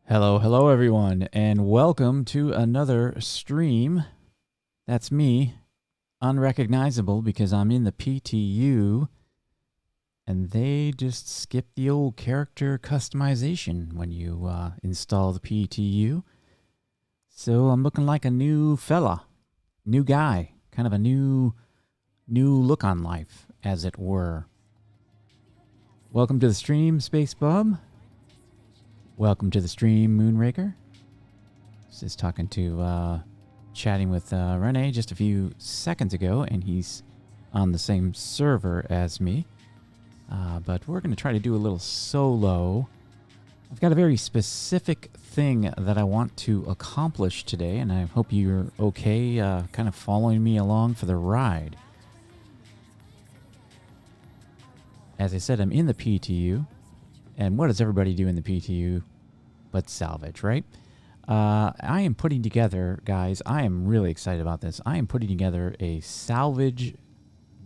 Hello everyone, and welcome to another stream. That's me, unrecognizable because I'm in the PTU, and they just skip the old character customization when you install the PTU. So I'm looking like a new fella, new guy, kind of a new look on life, as it were. Welcome to the stream, Space Bub. Welcome to the stream, Moonraker. Just talking to, chatting with Renee just a few seconds ago, and he's on the same server as me. But we're going to try to do a little solo. I've got a very specific thing that I want to accomplish today, and I hope you're okay kind of following me along for the ride. As I said, I'm in the PTU. And what does everybody do in the PTU but salvage, right? I am putting together, guys, I am really excited about this. I am putting together a salvage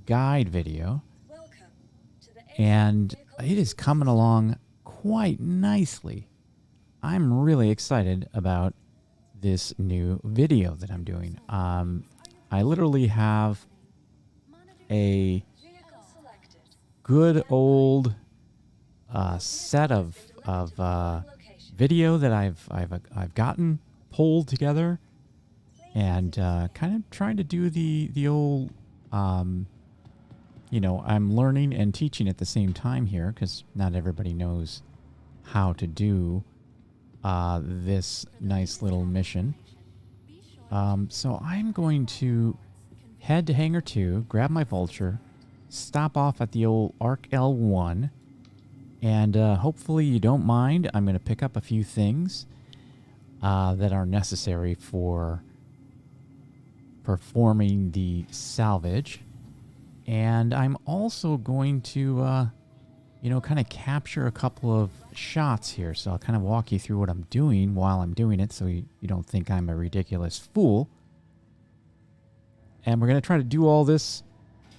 guide video. And it is coming along quite nicely. I'm really excited about this new video that I'm doing. I literally have a good old set of video that I've gotten pulled together, and kind of trying to do the old you know, I'm learning and teaching at the same time here because not everybody knows how to do this nice little mission. So I'm going to head to Hangar 2, grab my Vulture, stop off at the old Arc L1. And hopefully you don't mind. I'm going to pick up a few things that are necessary for performing the salvage. And I'm also going to, you know, kind of capture a couple of shots here. So I'll kind of walk you through what I'm doing while I'm doing it so you don't think I'm a ridiculous fool. And we're going to try to do all this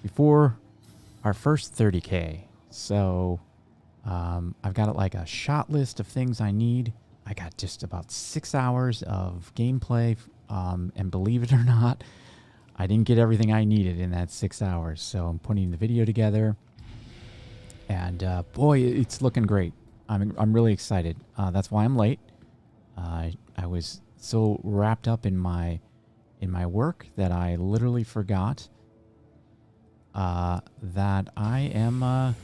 before our first 30K. So I've got like a shot list of things I need. I got just about 6 hours of gameplay, and believe it or not, I didn't get everything I needed in that 6 hours. So I'm putting the video together, and boy, it's looking great. I'm really excited. That's why I'm late. I was so wrapped up in my work that I literally forgot that I am.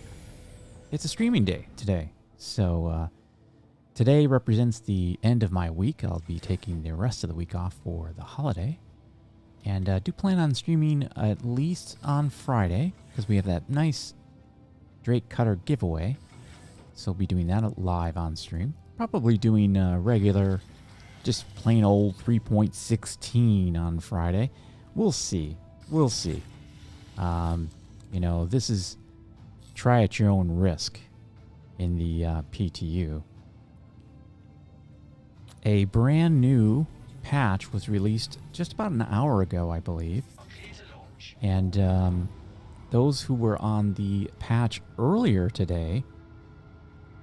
It's a streaming day today. So today represents the end of my week. I'll be taking the rest of the week off for the holiday. And do plan on streaming at least on Friday because we have that nice Drake Cutter giveaway. So we'll be doing that live on stream. Probably doing regular, just plain old 3.16 on Friday. We'll see. We'll see. You know, this is try at your own risk in the PTU. A brand new patch was released just about an hour ago, I believe. And those who were on the patch earlier today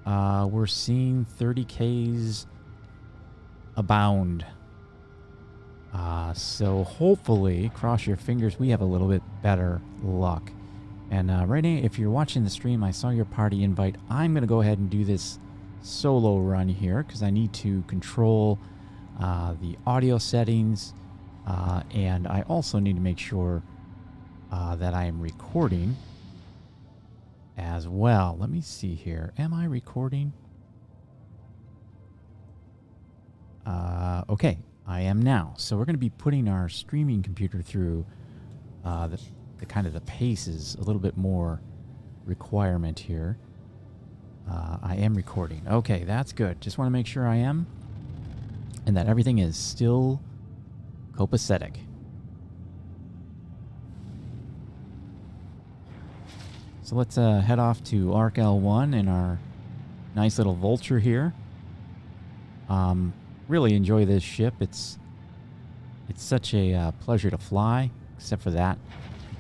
were seeing 30Ks abound. So hopefully, cross your fingers, we have a little bit better luck. And Renee, if you're watching the stream, I saw your party invite. I'm going to go ahead and do this solo run here because I need to control the audio settings. And I also need to make sure that I am recording as well. Let me see here. Am I recording? Okay, I am now. So we're going to be putting our streaming computer through the kind of the paces, a little bit more requirement here. I am recording. Okay, that's good. Just want to make sure I am, and that everything is still copacetic. So let's head off to Arc L1 in our nice little Vulture here. Really enjoy this ship. It's such a pleasure to fly, except for that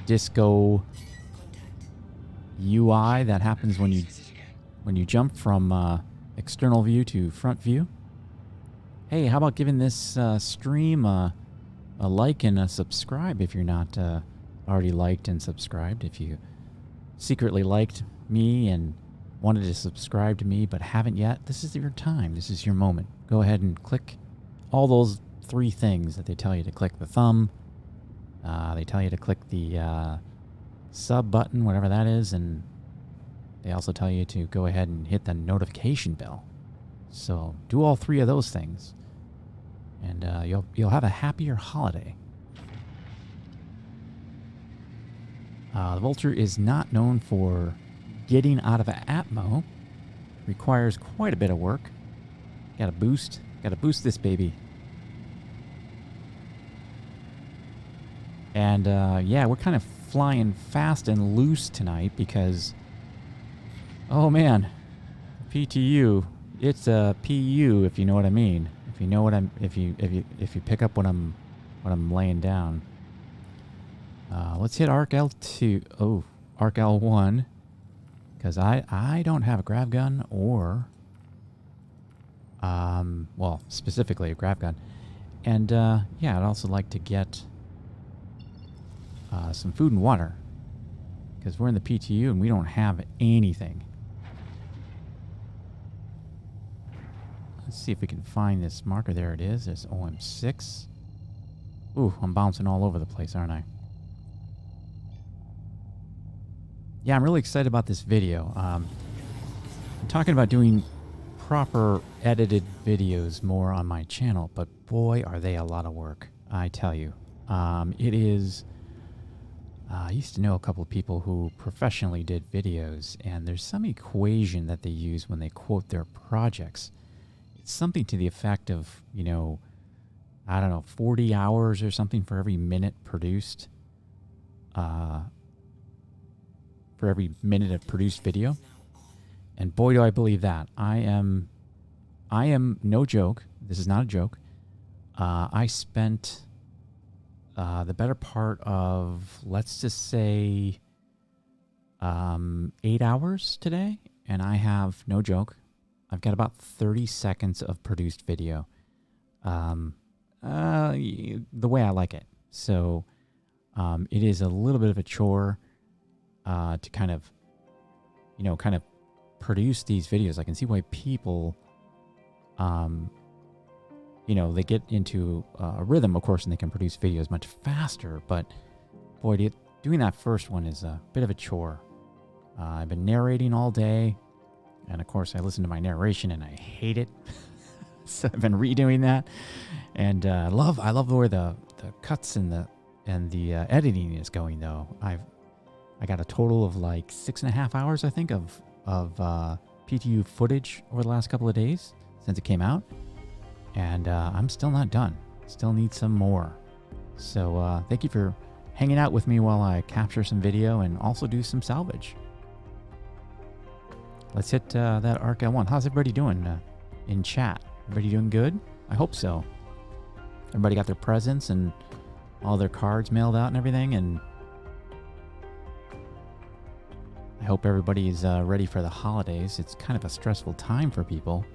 disco UI that happens when you jump from external view to front view. Hey, how about giving this stream a like and a subscribe if you're not already liked and subscribed. If you secretly liked me and wanted to subscribe to me but haven't yet, this is your time. This is your moment. Go ahead and click all those 3 things that they tell you to click. The thumb, they tell you to click the sub button, whatever that is, and they also tell you to go ahead and hit the notification bell. So do all 3 of those things, and you'll have a happier holiday. The Vulture is not known for getting out of Atmo. Requires quite a bit of work. Gotta boost this baby. And yeah, we're kind of flying fast and loose tonight because, oh man, PTU. It's a PU, if you know what I mean. If you know what I'm, if you pick up what I'm laying down. Let's hit Arc L2. Oh, Arc L1, because I don't have a grav gun or, well, specifically a grav gun, and yeah, I'd also like to get some food and water, because we're in the PTU and we don't have anything. Let's see if we can find this marker. There it is. There's OM6. Ooh, I'm bouncing all over the place, aren't I? Yeah, I'm really excited about this video. I'm talking about doing proper edited videos more on my channel, but boy, are they a lot of work, I tell you. It is... I used to know a couple of people who professionally did videos, and there's some equation that they use when they quote their projects. It's something to the effect of, you know, I don't know, 40 hours or something for every minute produced, for every minute of produced video. And boy, do I believe that. I am no joke. This is not a joke. I spent the better part of, let's just say, 8 hours today, and I have, no joke, I've got about 30 seconds of produced video, the way I like it. So it is a little bit of a chore to kind of produce these videos. I can see why people, they get into a rhythm, of course, and they can produce videos much faster. But boy, doing that first one is a bit of a chore. I've been narrating all day. And of course, I listen to my narration and I hate it. So I've been redoing that, and I love the way the cuts and the editing is going. Though I got a total of like 6.5 hours, I think, of PTU footage over the last couple of days since it came out, and I'm still not done. Still need some more. So thank you for hanging out with me while I capture some video and also do some salvage. Let's hit that Arc L1. How's everybody doing in chat? Everybody doing good? I hope so. Everybody got their presents and all their cards mailed out and everything, and I hope everybody's ready for the holidays. It's kind of a stressful time for people.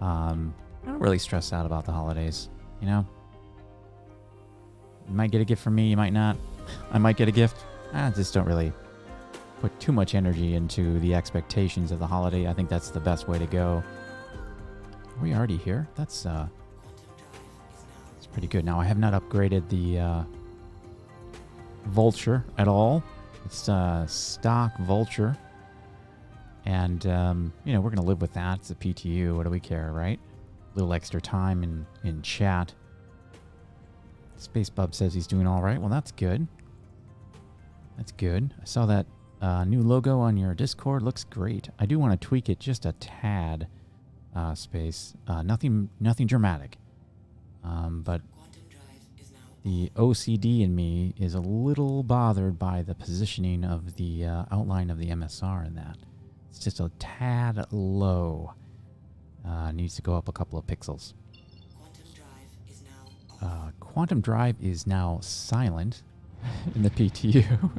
I don't really stress out about the holidays, you know? You might get a gift from me, you might not. I might get a gift. I just don't really put too much energy into the expectations of the holiday. I think that's the best way to go. Are we already here? That's pretty good. Now, I have not upgraded the Vulture at all. It's stock Vulture. And, we're going to live with that. It's a PTU. What do we care, right? A little extra time in chat. Space Bub says he's doing all right. Well, that's good. That's good. I saw that new logo on your Discord. Looks great. I do want to tweak it just a tad, Space. Nothing dramatic. But the OCD in me is a little bothered by the positioning of the outline of the MSR in that. It's just a tad low. Needs to go up a couple of pixels. Quantum Drive is now silent in the PTU.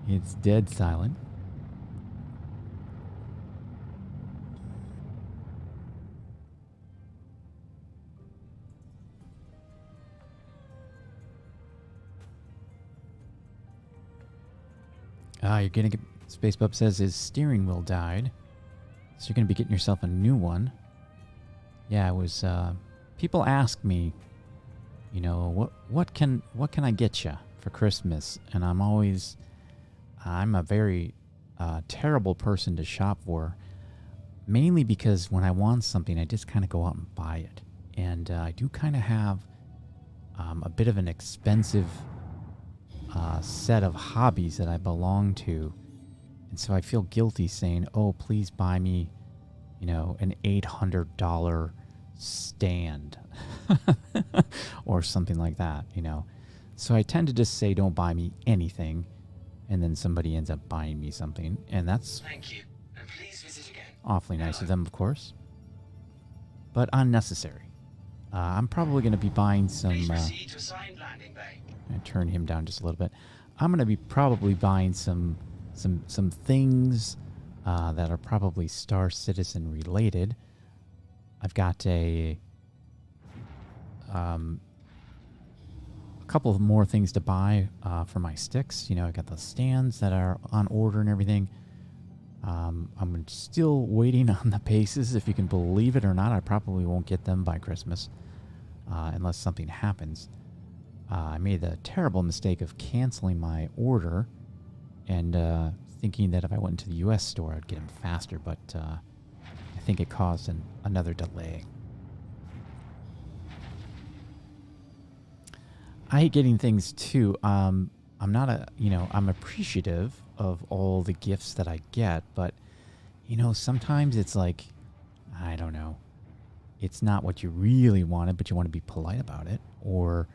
It's dead silent. You're gonna get... SpaceBub says his steering wheel died. So you're gonna be getting yourself a new one. Yeah, it was... people ask me, you know, what can I get you for Christmas? And I'm a very terrible person to shop for. Mainly because when I want something, I just kind of go out and buy it. And I do kind of have a bit of an expensive set of hobbies that I belong to. And so I feel guilty saying, oh, please buy me, you know, an $800 stand or something like that, you know. So I tend to just say, don't buy me anything. And then somebody ends up buying me something. And that's... Thank you. And please visit again. Awfully nice of them, of course. But unnecessary. I'm probably going to be buying some... Please proceed to assigned landing bay. I'm going to turn him down just a little bit. I'm going to be probably buying some things that are probably Star Citizen related. I've got a couple of more things to buy for my sticks. You know, I got the stands that are on order and everything. I'm still waiting on the bases, if you can believe it or not. I probably won't get them by Christmas unless something happens. I made the terrible mistake of canceling my order and thinking that if I went into the U.S. store, I'd get them faster, but I think it caused another delay. I hate getting things too. I'm not I'm appreciative of all the gifts that I get, but, you know, sometimes it's like, I don't know, it's not what you really wanted, but you want to be polite about it, or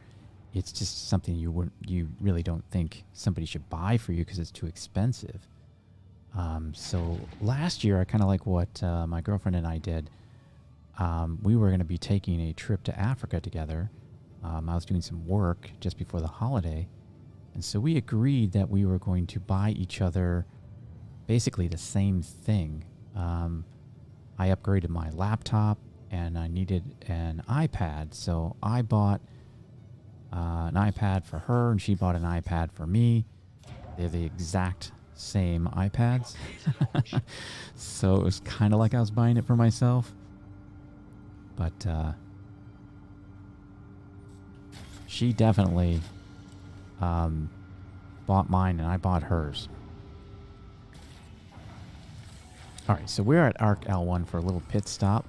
it's just something you really don't think somebody should buy for you because it's too expensive. So last year, I kind of like what my girlfriend and I did. We were going to be taking a trip to Africa together. I was doing some work just before the holiday. And so we agreed that we were going to buy each other basically the same thing. I upgraded my laptop and I needed an iPad. So I bought an iPad for her and she bought an iPad for me. They're the exact same iPads. So it was kind of like I was buying it for myself. But she definitely bought mine and I bought hers. Alright, so we're at Arc L1 for a little pit stop.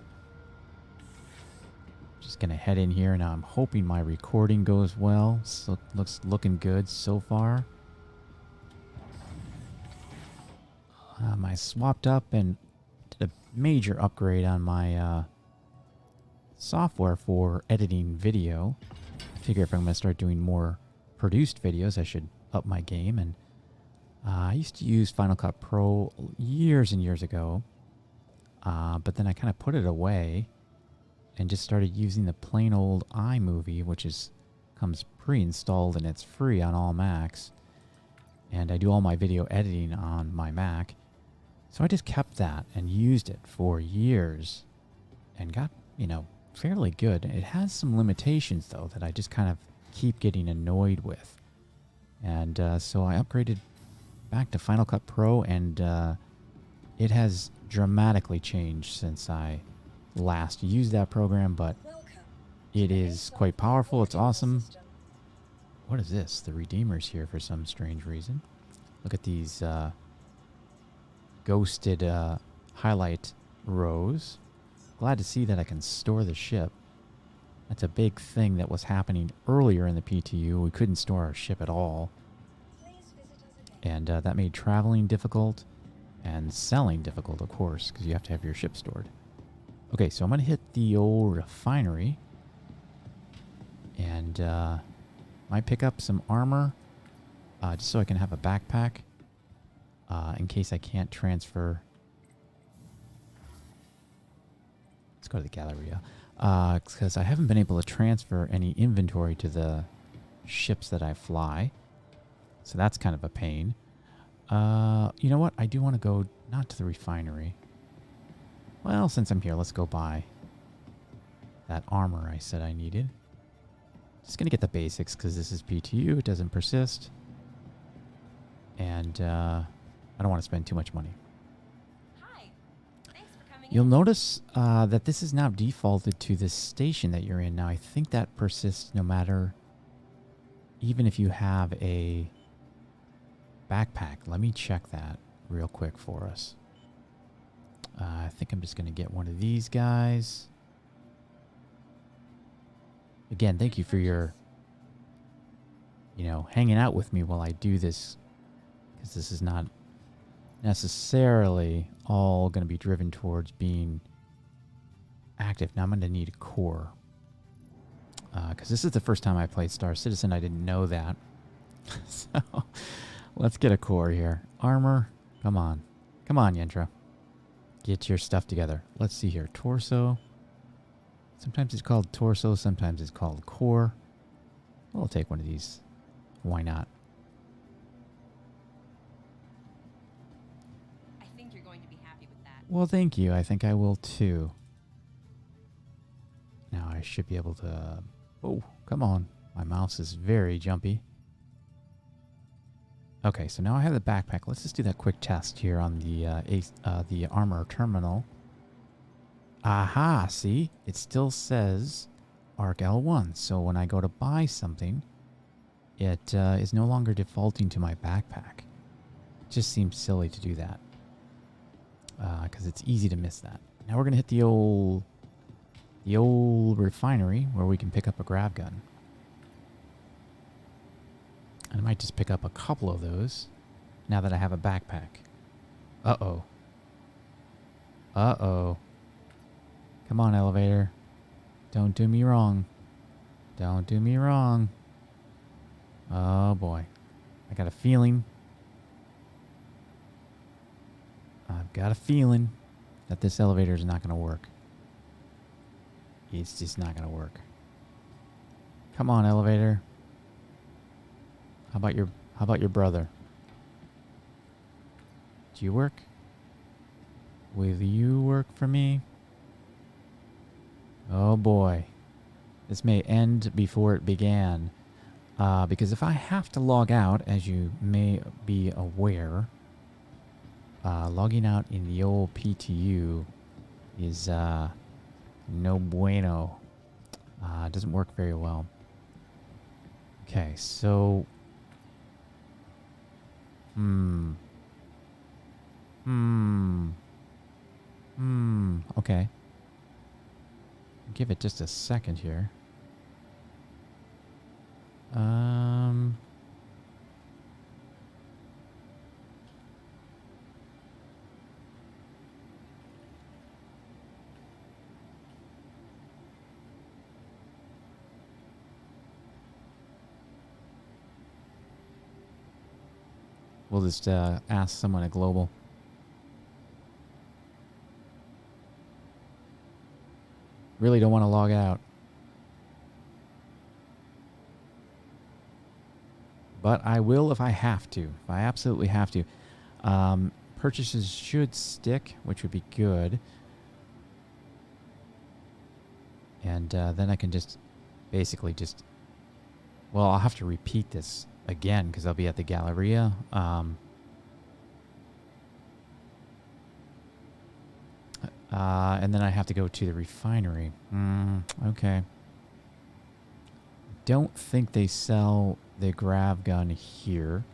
Just going to head in here. Now I'm hoping my recording goes well. So looking good so far. I swapped up and did a major upgrade on my software for editing video. I figure if I'm going to start doing more produced videos, I should up my game. And I used to use Final Cut Pro years and years ago, but then I kind of put it away and just started using the plain old iMovie, which comes pre-installed and it's free on all Macs. And I do all my video editing on my Mac. So I just kept that and used it for years and got, fairly good. It has some limitations, though, that I just kind of keep getting annoyed with. And so I upgraded back to Final Cut Pro, and it has dramatically changed since I last used that program, but it is quite powerful. It's awesome. What is this? The Redeemer's here for some strange reason. Look at these ghosted highlight rows. Glad to see that I can store the ship. That's a big thing that was happening earlier in the PTU. We couldn't store our ship at all. And that made traveling difficult and selling difficult, of course, because you have to have your ship stored. Okay, so I'm going to hit the old refinery. And might pick up some armor just so I can have a backpack in case I can't transfer. Let's go to the Galleria. Because I haven't been able to transfer any inventory to the ships that I fly. So that's kind of a pain. You know what? I do want to go not to the refinery. Well, since I'm here, let's go buy that armor I said I needed. Just going to get the basics because this is PTU. It doesn't persist. And I don't want to spend too much money. Hi. Thanks for coming You'll in. notice that this is now defaulted to this station that you're in. Now, I think that persists no matter, even if you have a backpack. Let me check that real quick for us. I think I'm just going to get one of these guys. Again, thank you for your, hanging out with me while I do this, because this is not necessarily all going to be driven towards being active. Now I'm going to need a core, because this is the first time I played Star Citizen. I didn't know that. So let's get a core here. Armor. Come on. Come on, Yentra. Get your stuff together. Let's see here. Torso. Sometimes it's called torso. Sometimes it's called core. We'll take one of these. Why not? I think you're going to be happy with that. Well, thank you. I think I will too. Now I should be able to... Oh, come on. My mouse is very jumpy. Okay, so now I have the backpack. Let's just do that quick test here on the armor terminal. Aha, see? It still says ARC L1. So when I go to buy something, it is no longer defaulting to my backpack. It just seems silly to do that. Because it's easy to miss that. Now we're going to hit the old refinery where we can pick up a grav gun. And I might just pick up a couple of those now that I have a backpack. Uh-oh. Uh-oh. Come on, elevator. Don't do me wrong. Don't do me wrong. Oh, boy. I got a feeling. I've got a feeling that this elevator is not going to work. It's just not going to work. Come on, elevator. How about your brother? Do you work? Will you work for me? Oh boy. This may end before it began. Because if I have to log out, as you may be aware, logging out in the old PTU is no bueno. It doesn't work very well. Okay, so... Okay. Give it just a second here. We'll just ask someone at Global. Really don't want to log out. But I will if I have to. If I absolutely have to. Purchases should stick, which would be good. And then I can just basically just... Well, I'll have to repeat this again because I'll be at the Galleria. And then I have to go to the refinery. Okay. Don't think they sell the grav gun here.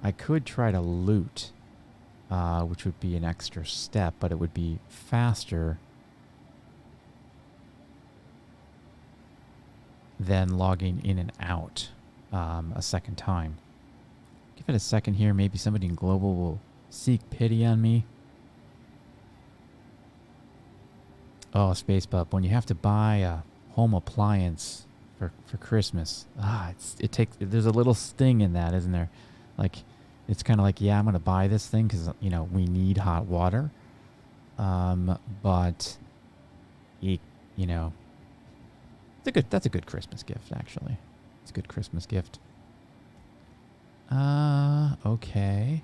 I could try to loot, which would be an extra step, but it would be faster than logging in and out a second time. Give it a second here. Maybe somebody in Global will seek pity on me. Oh, Space Pup, when you have to buy a home appliance for Christmas, there's a little sting in that, isn't there? Like, it's kind of like, yeah, I'm going to buy this thing because, we need hot water. But, that's a good Christmas gift, actually. It's a good Christmas gift. Okay.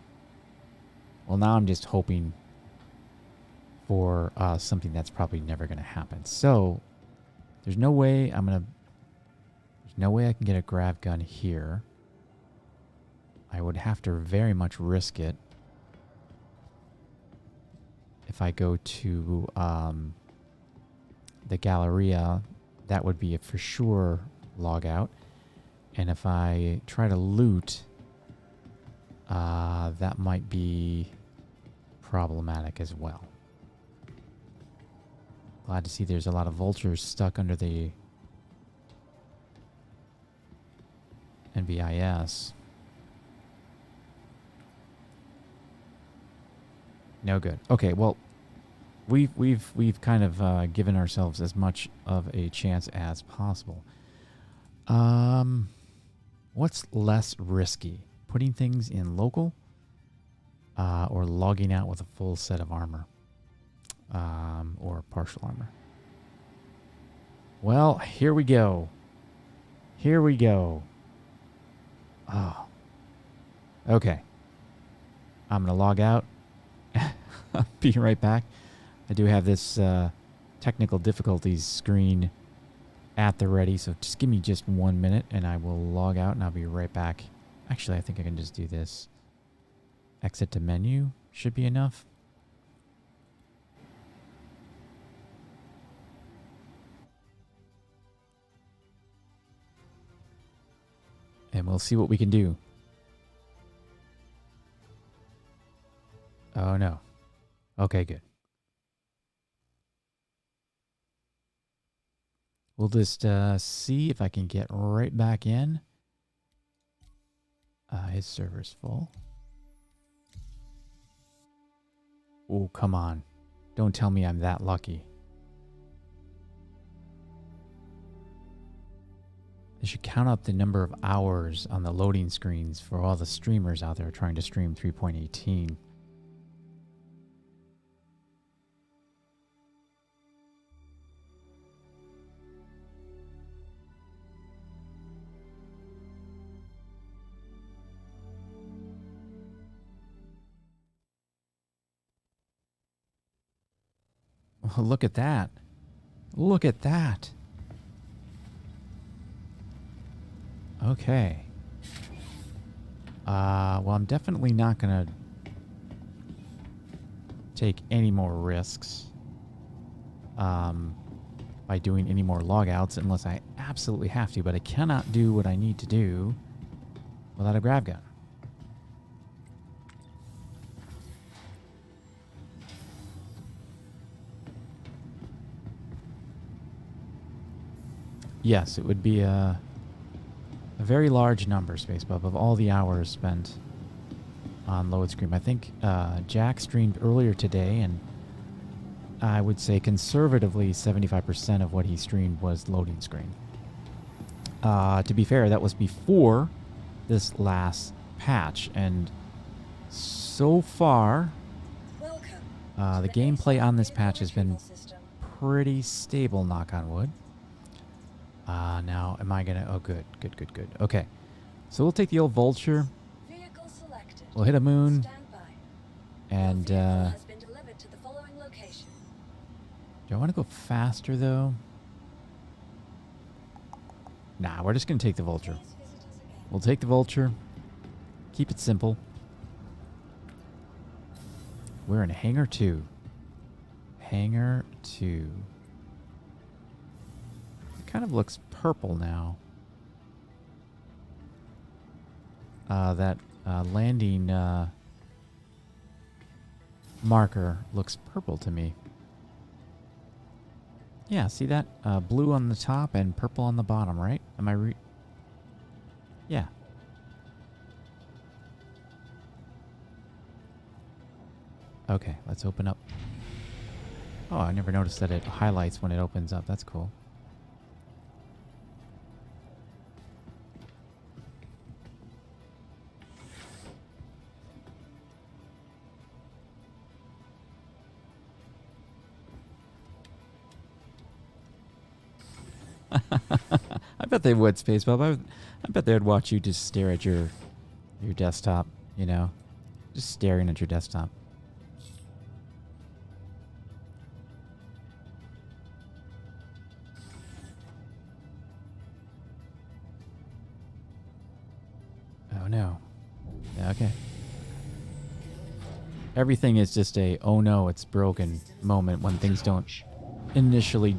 Well, now I'm just hoping for something that's probably never going to happen. So there's no way I can get a grav gun here. I would have to very much risk it. if I go to the Galleria, that would be a for sure log out. And if I try to loot, that might be problematic as well. Glad to see there's a lot of vultures stuck under the NVIS. No good. Okay, well, we've kind of given ourselves as much of a chance as possible. What's less risky? Putting things in local, or logging out with a full set of armor, or partial armor? Well, here we go. Here we go. Oh. Okay. I'm going to log out. I'll be right back. I do have this technical difficulties screen at the ready, so just give me just 1 minute and I will log out and I'll be right back. Actually, I think I can just do this. Exit to menu should be enough. And we'll see what we can do. Oh no. Okay, good. We'll just see if I can get right back in. His server's full. Oh, come on. Don't tell me I'm that lucky. I should count up the number of hours on the loading screens for all the streamers out there trying to stream 3.18. Oh, look at that. Look at that. Okay. Well, I'm definitely not going to take any more risks by doing any more logouts unless I absolutely have to, but I cannot do what I need to do without a grav gun. Yes, it would be a very large number, Spacebub, of all the hours spent on load screen. I think Jack streamed earlier today, and I would say conservatively 75% of what he streamed was loading screen. To be fair, that was before this last patch, and so far, the gameplay on this patch has been pretty stable, knock on wood. Now, am I gonna... Oh, good. Okay. So we'll take the old vulture. We'll hit a moon. And, do I want to go faster, though? Nah, we're just gonna take the vulture. We'll take the vulture. Keep it simple. We're in Hangar 2. Hangar 2. Kind of looks purple now. That landing marker looks purple to me. Yeah, see that? Blue on the top and purple on the bottom, right? Am I Yeah. Okay, let's open up. Oh, I never noticed that it highlights when it opens up. That's cool. I bet they would, Spacebub. I bet they'd watch you just stare at your desktop, you know? Just staring at your desktop. Oh, no. Okay. Everything is just a, oh no, it's broken moment when things don't initially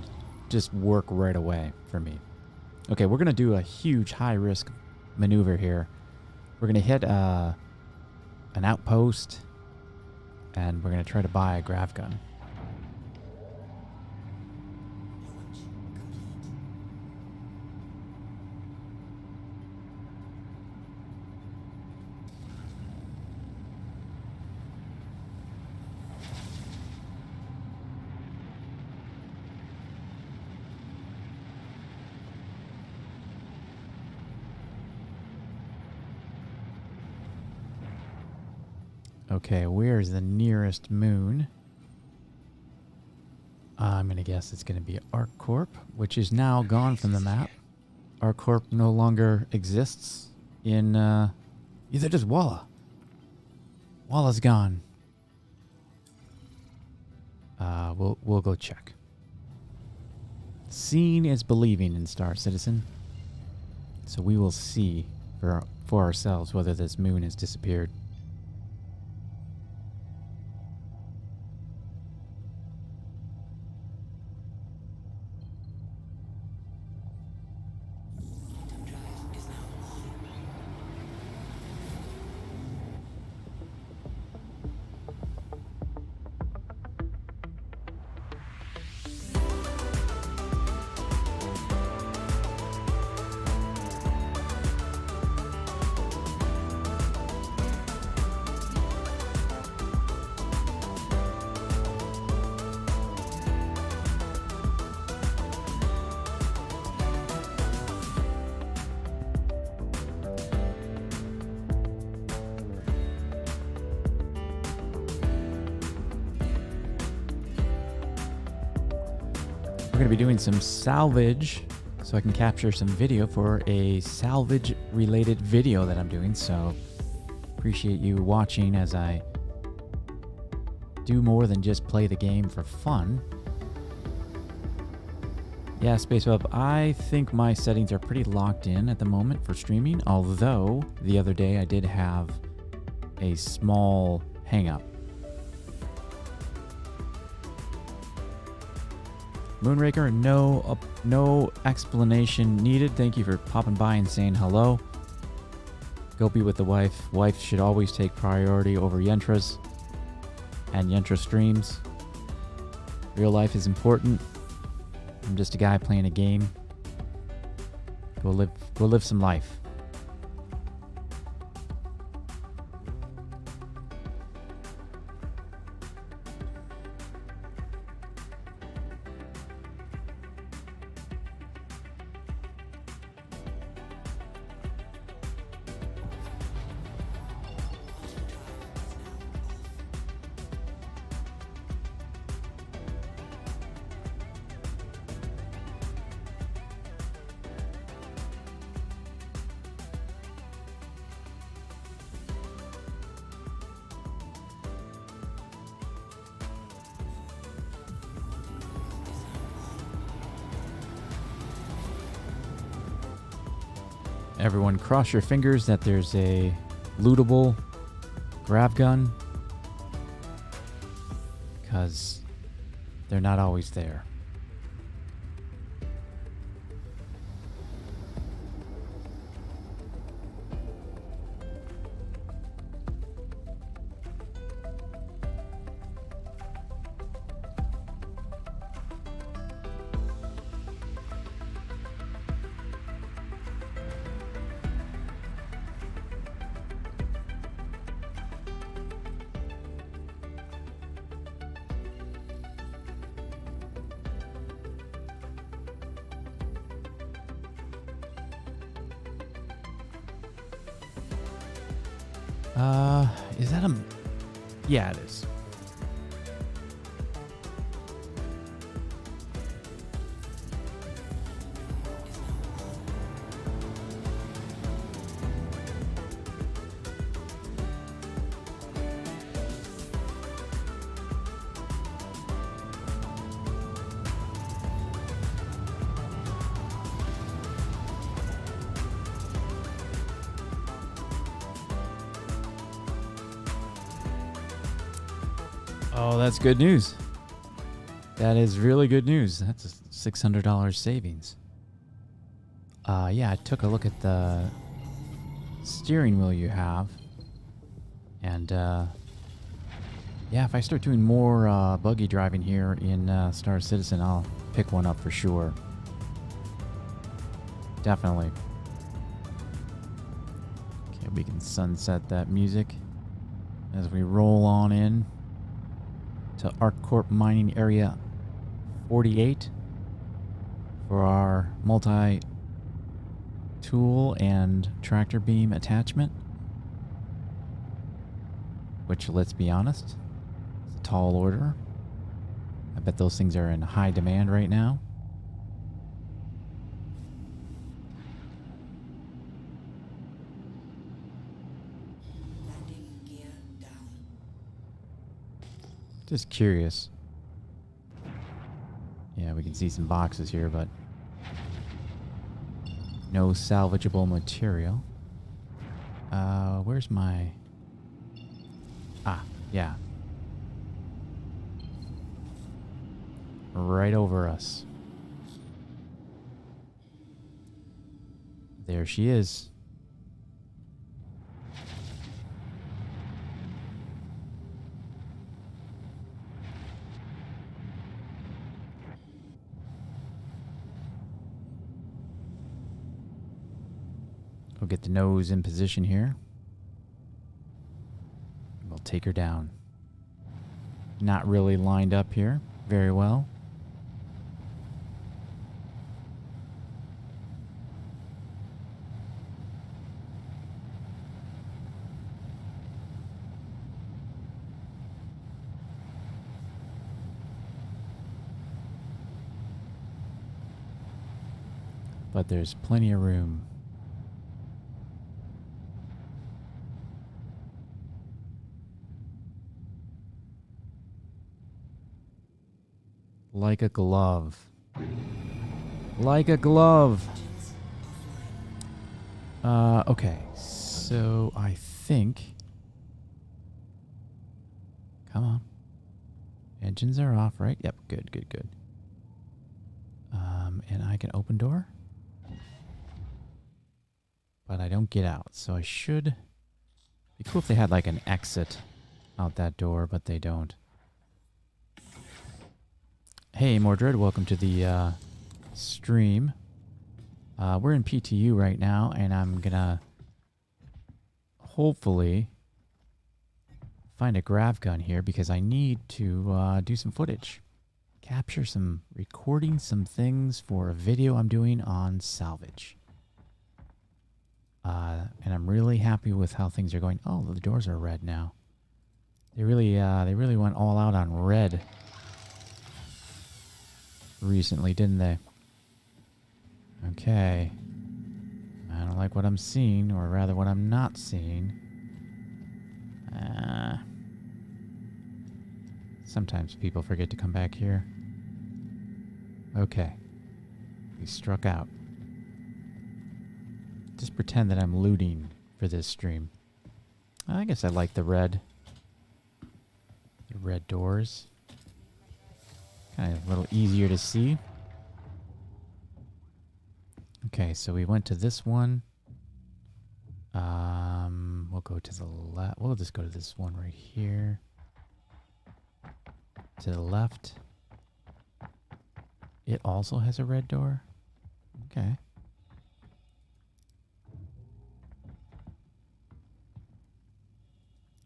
just work right away for me. Okay, we're going to do a huge high-risk maneuver here. We're going to hit an outpost, and we're going to try to buy a grav gun. Okay, where's the nearest moon? I'm going to guess it's going to be ArcCorp, which is now gone from the map. ArcCorp no longer exists in... either does Walla. Walla's gone. We'll go check. Seeing is believing in Star Citizen. So we will see for ourselves whether this moon has disappeared. We're going to be doing some salvage so I can capture some video for a salvage related video that I'm doing. So appreciate you watching as I do more than just play the game for fun. Yeah, SpaceWeb, I think my settings are pretty locked in at the moment for streaming, although the other day I did have a small hang up. Moonraker, no explanation needed. Thank you for popping by and saying hello. Go be with the wife. Wife should always take priority over Yentras and Yentra streams. Real life is important. I'm just a guy playing a game. Go live some life. Everyone cross your fingers that there's a lootable grav gun, because they're not always there. Is that a... Yeah, it is. Oh, that's good news. That is really good news. That's a $600 savings. Yeah, I took a look at the steering wheel you have. And, yeah, if I start doing more buggy driving here in Star Citizen, I'll pick one up for sure. Definitely. Okay, we can sunset that music as we roll on in to ArcCorp Mining Area 48 for our multi-tool and tractor beam attachment. Which, let's be honest, is a tall order. I bet those things are in high demand right now. Landing gear down. Just curious. Yeah, we can see some boxes here, but no salvageable material. Where's my... Ah, yeah. Right over us. There she is. We'll get the nose in position here. We'll take her down. Not really lined up here very well. But there's plenty of room. Like a glove. Like a glove. Okay. So I think... Come on. Engines are off, right? Yep. Good, good, good. And I can open door. But I don't get out. So I should... Be cool if they had like an exit out that door, but they don't. Hey, Mordred, welcome to the stream. We're in PTU right now, and I'm gonna hopefully find a grav gun here because I need to do some footage. Capture some, recording some things for a video I'm doing on salvage. And I'm really happy with how things are going. Oh, the doors are red now. They really went all out on red recently, didn't they? Okay. I don't like what I'm seeing, or rather what I'm not seeing. Sometimes people forget to come back here. Okay. We struck out. Just pretend that I'm looting for this stream. I guess I like the red doors. Kind of a little easier to see. Okay, so we went to this one. We'll go to the left. We'll just go to this one right here. To the left. It also has a red door. Okay.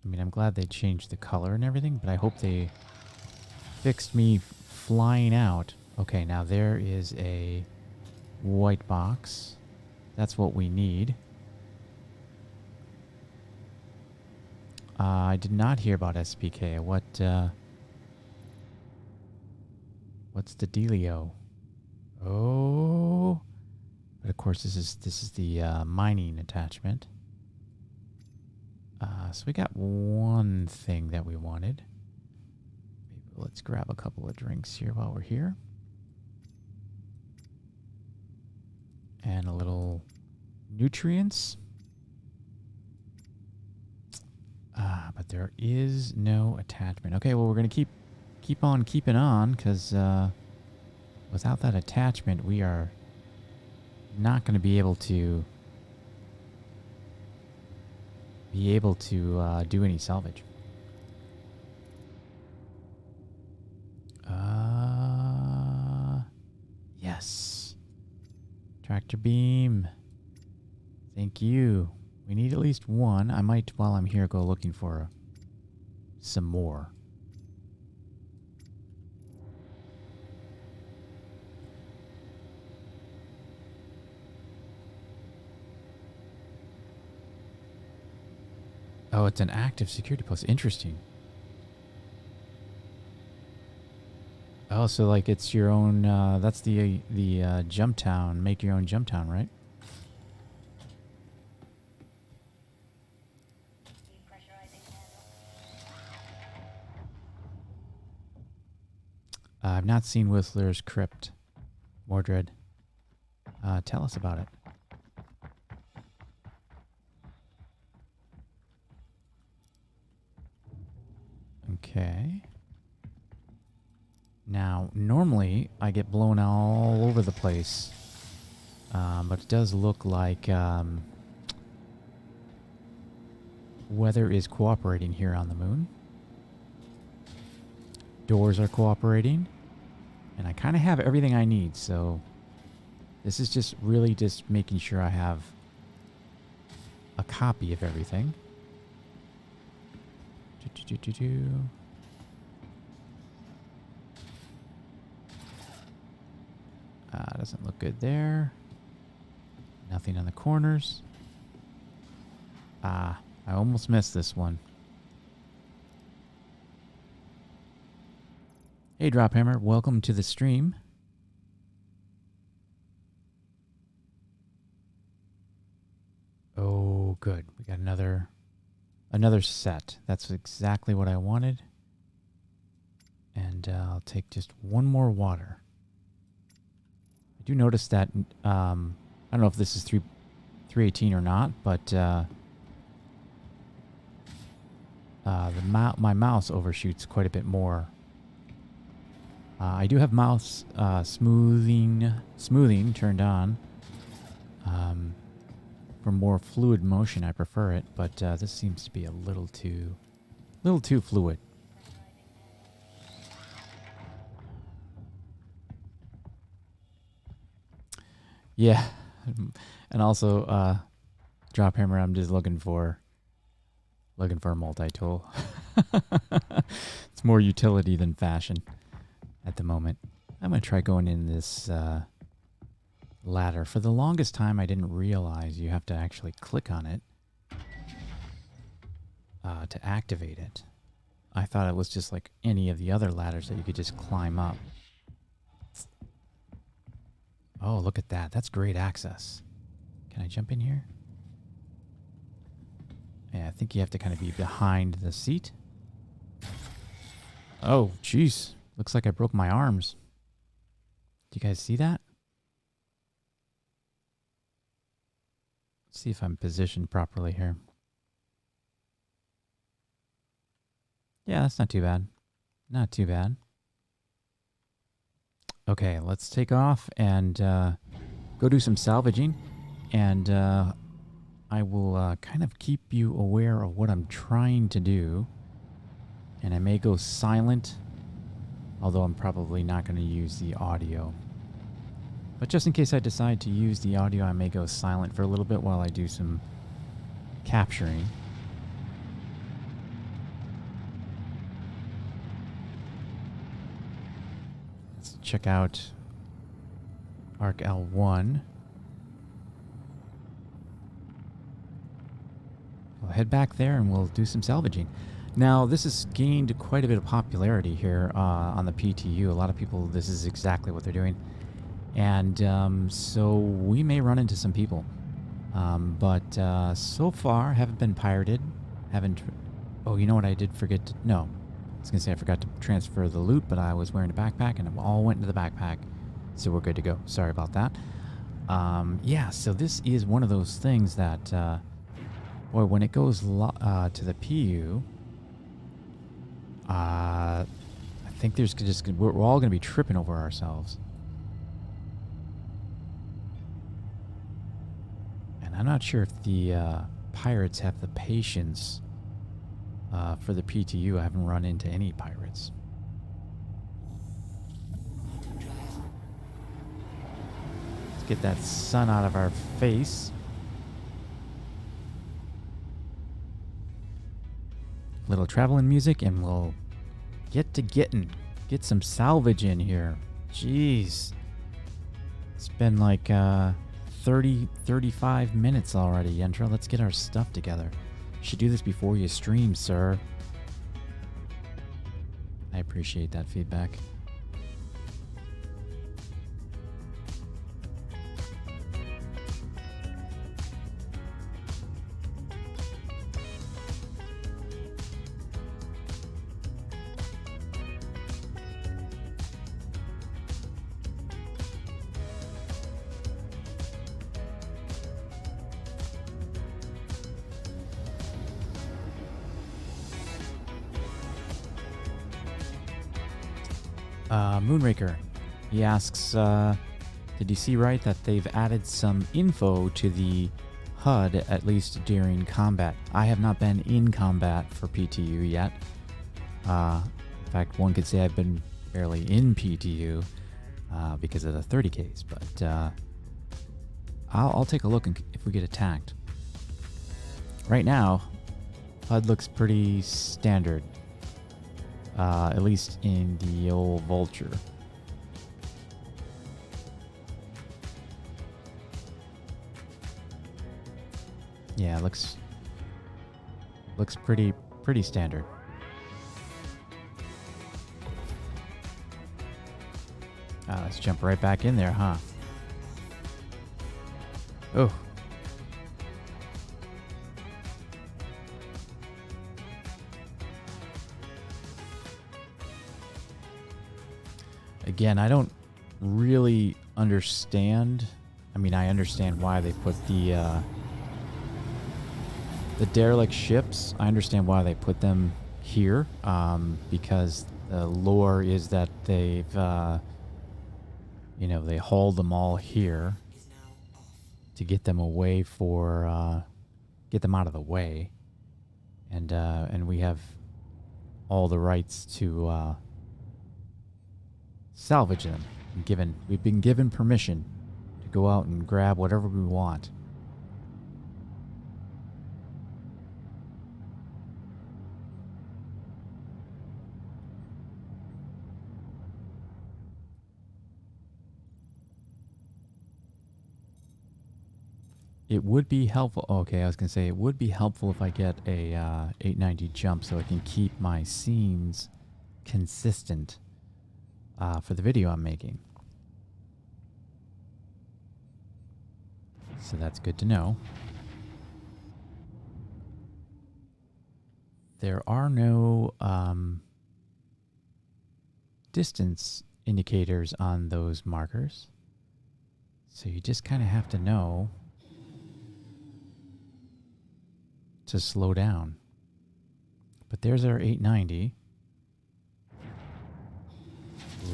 I mean, I'm glad they changed the color and everything, but I hope they fixed me flying out. Okay, now there is a white box. That's what we need. I did not hear about SPK. What's the dealio? Oh, but of course this is the mining attachment. So we got one thing that we wanted. Maybe let's grab a couple of drinks here while we're here. And a little nutrients. But But there is no attachment. Okay, well, we're going to keep on keeping on, because without that attachment, we are not going to be able to do any salvage. Yes. Tractor beam. Thank you. We need at least one. I might, while I'm here, go looking for some more. Oh, it's an active security post. Interesting. Oh, so like it's your own, that's the jump town, make your own jump town, right? I've not seen Whistler's Crypt. Mordred, tell us about it. Okay. Now, normally I get blown all over the place, but it does look like weather is cooperating here on the moon. Doors are cooperating, and I kind of have everything I need, so this is just really just making sure I have a copy of everything. Doesn't look good there. Nothing on the corners. I almost missed this one. Hey, Drophammer, welcome to the stream. Oh, good. We got another set. That's exactly what I wanted. And I'll take just one more water. I do notice that, I don't know if this is 318 or not, but my mouse overshoots quite a bit more. I do have mouse smoothing turned on. For more fluid motion, I prefer it, but this seems to be a little too fluid. Yeah, and also Drophammer, I'm just looking for a multi-tool. It's more utility than fashion at the moment. I'm going to try going in this ladder. For the longest time, I didn't realize you have to actually click on it to activate it. I thought it was just like any of the other ladders that you could just climb up. Oh, look at that. That's great access. Can I jump in here? Yeah, I think you have to kind of be behind the seat. Oh, jeez. Looks like I broke my arms. Do you guys see that? Let's see if I'm positioned properly here. Yeah, that's not too bad. Not too bad. Okay, let's take off and go do some salvaging. And I will kind of keep you aware of what I'm trying to do. And I may go silent, although I'm probably not going to use the audio. But just in case I decide to use the audio, I may go silent for a little bit while I do some capturing. Let's check out Arc L1. We'll head back there and we'll do some salvaging. Now, this has gained quite a bit of popularity here on the PTU. A lot of people, this is exactly what they're doing. And so we may run into some people. But so far, haven't been pirated. Oh, you know what I did forget to... No. I was going to say I forgot to transfer the loot, but I was wearing a backpack, and it all went into the backpack. So we're good to go. Sorry about that. Yeah, so this is one of those things that... boy, when it goes to the PU, I think there's we're all going to be tripping over ourselves. And I'm not sure if the pirates have the patience for the PTU. I haven't run into any pirates. Let's get that sun out of our face. Little traveling music and we'll get to get some salvage in here. Jeez. It's been like 35 minutes already, Yentra. Let's get our stuff together. You should do this before you stream, sir. I appreciate that feedback. Moonraker, he asks, did you see right that they've added some info to the HUD, at least during combat? I have not been in combat for PTU yet. In fact, one could say I've been barely in PTU because of the 30Ks, but I'll take a look if we get attacked. Right now, HUD looks pretty standard. At least in the old Vulture. Yeah, it looks pretty standard. Let's jump right back in there, huh? Oh. Again, I don't really understand. I mean, I understand why they put the derelict ships. I understand why they put them here, because the lore is that they've, they hauled them all here to get them away get them out of the way, and we have all the rights to salvage them. We've been given permission to go out and grab whatever we want. It would be helpful. Okay, I was gonna say it would be helpful if I get a 890 jump so I can keep my scenes consistent for the video I'm making. So that's good to know. There are no distance indicators on those markers. So you just kind of have to know to slow down. But there's our 890.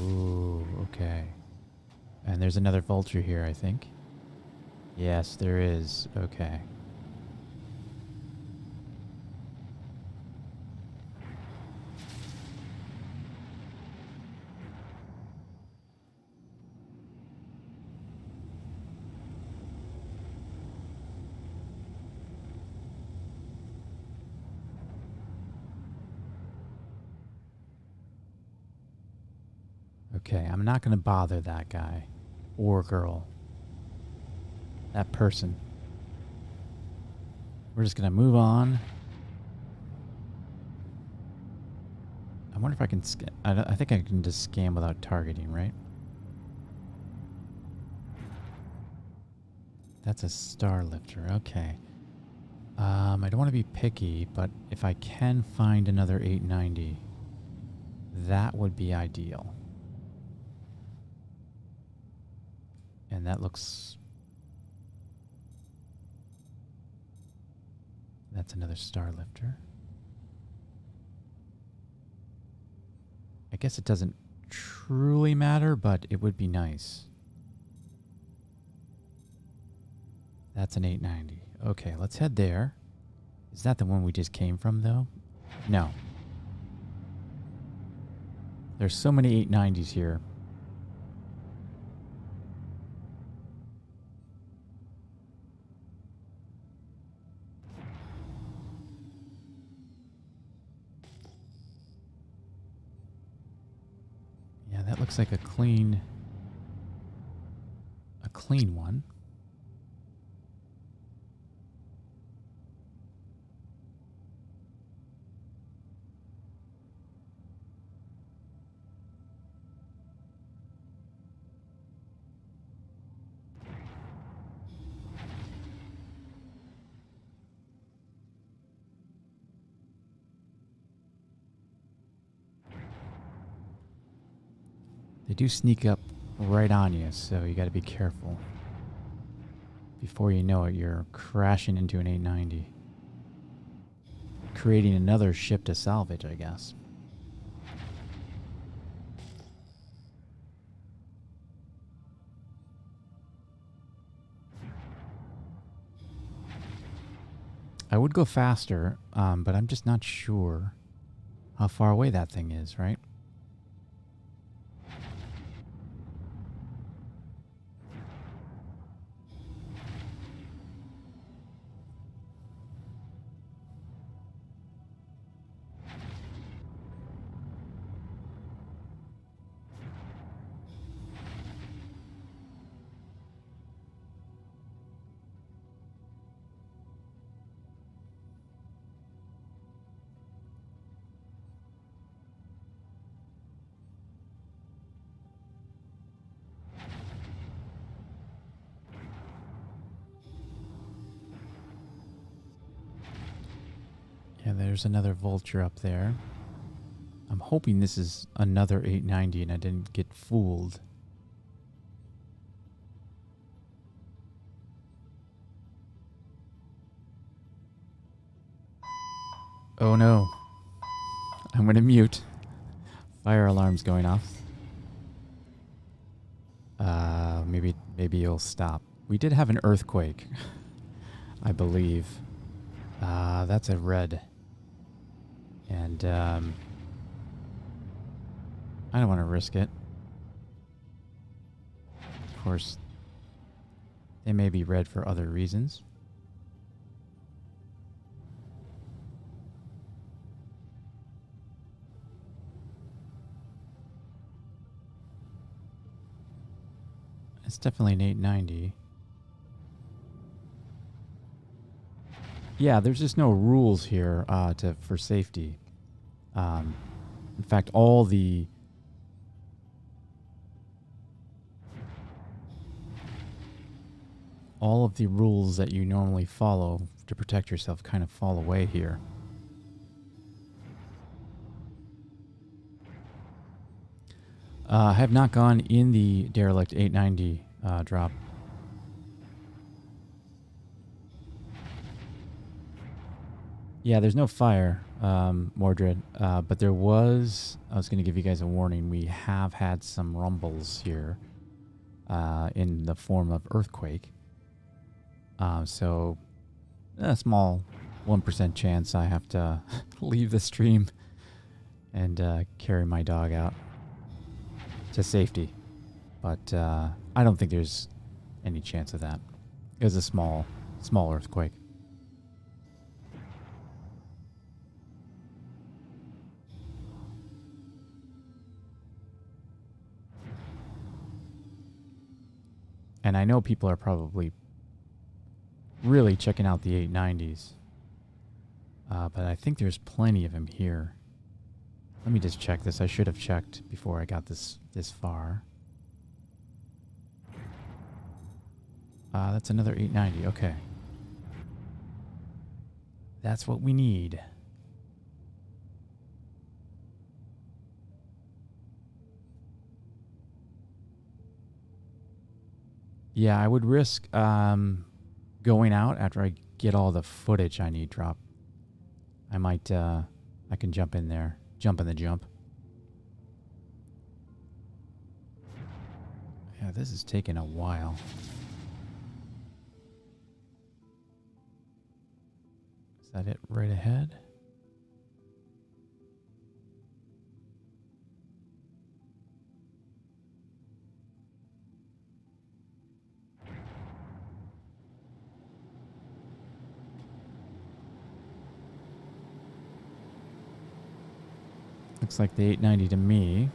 Ooh, okay. And there's another vulture here, I think. Yes, there is. Okay. Okay, I'm not going to bother that guy or girl. That person. We're just going to move on. I wonder if I can scan. I think I can just scan without targeting, right? That's a star lifter. Okay. I don't want to be picky, but if I can find another 890, that would be ideal. And that looks... That's another star lifter. guess it doesn't truly matter, but it would be nice. That's an 890. Okay, let's head there. Is that the one we just came from, though? No. There's so many 890s here. Yeah, that looks like a clean one. They do sneak up right on you, so you got to be careful. Before you know it, you're crashing into an 890. Creating another ship to salvage, I guess. I would go faster, but I'm just not sure how far away that thing is, right? Yeah, there's another vulture up there. I'm hoping this is another 890 and I didn't get fooled. Oh no. I'm going to mute. Fire alarm's going off. Maybe you'll stop. We did have an earthquake, I believe. That's a red. And I don't want to risk it. Of course, they may be red for other reasons. It's definitely an 890. Yeah, there's just no rules here for safety. In fact, all of the rules that you normally follow to protect yourself kind of fall away here. I have not gone in the derelict 890 drop. Yeah, there's no fire, Mordred, but there was... I was going to give you guys a warning. We have had some rumbles here in the form of earthquake. So a small 1% chance I have to leave the stream and carry my dog out to safety. But I don't think there's any chance of that. It was a small earthquake. And I know people are probably really checking out the 890s. But I think there's plenty of them here. Let me just check this. I should have checked before I got this far. That's another 890. Okay. That's what we need. Yeah, I would risk going out after I get all the footage I need drop. I might, I can jump in there. Jump in the jump. Yeah, this is taking a while. Is that it right ahead? Looks like the 890 to me.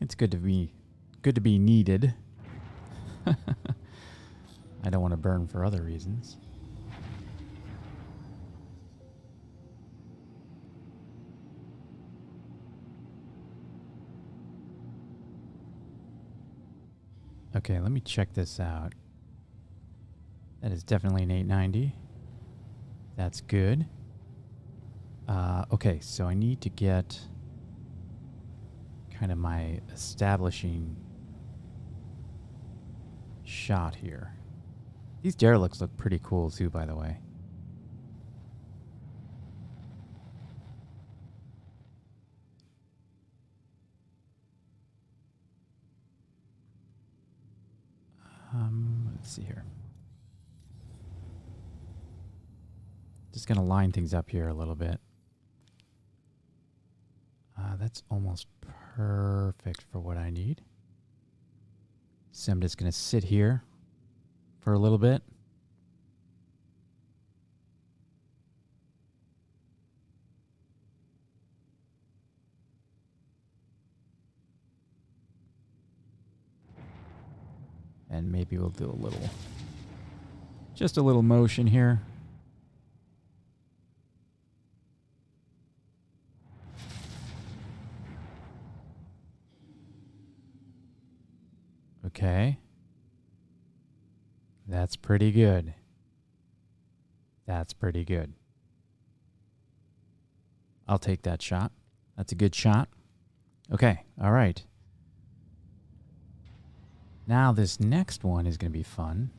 It's good to be needed. I don't want to burn for other reasons. Okay, let me check this out. That is definitely an 890. That's good. Okay, so I need to get kind of my establishing shot here. These derelicts look pretty cool too, by the way. Let's see here. Just gonna line things up here a little bit. That's almost perfect for what I need. So I'm just gonna sit here for a little bit. And maybe we'll do just a little motion here. Okay. That's pretty good. That's pretty good. I'll take that shot. That's a good shot. Okay. All right. Now this next one is going to be fun.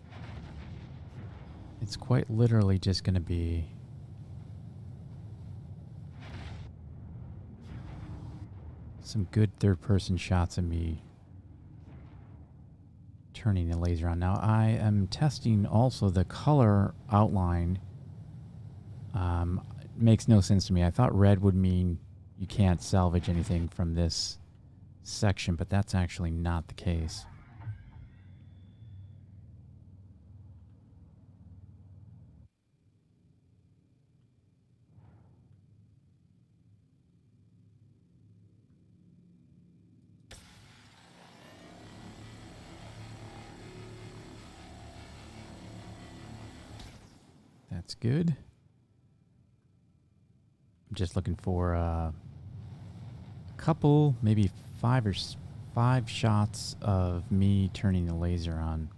It's quite literally just going to be some good third-person shots of me turning the laser on. Now I am testing also the color outline. It makes no sense to me. I thought red would mean you can't salvage anything from this section, but that's actually not the case. That's good. I'm just looking for a couple, maybe five shots of me turning the laser on.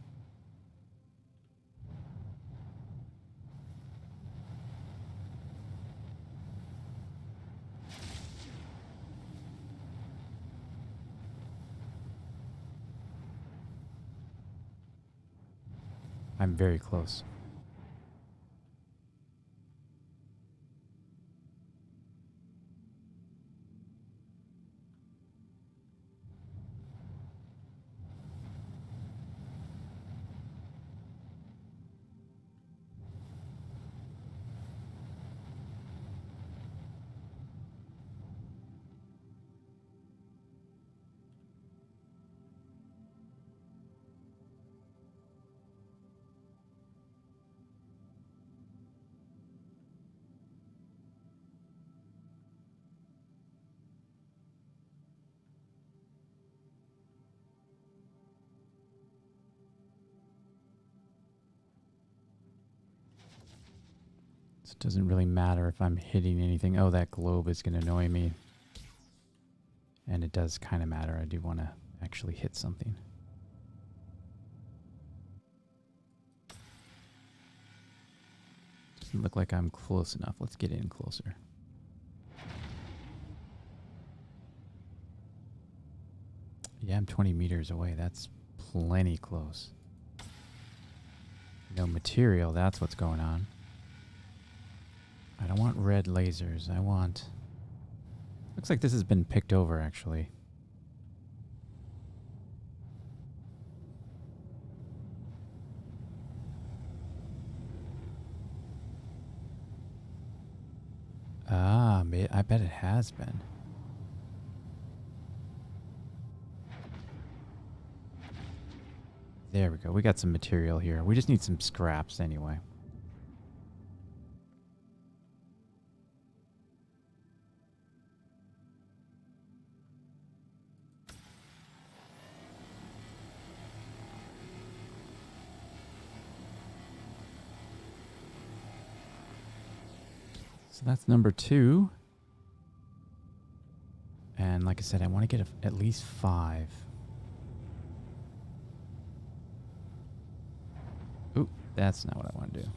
I'm very close. So it doesn't really matter if I'm hitting anything. Oh, that globe is going to annoy me. And it does kind of matter. I do want to actually hit something. Doesn't look like I'm close enough. Let's get in closer. Yeah, I'm 20 meters away. That's plenty close. No material, that's what's going on. I don't want red lasers. I want... Looks like this has been picked over, actually. Ah, I bet it has been. There we go. We got some material here. We just need some scraps anyway. So that's number 2. And like I said, I want to get at least 5. Ooh, that's not what I want to do.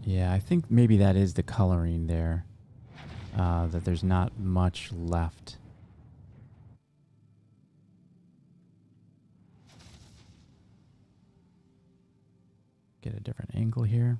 Yeah, I think maybe that is the coloring there. That there's not much left. Get a different angle here.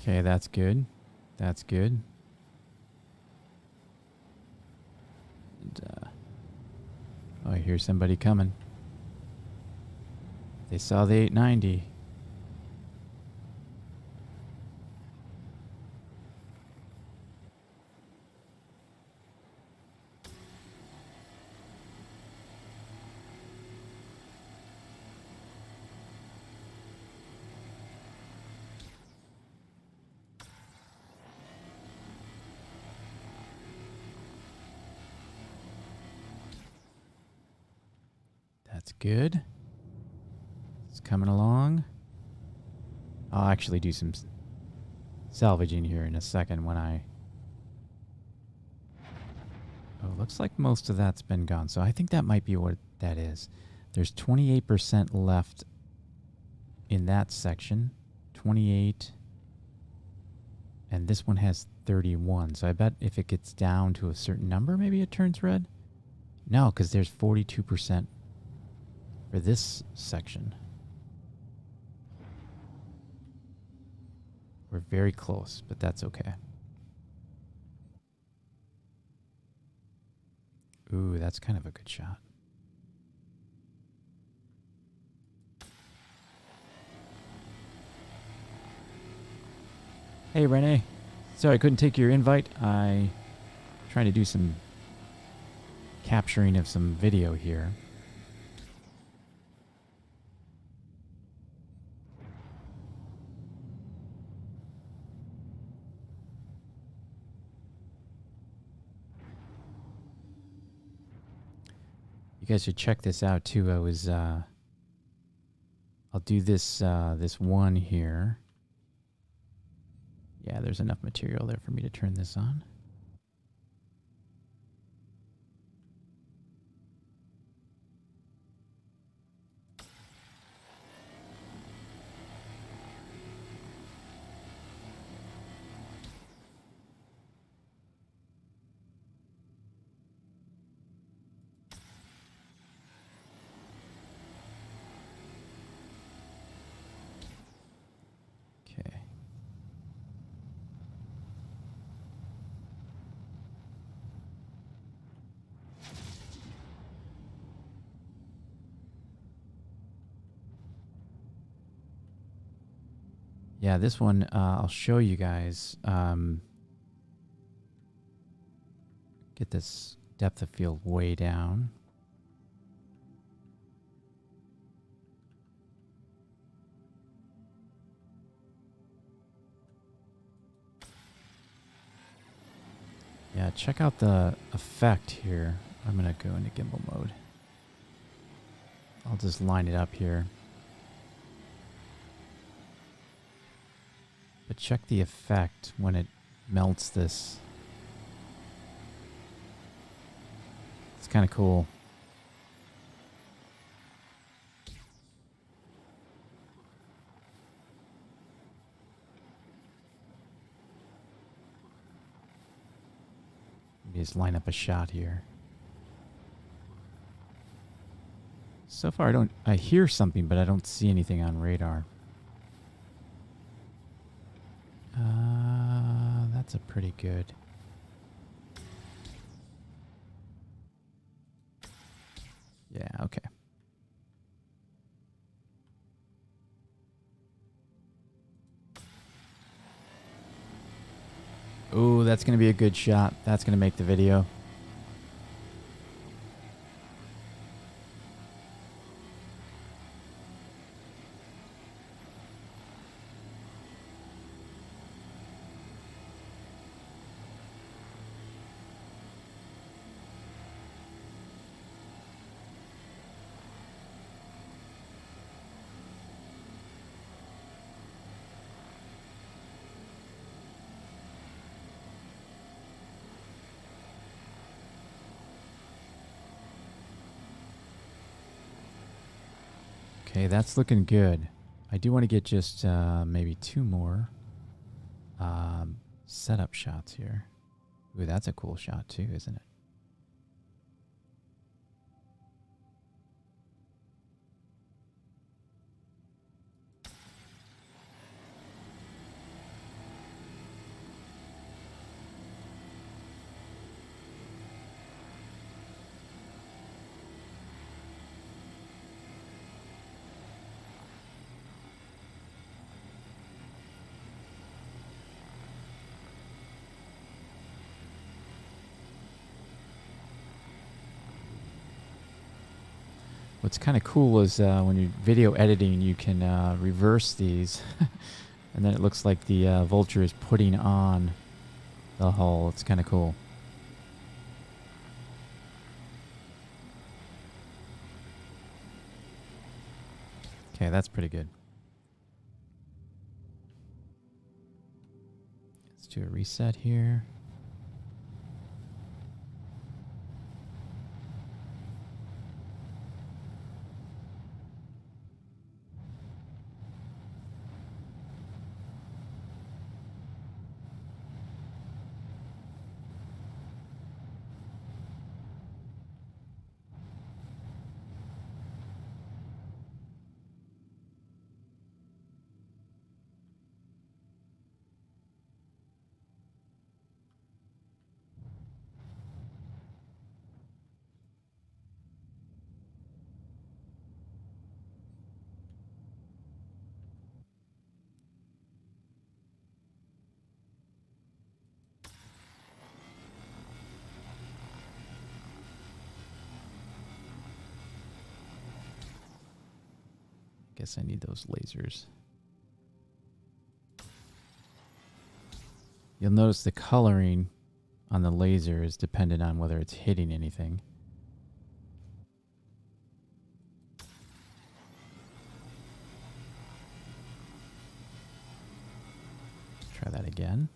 Okay, that's good. That's good. And, oh, I hear somebody coming. They saw the 890. That's good. It's coming along. I'll actually do some salvaging here in a second when I... Oh, looks like most of that's been gone. So I think that might be what that is. There's 28% left in that section. 28. And this one has 31. So I bet if it gets down to a certain number, maybe it turns red. No, because there's 42% for this section. We're very close, but that's okay. Ooh, that's kind of a good shot. Hey, Renee. Sorry I couldn't take your invite. I trying to do some capturing of some video here. You guys should check this out too. I'll do this this one here. Yeah, there's enough material there for me to turn this on. Okay. Yeah, this one I'll show you guys. Get this depth of field way down. Yeah, check out the effect here. I'm going to go into gimbal mode. I'll just line it up here. But check the effect when it melts this. It's kind of cool. Maybe just line up a shot here. So far I hear something, but I don't see anything on radar. That's a pretty good. Yeah, okay. Ooh, that's going to be a good shot. That's going to make the video. Okay, that's looking good. I do want to get just maybe 2 more setup shots here. Ooh, that's a cool shot too, isn't it? What's kind of cool is when you're video editing, you can reverse these. And then it looks like the vulture is putting on the hull. It's kind of cool. Okay, that's pretty good. Let's do a reset here. Guess I need those lasers. You'll notice the coloring on the laser is dependent on whether it's hitting anything. Try that again.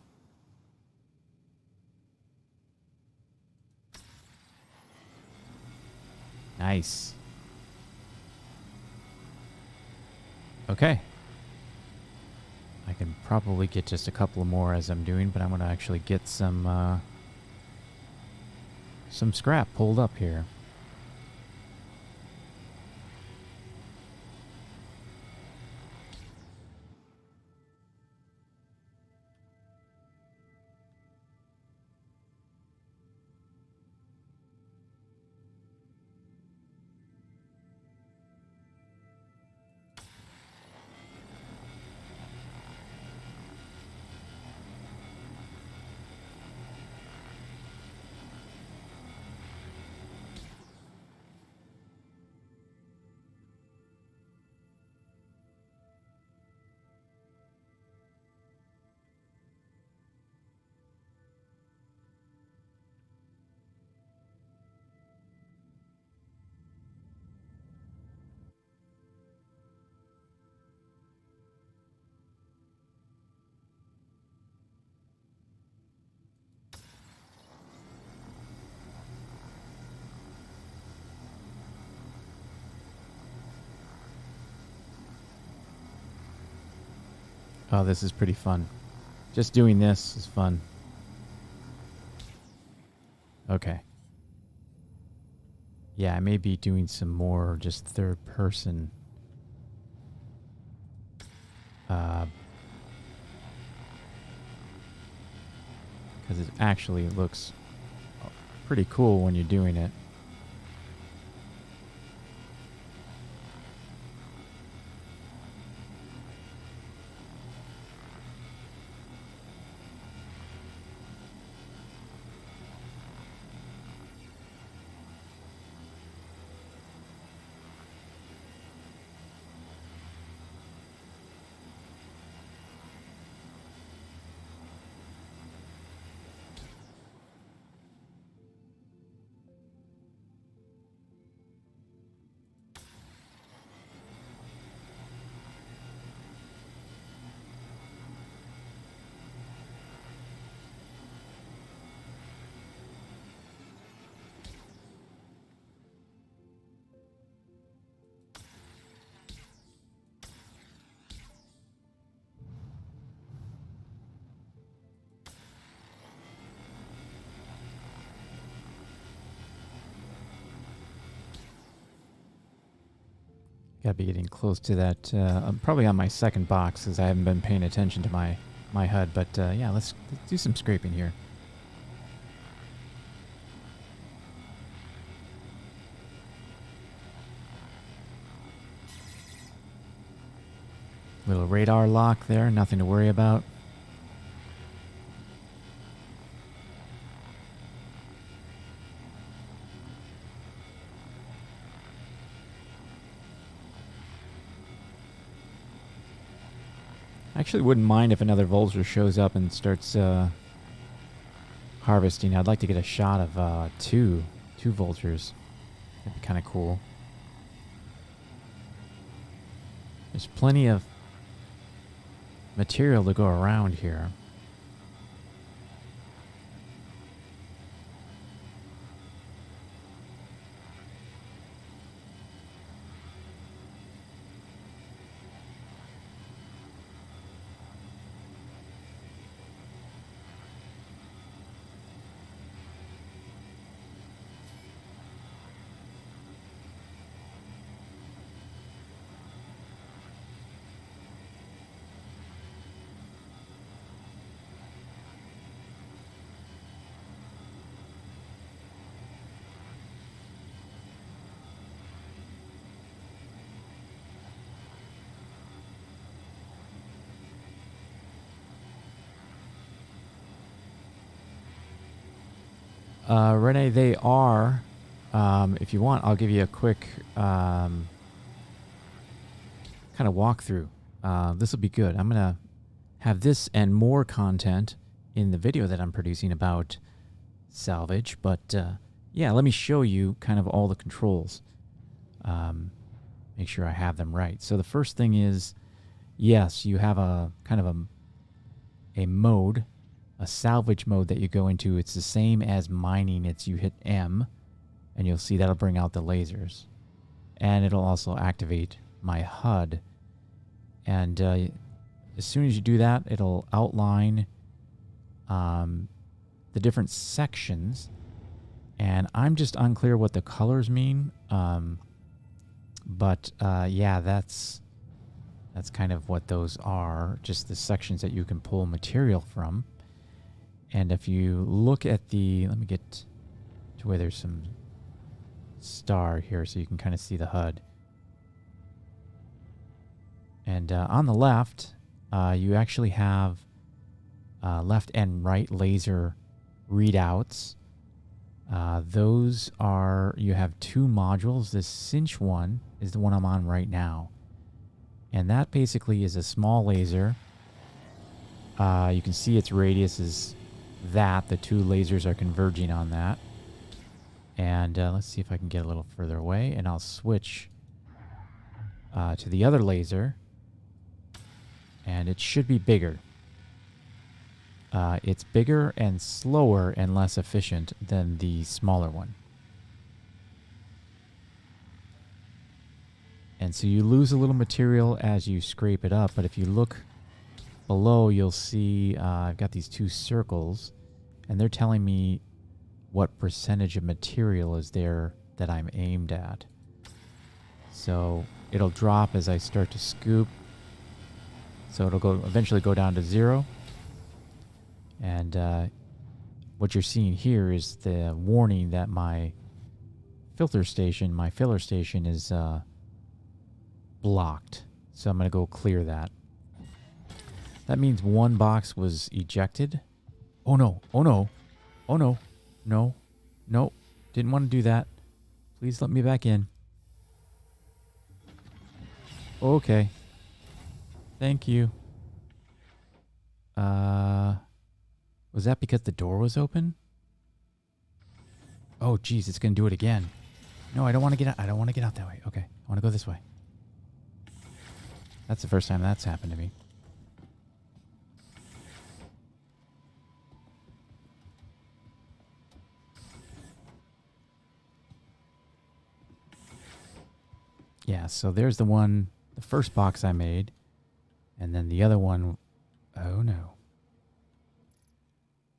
Nice. Okay. I can probably get just a couple more as I'm doing, but I'm going to actually get some scrap pulled up here. Oh, this is pretty fun. Just doing this is fun. Okay. Yeah, I may be doing some more just third person. Because it actually looks pretty cool when you're doing it. Gotta be getting close to that. I'm probably on my second box because I haven't been paying attention to my HUD. But yeah, let's do some scraping here. Little radar lock there, nothing to worry about. I actually wouldn't mind if another vulture shows up and starts harvesting. I'd like to get a shot of two vultures. That'd be kind of cool. There's plenty of material to go around here. Renee, they are. If you want, I'll give you a quick kind of walkthrough. This will be good. I'm going to have this and more content in the video that I'm producing about salvage. But yeah, let me show you kind of all the controls. Make sure I have them right. So the first thing is, yes, you have a kind of a mode, a salvage mode that you go into. It's the same as mining. It's you hit M, and you'll see that'll bring out the lasers. And it'll also activate my HUD. And as soon as you do that, it'll outline the different sections. And I'm just unclear what the colors mean. But yeah, that's kind of what those are. Just the sections that you can pull material from. And if you look at the, let me get to where there's some star here so you can kind of see the HUD. And on the left, you actually have left and right laser readouts. Those are, you have two modules. This cinch one is the one I'm on right now. And that basically is a small laser. You can see its radius is that. The two lasers are converging on that. And let's see if I can get a little further away. And I'll switch to the other laser. And it should be bigger. It's bigger and slower and less efficient than the smaller one. And so you lose a little material as you scrape it up. But if you look below you'll see I've got these two circles, and they're telling me what percentage of material is there that I'm aimed at. So it'll drop as I start to scoop. So it'll eventually go down to 0. And what you're seeing here is the warning that my filler station is blocked. So I'm going to go clear that. That means one box was ejected. Oh no, oh no, oh no, no, no. Didn't want to do that. Please let me back in. Okay. Thank you. Was that because the door was open? Oh, geez, it's going to do it again. No, I don't want to get out. I don't want to get out that way. Okay, I want to go this way. That's the first time that's happened to me. Yeah, so there's the one, the first box I made. And then the other one, oh no.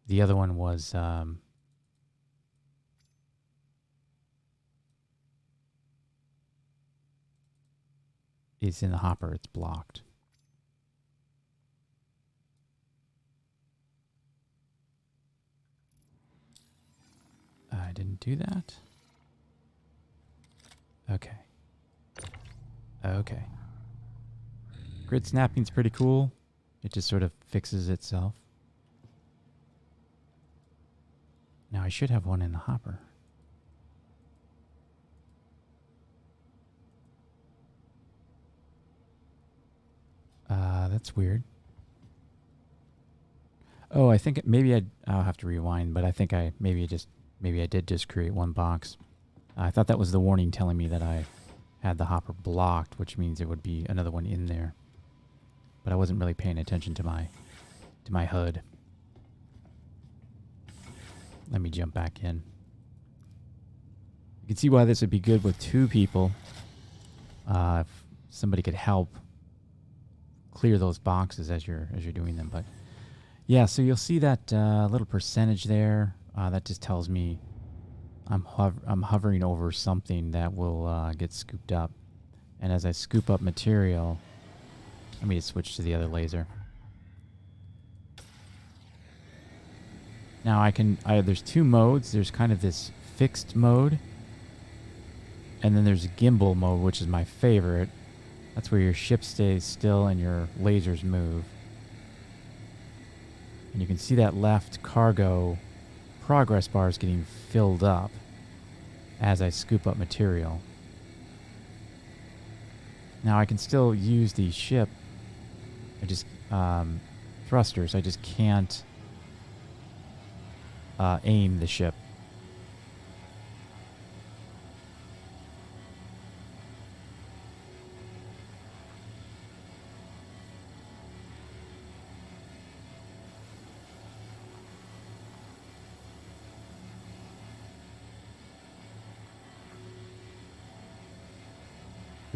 The other one was, it's in the hopper. It's blocked. I didn't do that. Okay. Okay. Grid snapping's pretty cool. It just sort of fixes itself. Now I should have one in the hopper. That's weird. Oh, I think I'll have to rewind, but I think maybe I did just create one box. I thought that was the warning telling me that I had the hopper blocked, which means there would be another one in there. But I wasn't really paying attention to my HUD. Let me jump back in. You can see why this would be good with two people. If somebody could help clear those boxes as you're doing them. But yeah, so you'll see that little percentage there. That just tells me I'm hovering over something that will get scooped up. And as I scoop up material, let me just switch to the other laser. Now there's two modes. There's kind of this fixed mode, and then there's a gimbal mode, which is my favorite. That's where your ship stays still and your lasers move. And you can see that left cargo progress bar is getting filled up as I scoop up material. Now I can still use the ship. Thrusters. I just can't aim the ship.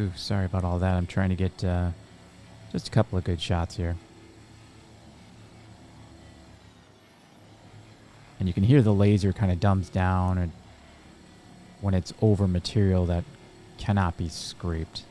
Ooh, sorry about all that. I'm trying to get just a couple of good shots here. And you can hear the laser kind of dumbs down and when it's over material that cannot be scraped.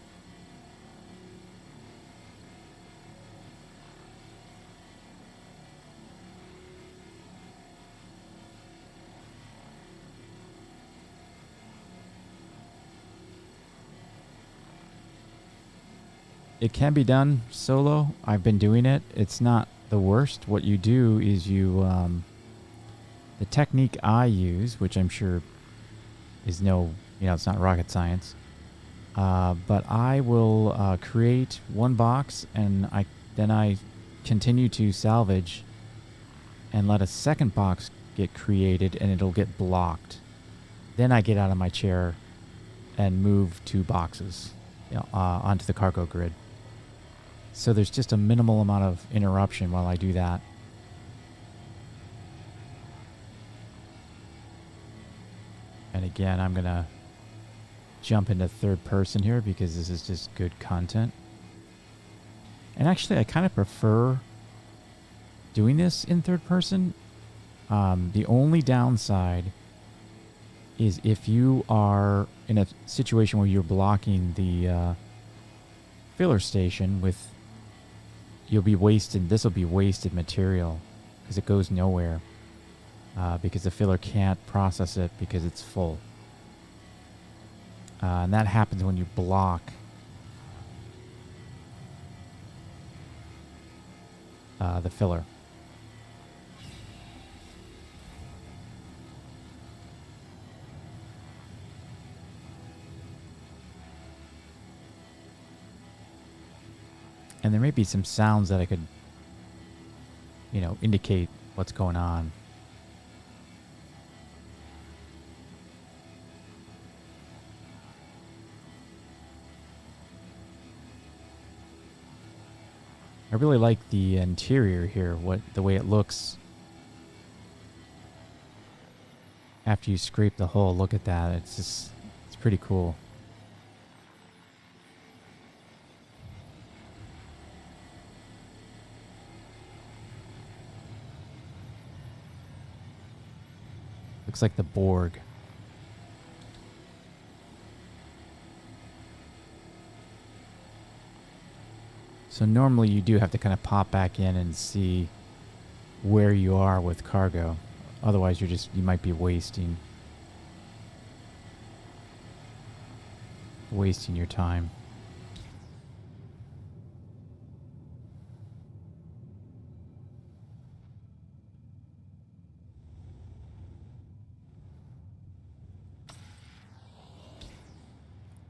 It can be done solo. I've been doing it. It's not the worst. What you do is the technique I use, which I'm sure is it's not rocket science. But I will create one box and then I continue to salvage and let a second box get created and it'll get blocked. Then I get out of my chair and move two boxes onto the cargo grid. So there's just a minimal amount of interruption while I do that. And again, I'm going to jump into third person here because this is just good content. And actually, I kind of prefer doing this in third person. The only downside is if you are in a situation where you're blocking the filler station with, you'll be wasted. This will be wasted material because it goes nowhere because the filler can't process it because it's full. And that happens when you block the filler. And there may be some sounds that I could, you know, indicate what's going on. I really like the interior here, the way it looks after you scrape the hole. Look at that. It's pretty cool. Looks like the Borg. So normally you do have to kind of pop back in and see where you are with cargo. Otherwise you might be wasting your time.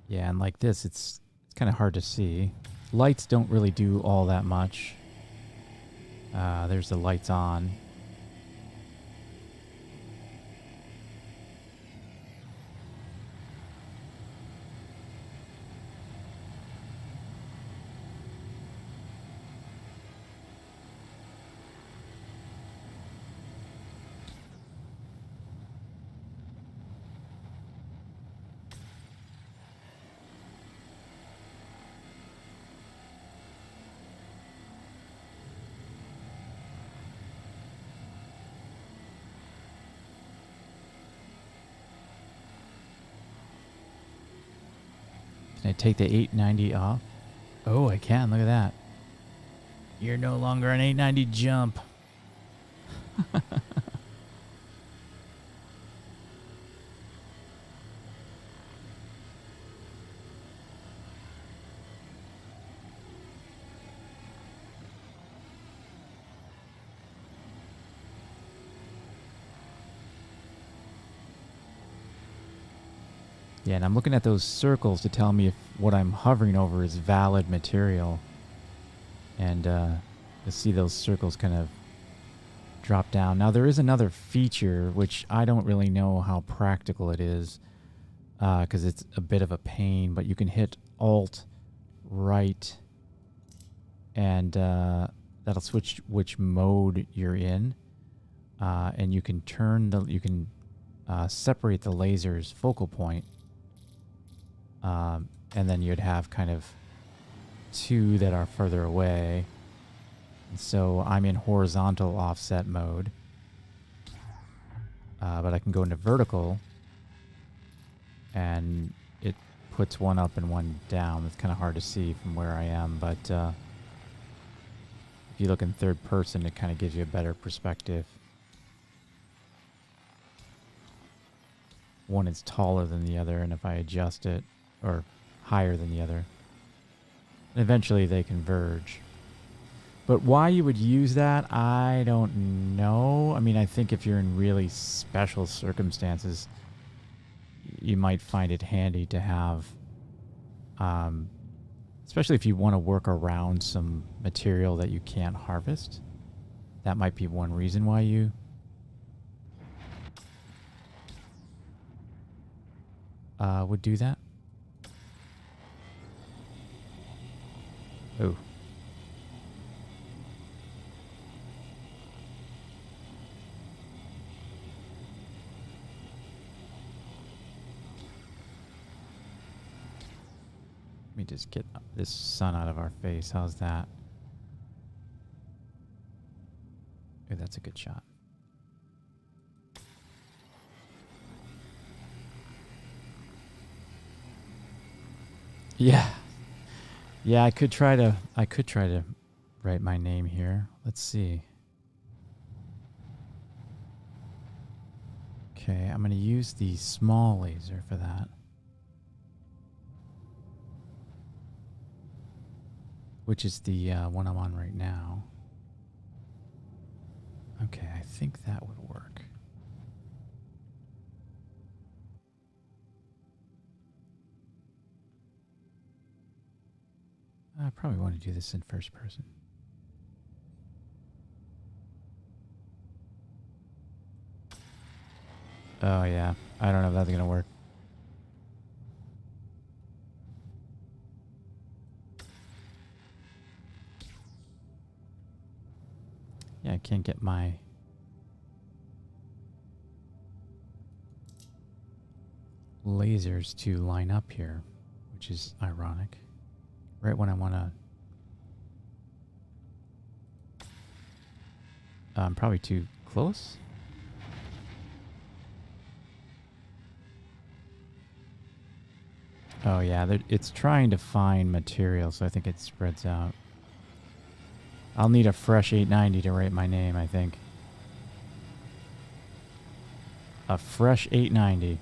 Yeah, and like this, it's kind of hard to see. Lights don't really do all that much. There's the lights on. Can I take the 890 off? Oh, I can. Look at that. You're no longer an 890 jump. Yeah, and I'm looking at those circles to tell me if what I'm hovering over is valid material. And you'll see those circles kind of drop down. Now, there is another feature, which I don't really know how practical it is, because it's a bit of a pain, but you can hit Alt right, and that'll switch which mode you're in. And you can separate the laser's focal point. And then you'd have kind of two that are further away. And so I'm in horizontal offset mode. But I can go into vertical, and it puts one up and one down. It's kind of hard to see from where I am, but if you look in third person, it kind of gives you a better perspective. One is taller than the other, and if I adjust it, or higher than the other, eventually they converge. But why you would use that, I don't know. I mean, I think if you're in really special circumstances, you might find it handy to have, especially if you want to work around some material that you can't harvest. That might be one reason why you would do that. Oh. Let me just get this sun out of our face. How's that? that's a good shot. Yeah. Yeah, I could try to write my name here. Let's see. Okay, I'm going to use the small laser for that. Which is the one I'm on right now. Okay, I think that would work. I probably want to do this in first person. Oh yeah, I don't know if that's going to work. Yeah, I can't get my lasers to line up here, which is ironic. Right when I want to... I'm probably too close. Oh yeah, it's trying to find material, so I think it spreads out. I'll need a fresh 890 to write my name, I think. A fresh 890.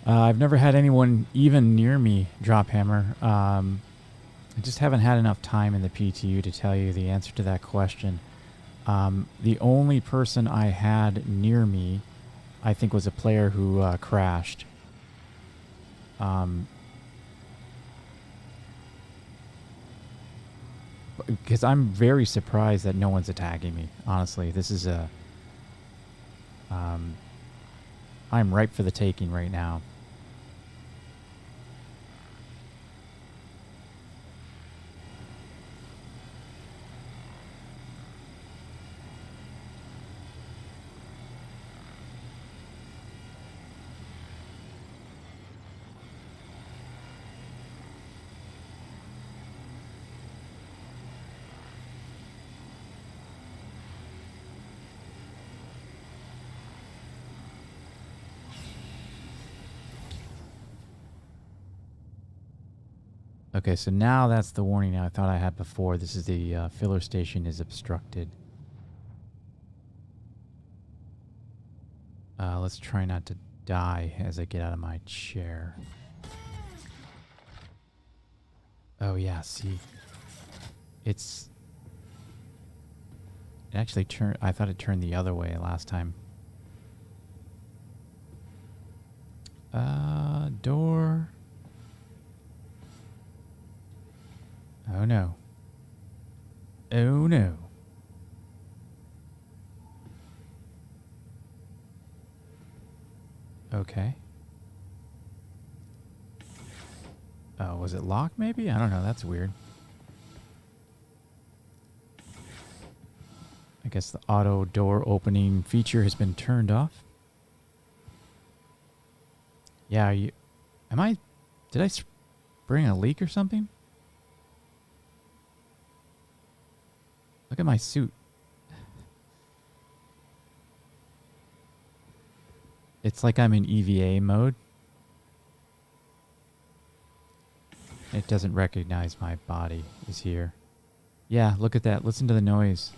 I've never had anyone even near me drop hammer. I just haven't had enough time in the PTU to tell you the answer to that question. The only person I had near me, I think, was a player who crashed. Because I'm very surprised that no one's attacking me. Honestly, this is a... I'm ripe for the taking right now. Okay, so now that's the warning I thought I had before. This is the filler station is obstructed. Let's try not to die as I get out of my chair. Oh yeah, see. It actually turned... I thought it turned the other way last time. Door... Oh no. Oh no. Okay. Oh, was it locked maybe? I don't know. That's weird. I guess the auto door opening feature has been turned off. Yeah, are you... Did I spring a leak or something? Look at my suit. It's like I'm in EVA mode. It doesn't recognize my body is here. Yeah, look at that. Listen to the noise.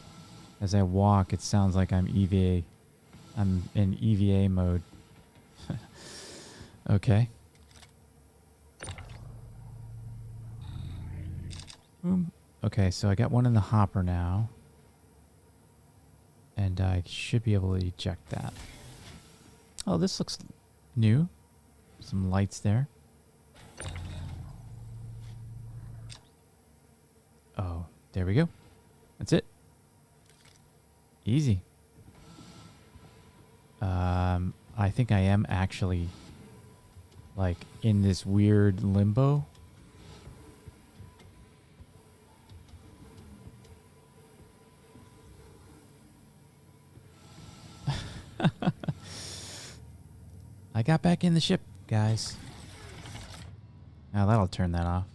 As I walk, it sounds like I'm EVA. I'm in EVA mode. Okay. Boom. Okay, so I got one in the hopper now. And I should be able to eject that. Oh, this looks new. Some lights there. Oh, there we go. That's it. Easy. I think I am actually, like, in this weird limbo. I got back in the ship, guys. Now that'll turn that off.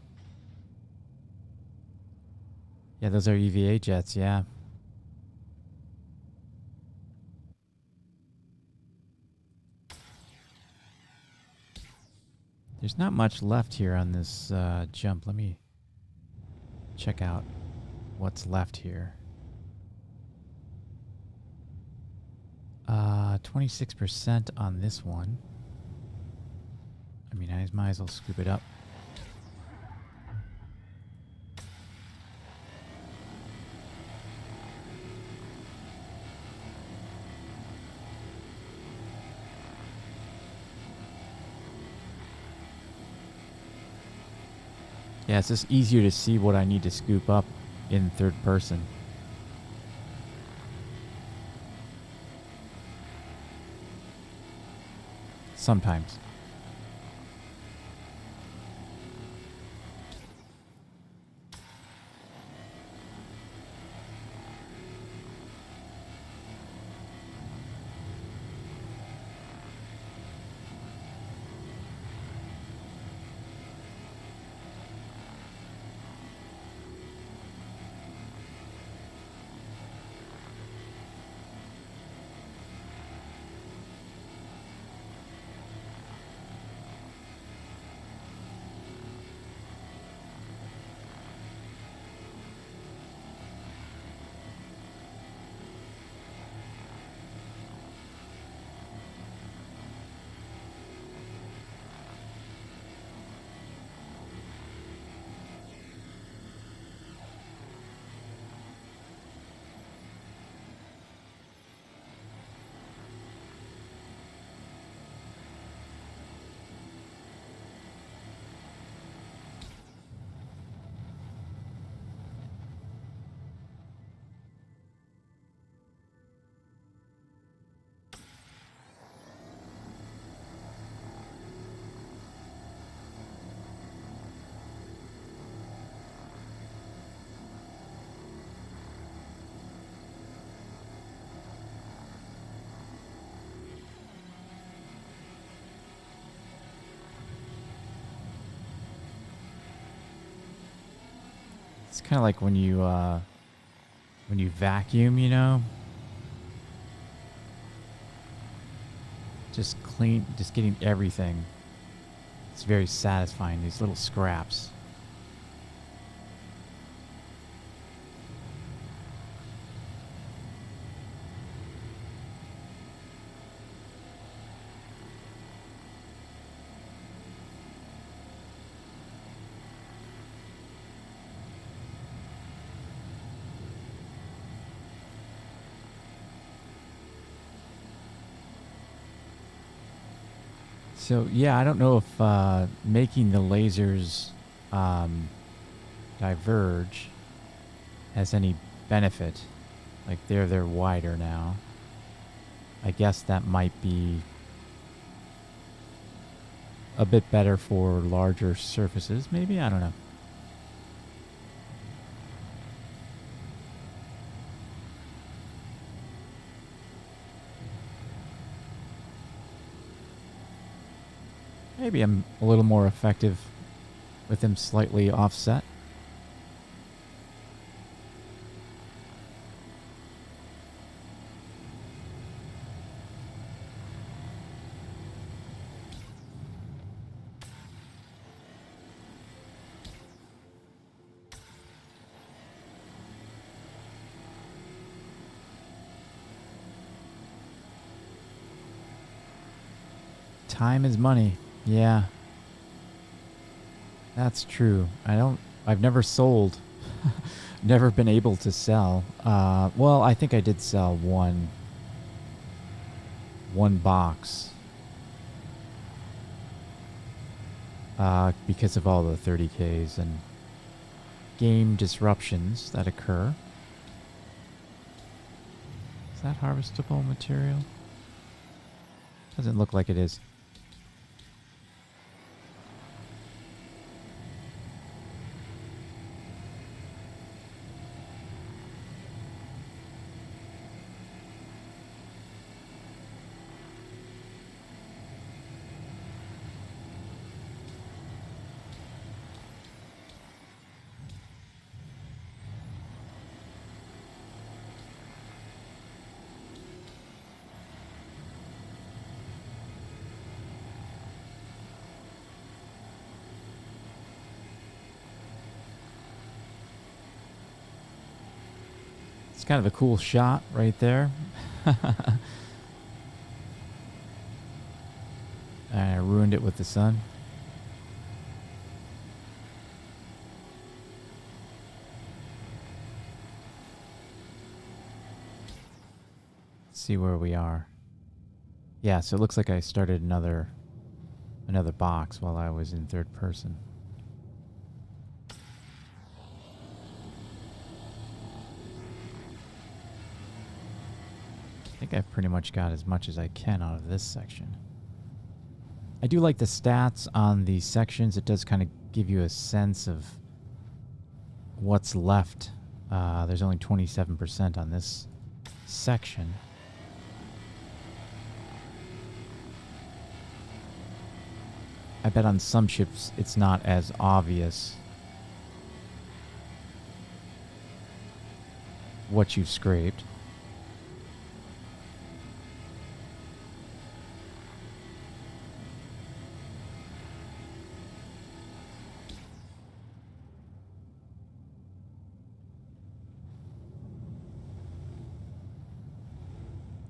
Yeah, those are EVA jets, yeah. There's not much left here on this jump. Let me check out what's left here. 26% on this one. I mean, I might as well scoop it up. Yeah, it's just easier to see what I need to scoop up in third person. Sometimes. It's kind of like when you vacuum, you know, just getting everything. It's very satisfying, these little scraps. So yeah, I don't know if making the lasers diverge has any benefit. Like they're wider now. I guess that might be a bit better for larger surfaces. Maybe, I don't know. Maybe I'm a little more effective with them slightly offset. Time is money. Yeah. That's true. I've never sold. Never been able to sell. Well, I think I did sell one box. Because of all the 30Ks and game disruptions that occur. Is that harvestable material? Doesn't look like it is. It's kind of a cool shot right there. I ruined it with the sun. Let's see where we are. Yeah, so it looks like I started another box while I was in third person. I think I've pretty much got as much as I can out of this section. I do like the stats on these sections. It does kind of give you a sense of what's left. There's only 27% on this section. I bet on some ships it's not as obvious what you've scraped.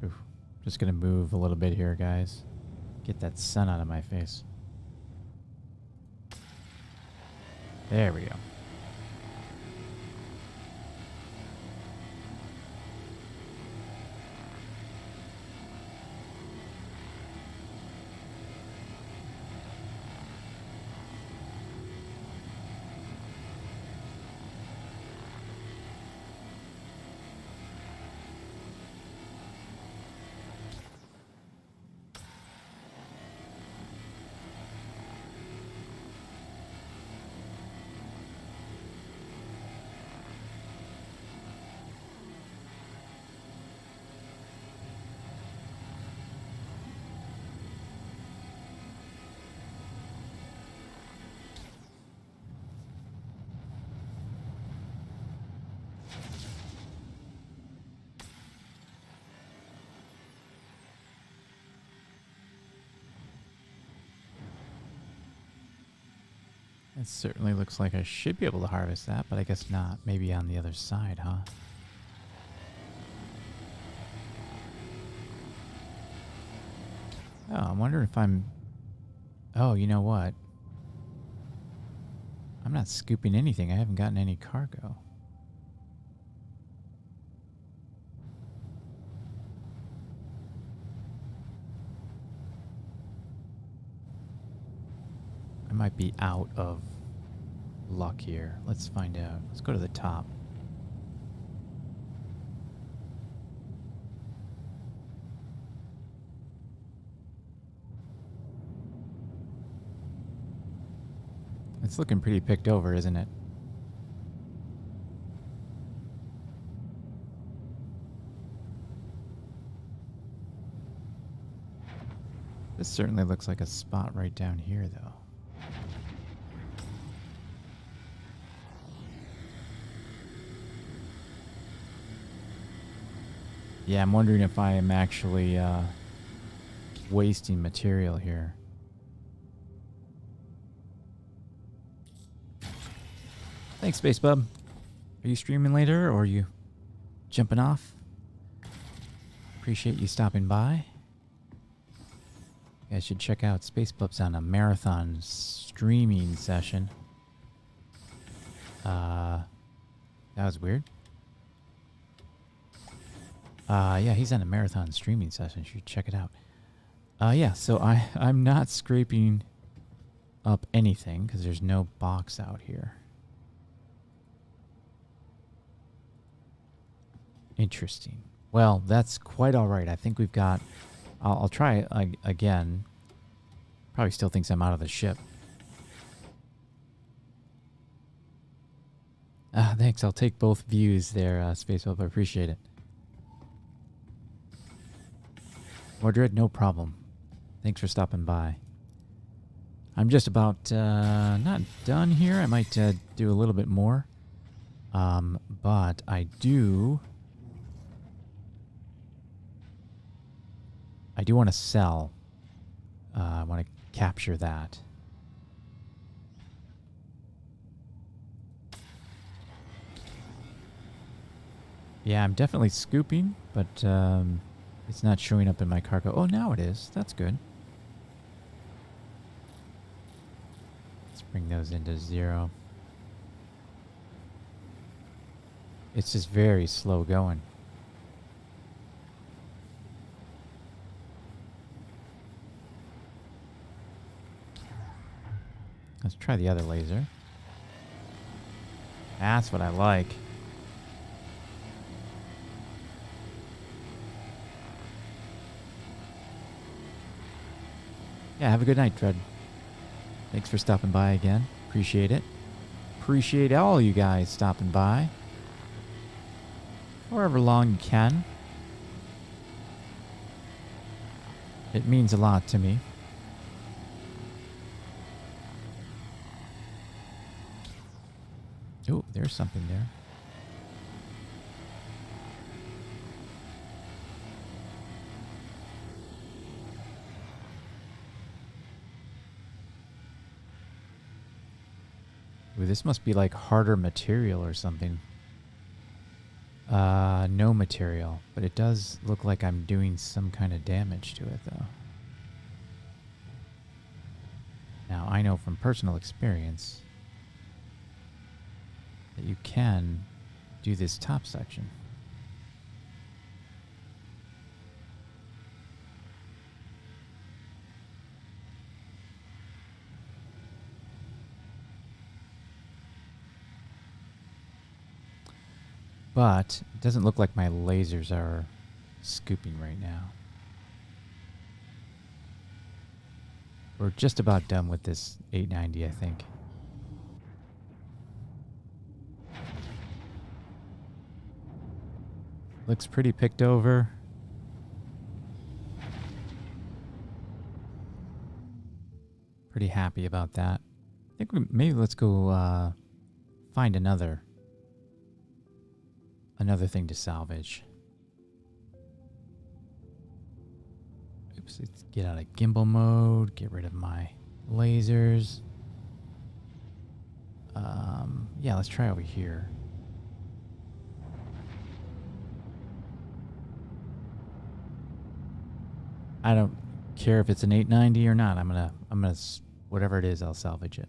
Oof. Just gonna move a little bit here, guys. Get that sun out of my face. There we go. It certainly looks like I should be able to harvest that, but I guess not. Maybe on the other side, huh? Oh, I'm wondering if I'm... Oh, you know what? I'm not scooping anything. I haven't gotten any cargo. I might be out of luck here. Let's find out. Let's go to the top. It's looking pretty picked over, isn't it? This certainly looks like a spot right down here, though. Yeah, I'm wondering if I am actually wasting material here. Thanks, Space Bub. Are you streaming later or are you jumping off? Appreciate you stopping by. You guys should check out Space Bub's on a marathon streaming session. That was weird. Yeah, he's on a marathon streaming session. You should check it out. Yeah, so I'm not scraping up anything because there's no box out here. Interesting. Well, that's quite all right. I think we've got... I'll try again. Probably still thinks I'm out of the ship. Thanks. I'll take both views there, Space Wolf. I appreciate it. Mordred, no problem. Thanks for stopping by. I'm just about not done here. I might do a little bit more. But I do want to sell. I want to capture that. Yeah, I'm definitely scooping, but it's not showing up in my cargo. Oh, now it is. That's good. Let's bring those into 0. It's just very slow going. Let's try the other laser. That's what I like. Yeah, have a good night, Dread. Thanks for stopping by again. Appreciate it. Appreciate all you guys stopping by. However long you can. It means a lot to me. Oh, there's something there. Ooh, this must be like harder material or something. No material, but it does look like I'm doing some kind of damage to it, though. Now, I know from personal experience that you can do this top section. But it doesn't look like my lasers are scooping right now. We're just about done with this 890, I think. Looks pretty picked over. Pretty happy about that. I think maybe let's go find another thing to salvage. Oops, let's get out of gimbal mode, get rid of my lasers. Yeah, let's try over here. I don't care if it's an 890 or not. I'm gonna whatever it is, I'll salvage it.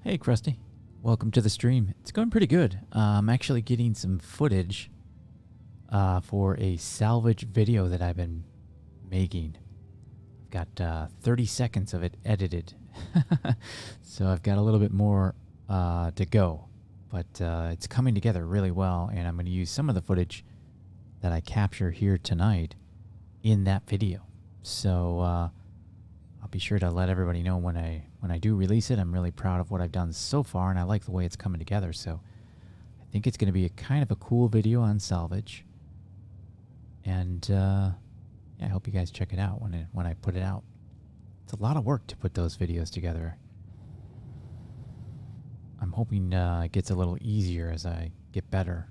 Hey, Krusty. Welcome to the stream. It's going pretty good. I'm actually getting some footage for a salvage video that I've been making. I've got 30 seconds of it edited. So I've got a little bit more to go. But it's coming together really well, and I'm going to use some of the footage that I capture here tonight in that video. So I'll be sure to let everybody know when I do release it. I'm really proud of what I've done so far, and I like the way it's coming together. So I think it's going to be a kind of a cool video on salvage. And yeah, I hope you guys check it out when I put it out. It's a lot of work to put those videos together. I'm hoping it gets a little easier as I get better.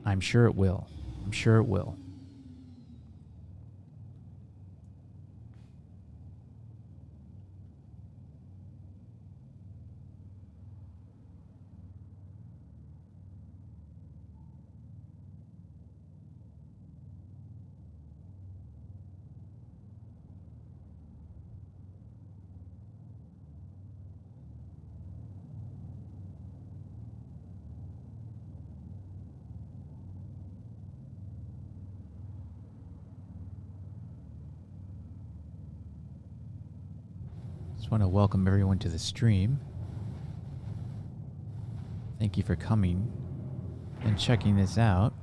I'm sure it will. I'm sure it will. Just want to welcome everyone to the stream. Thank you for coming and checking this out.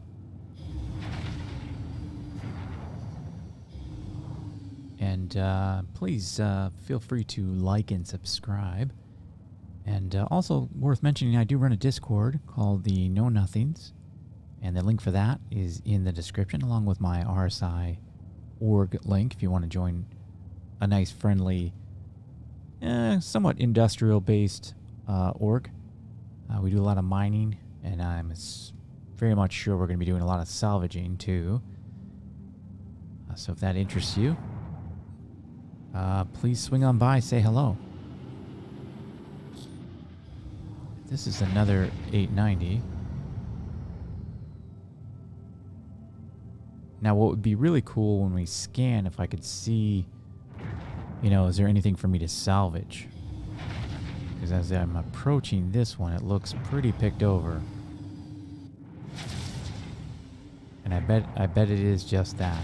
And please feel free to like and subscribe. And also worth mentioning, I do run a Discord called the Know Nothings. And the link for that is in the description, along with my RSI org link if you want to join a nice, friendly, somewhat industrial-based org. We do a lot of mining, and I'm very much sure we're going to be doing a lot of salvaging, too. So if that interests you, please swing on by, say hello. This is another 890. Now, what would be really cool when we scan, if I could see, you know, is there anything for me to salvage? Because as I'm approaching this one, it looks pretty picked over. And I bet it is just that.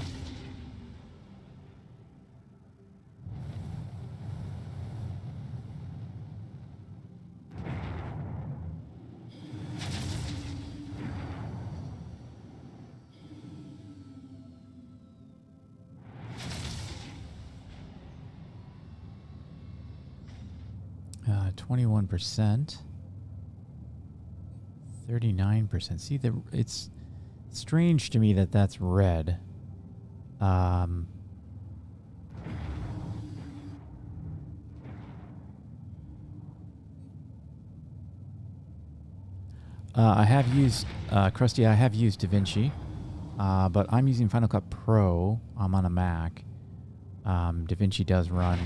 Uh, 21%. 39%. See, it's strange to me that that's red. I have used, Krusty, I have used DaVinci, but I'm using Final Cut Pro. I'm on a Mac. DaVinci does run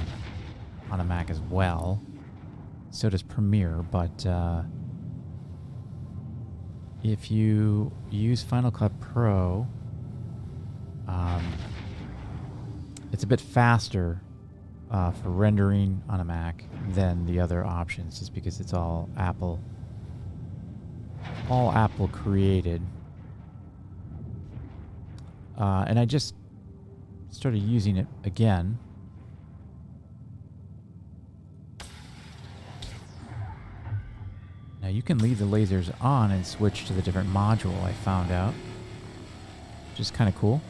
on a Mac as well. So does Premiere, but if you use Final Cut Pro, it's a bit faster for rendering on a Mac than the other options, just because it's all Apple created. And I just started using it again. Now you can leave the lasers on and switch to the different module, I found out, which is kind of cool.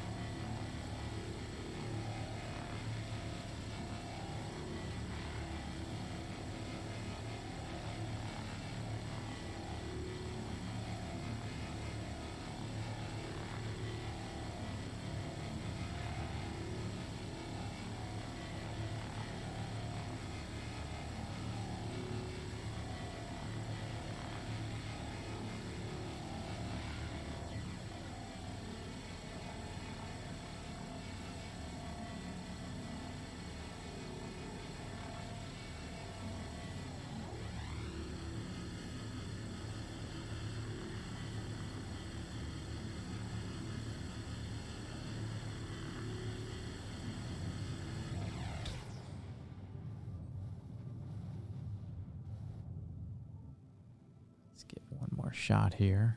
Let's get one more shot here.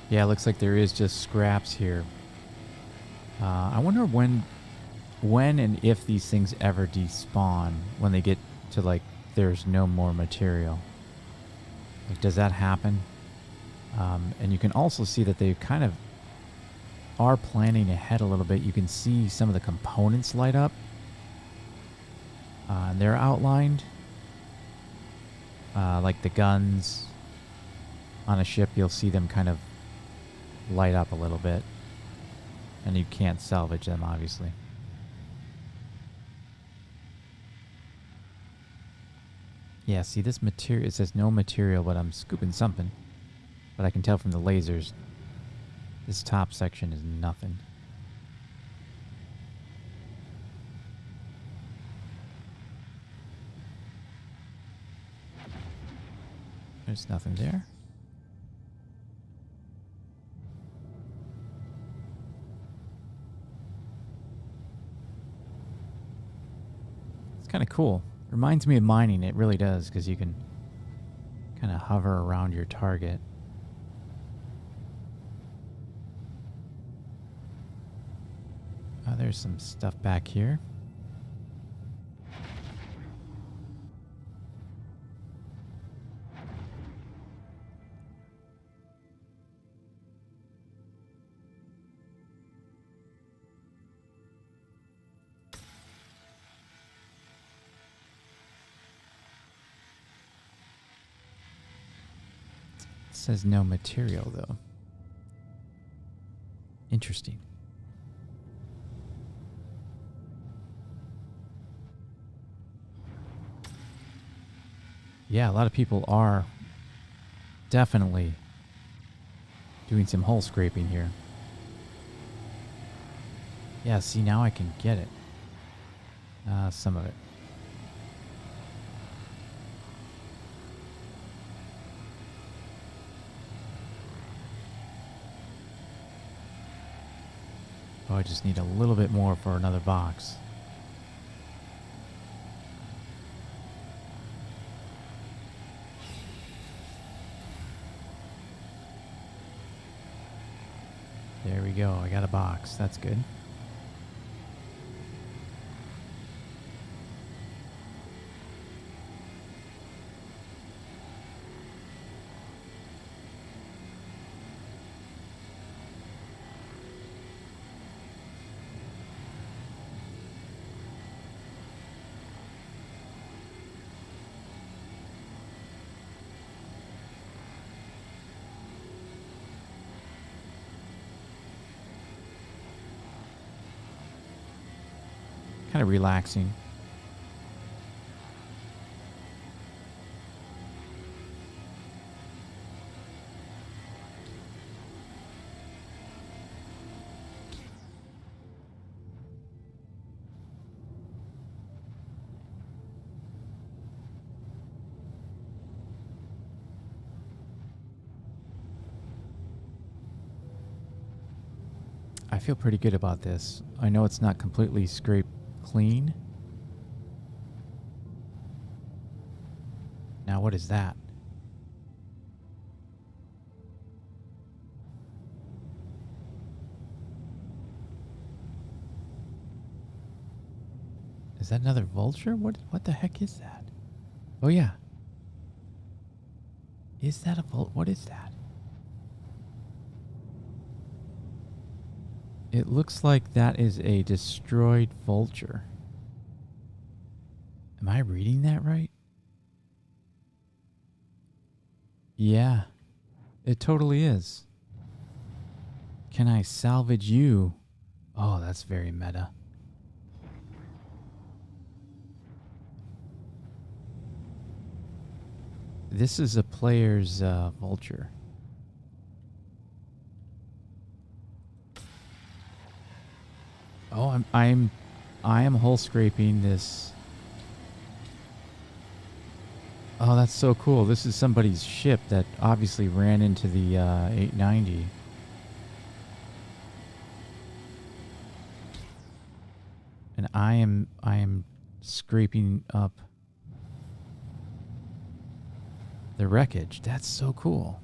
Yeah, it looks like there is just scraps here. I wonder when and if these things ever despawn, when they get to, like, there's no more material. Like, does that happen? And you can also see that they kind of are planning ahead a little bit. You can see some of the components light up. And they're outlined. Like the guns on a ship, you'll see them kind of light up a little bit, and you can't salvage them, obviously. Yeah, see this material, it says no material, but I'm scooping something. But I can tell from the lasers, this top section is nothing. There's nothing there. It's kind of cool. Reminds me of mining. It really does, because you can kind of hover around your target. Oh, there's some stuff back here. It says no material, though. Interesting. Yeah, a lot of people are definitely doing some hole scraping here. Yeah, see, now I can get it. Some of it. Oh, I just need a little bit more for another box. There we go. I got a box. That's good. Kind of relaxing. I feel pretty good about this. I know it's not completely scraped clean. Now what is that? Is that another vulture? What the heck is that? Oh yeah. Is that a what is that? It looks like that is a destroyed vulture. Am I reading that right? Yeah, it totally is. Can I salvage you? Oh, that's very meta. This is a player's vulture. Oh, I am hole scraping this. Oh, that's so cool. This is somebody's ship that obviously ran into the 890. And I am scraping up the wreckage. That's so cool.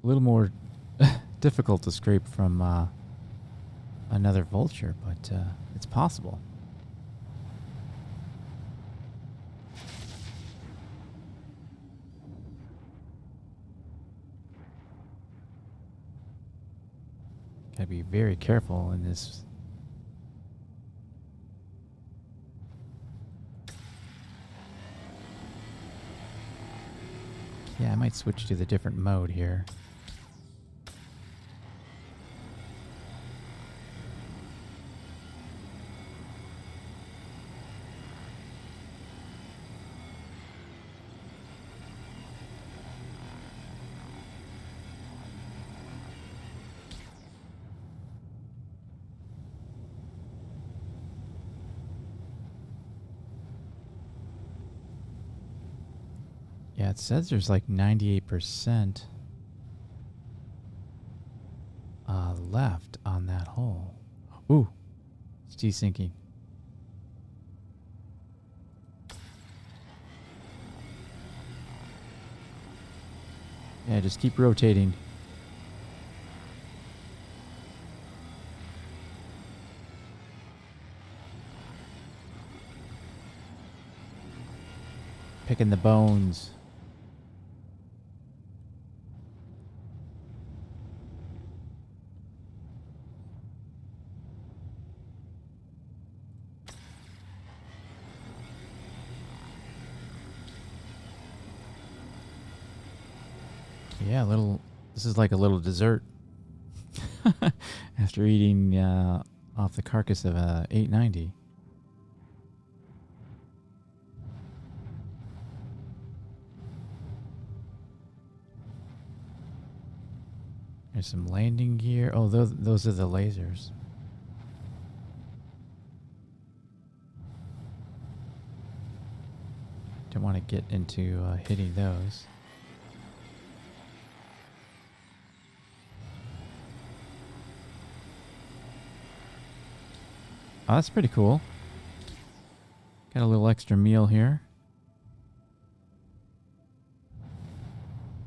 A little more difficult to scrape from another vulture, but it's possible. Gotta be very careful in this. Yeah, I might switch to the different mode here. Yeah, it says there's like 98% left on that hole. Ooh, it's desinking. Yeah, just keep rotating. Picking the bones. Yeah, this is like a little dessert. After eating off the carcass of a 890. There's some landing gear. Oh, those are the lasers. Don't want to get into hitting those. Oh, that's pretty cool. Got a little extra meal here.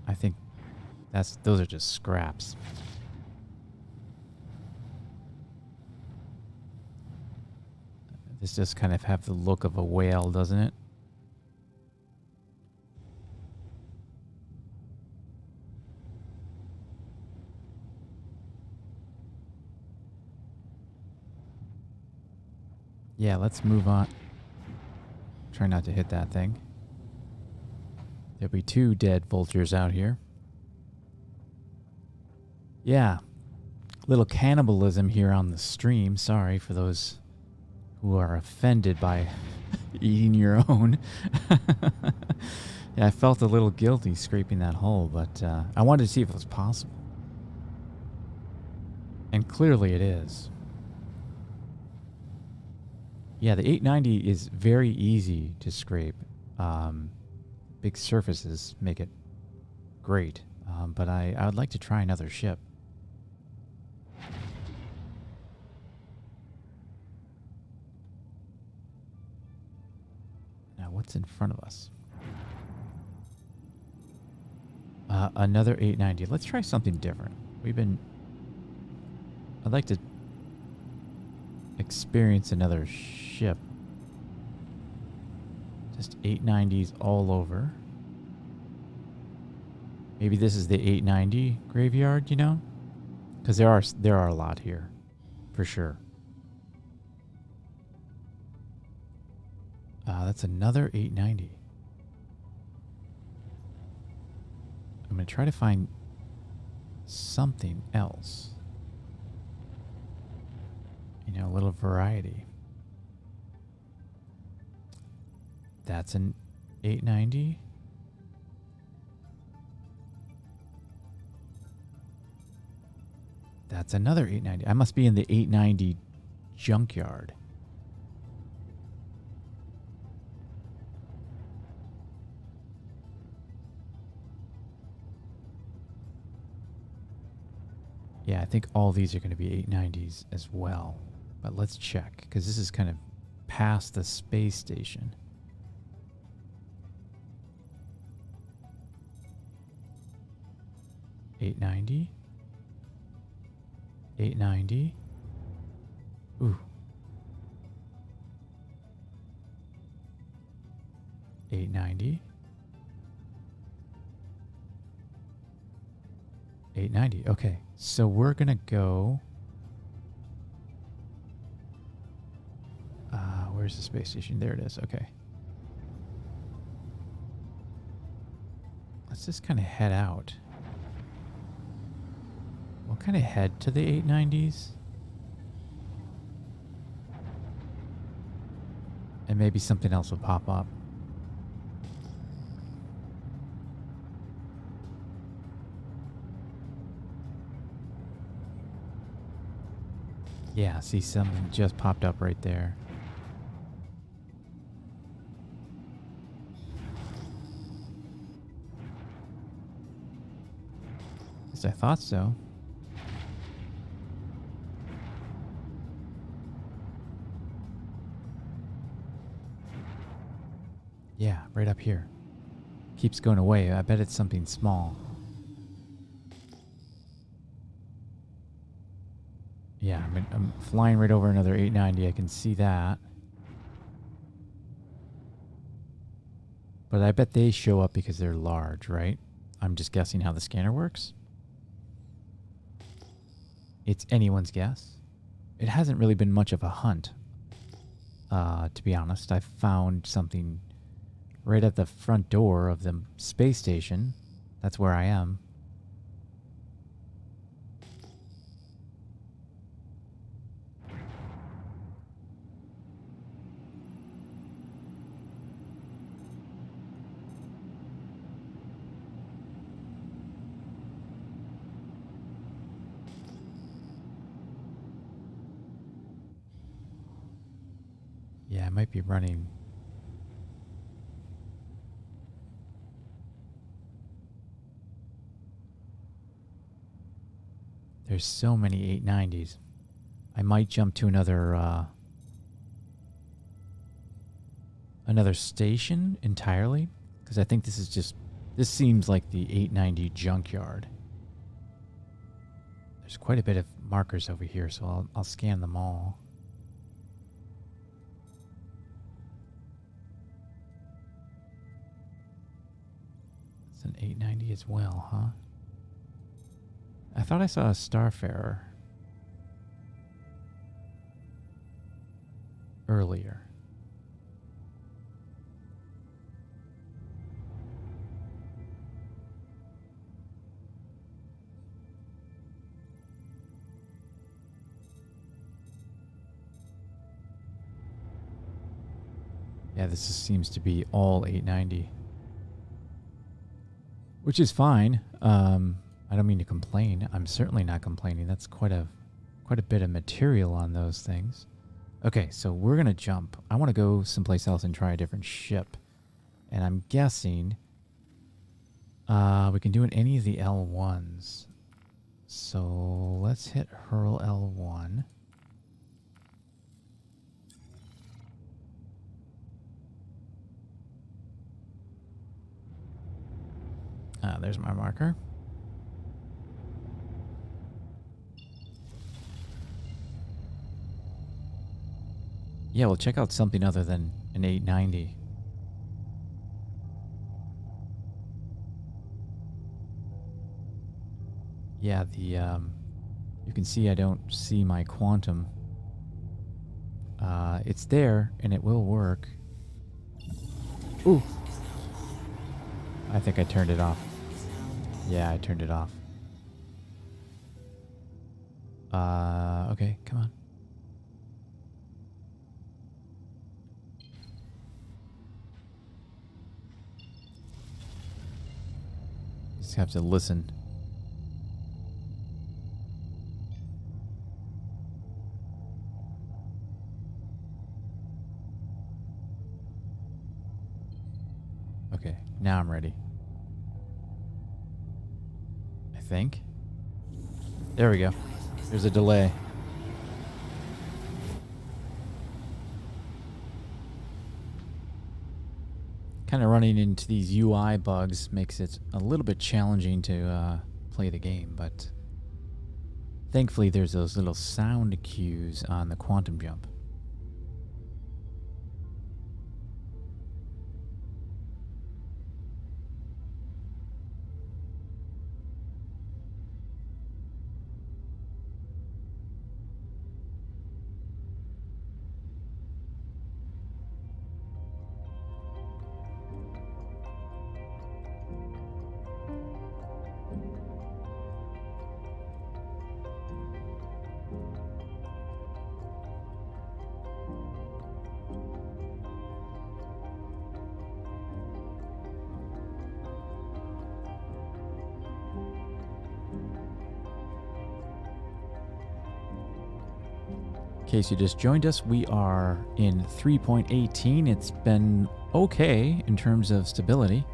I think those are just scraps. This just kind of have the look of a whale, doesn't it? Yeah, let's move on. Try not to hit that thing. There'll be 2 dead vultures out here. Yeah. Little cannibalism here on the stream. Sorry for those who are offended by eating your own. Yeah, I felt a little guilty scraping that hole, but I wanted to see if it was possible. And clearly it is. Yeah, the 890 is very easy to scrape. Big surfaces make it great. But I would like to try another ship. Now, what's in front of us? Another 890. Let's try something different. I'd like to experience another ship. Just 890s all over. Maybe this is the 890 graveyard, you know? Because there are a lot here, for sure. That's another 890. I'm going to try to find something else. You know, a little variety. That's an 890. That's another 890. I must be in the 890 junkyard. Yeah, I think all these are going to be 890s as well. But let's check, because this is kind of past the space station. $890. $890. Ooh. $890. $890. Okay, so we're gonna go. Where's the space station? There it is. Okay. Let's just kind of head out. We'll kind of head to the 890s. And maybe something else will pop up. Yeah, see, something just popped up right there. least I thought so. Yeah, right up here. Keeps going away. I bet it's something small. Yeah, I'm flying right over another 890. I can see that. But I bet they show up because they're large, right? I'm just guessing how the scanner works. It's anyone's guess. It hasn't really been much of a hunt, to be honest. I found something right at the front door of the space station. That's where I am. Yeah, I might be running. There's so many 890s. I might jump to another station entirely, because I think this seems like the 890 junkyard. There's quite a bit of markers over here, so I'll scan them all. It's an 890 as well, huh? I thought I saw a Starfarer earlier. Yeah, this seems to be all 890. Which is fine. I don't mean to complain. I'm certainly not complaining. That's quite a bit of material on those things. Okay, so we're going to jump. I want to go someplace else and try a different ship. And I'm guessing we can do it any of the L1s. So let's hit hurl L1. There's my marker. Yeah, we'll check out something other than an 890. Yeah, you can see I don't see my quantum. It's there, and it will work. Ooh. I think I turned it off. Yeah, I turned it off. Okay, come on. Just have to listen. Okay, now I'm ready. I think. There we go. There's a delay. Kind of running into these UI bugs makes it a little bit challenging to play the game, but thankfully there's those little sound cues on the quantum jump. In case you just joined us, we are in 3.18. It's been okay in terms of stability.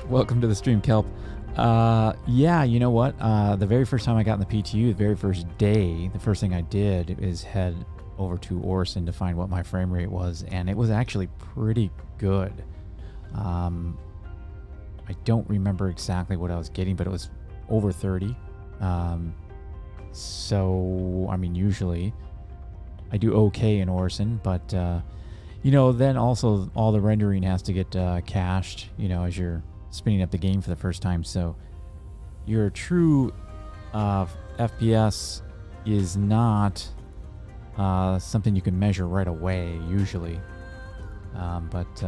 Welcome to the stream, Kelp. Yeah, you know what? The very first time I got in the PTU, the very first day, the first thing I did is head over to Orson to find what my frame rate was, and it was actually pretty good. I don't remember exactly what I was getting, but it was over 30. So, I mean, usually I do okay in Orson, but, you know, then also all the rendering has to get cached, you know, as you're spinning up the game for the first time. So your true FPS is not something you can measure right away, usually. But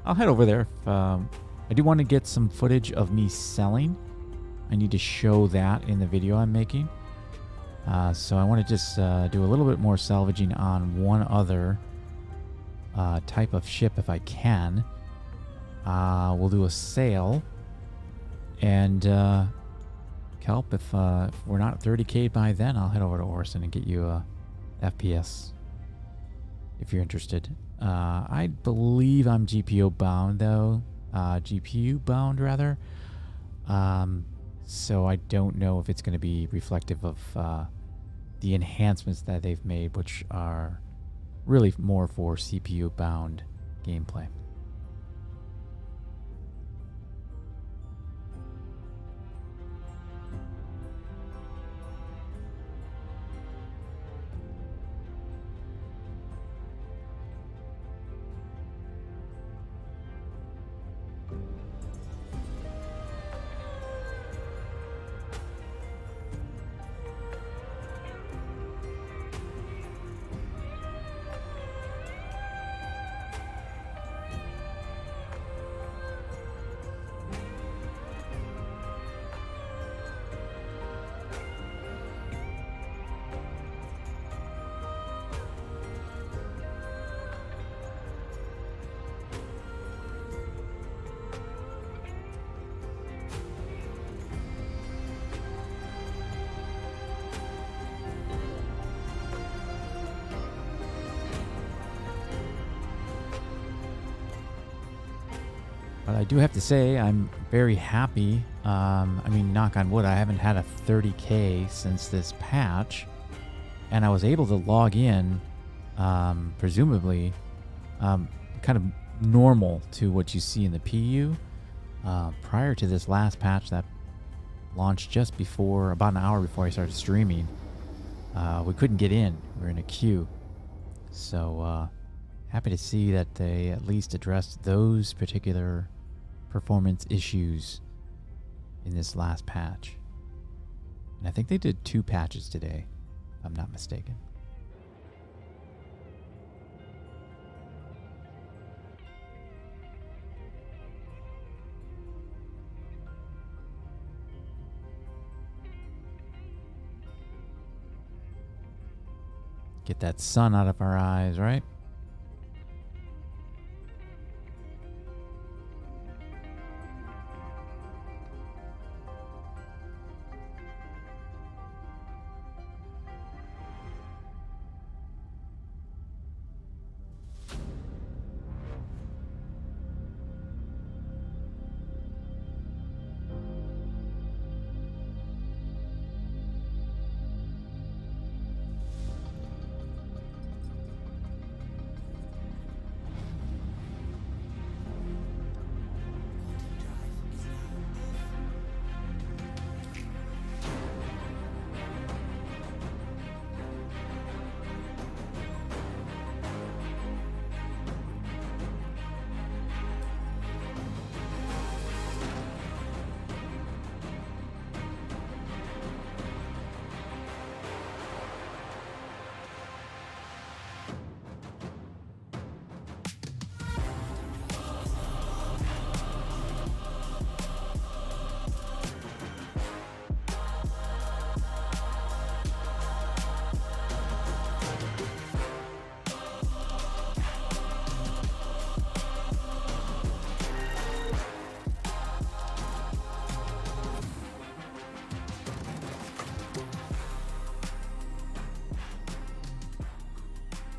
I'll head over there. I do want to get some footage of me selling. I need to show that in the video I'm making. So I want to just do a little bit more salvaging on one other type of ship if I can. We'll do a sale. And Kelp, if we're not 30K by then, I'll head over to Orson and get you a FPS if you're interested. I believe I'm GPU bound though. GPU bound rather. So I don't know if it's going to be reflective of the enhancements that they've made, which are really more for CPU bound gameplay. But I do have to say, I'm very happy. I mean, knock on wood, I haven't had a 30K since this patch. And I was able to log in, presumably, kind of normal to what you see in the PU. Prior to this last patch that launched just before, about an hour before I started streaming, we couldn't get in. We were in a queue. So, happy to see that they at least addressed those particular performance issues in this last patch. And I think they did 2 patches today, if I'm not mistaken. Get that sun out of our eyes, right?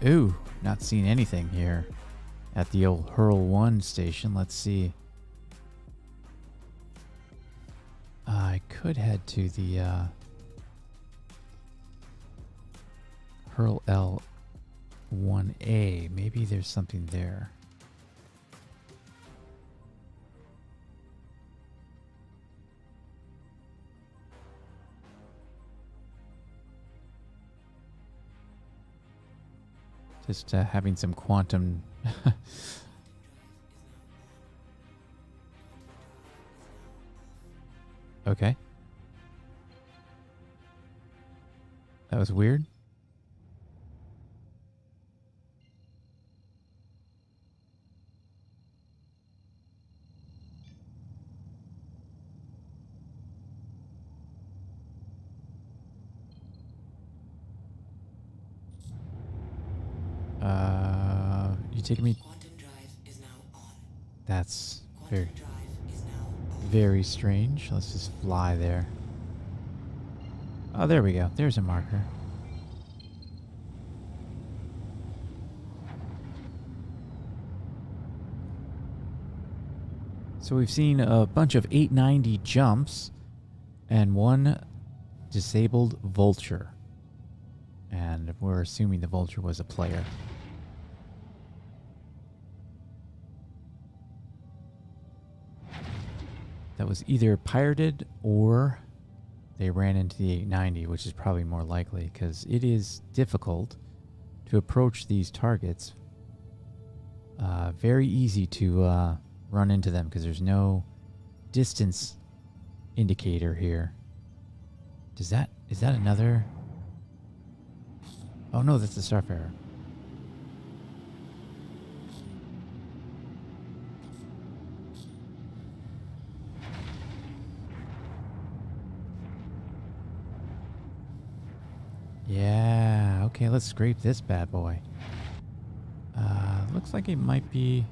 Ooh, not seeing anything here at the old Hurl 1 station. Let's see. I could head to the Hurl L1A. Maybe there's something there. Just having some quantum... Okay. That was weird. You taking me? Quantum drive is now on. That's Quantum drive is now on. very strange. Let's just fly there. Oh, there we go. There's a marker. So we've seen a bunch of 890 jumps and one disabled vulture. And we're assuming the vulture was a player. That was either pirated or they ran into the 890, which is probably more likely because it is difficult to approach these targets. Very easy to run into them because there's no distance indicator here. Is that another? Oh no, that's the Starfarer. Yeah, okay, let's scrape this bad boy. Looks like it might be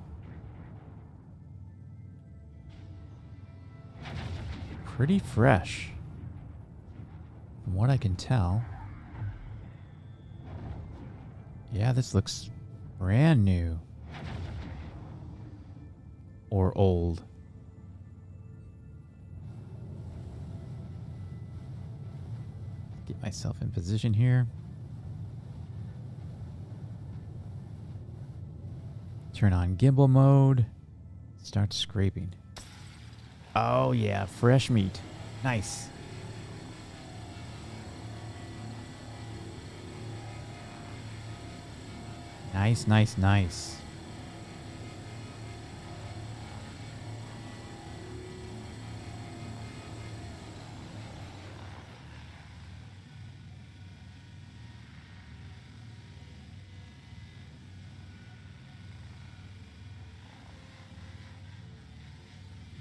pretty fresh. From what I can tell. Yeah, this looks brand new. Or old. Get myself in position here. Turn on gimbal mode. Start scraping. Oh yeah, fresh meat. Nice. Nice, nice, nice.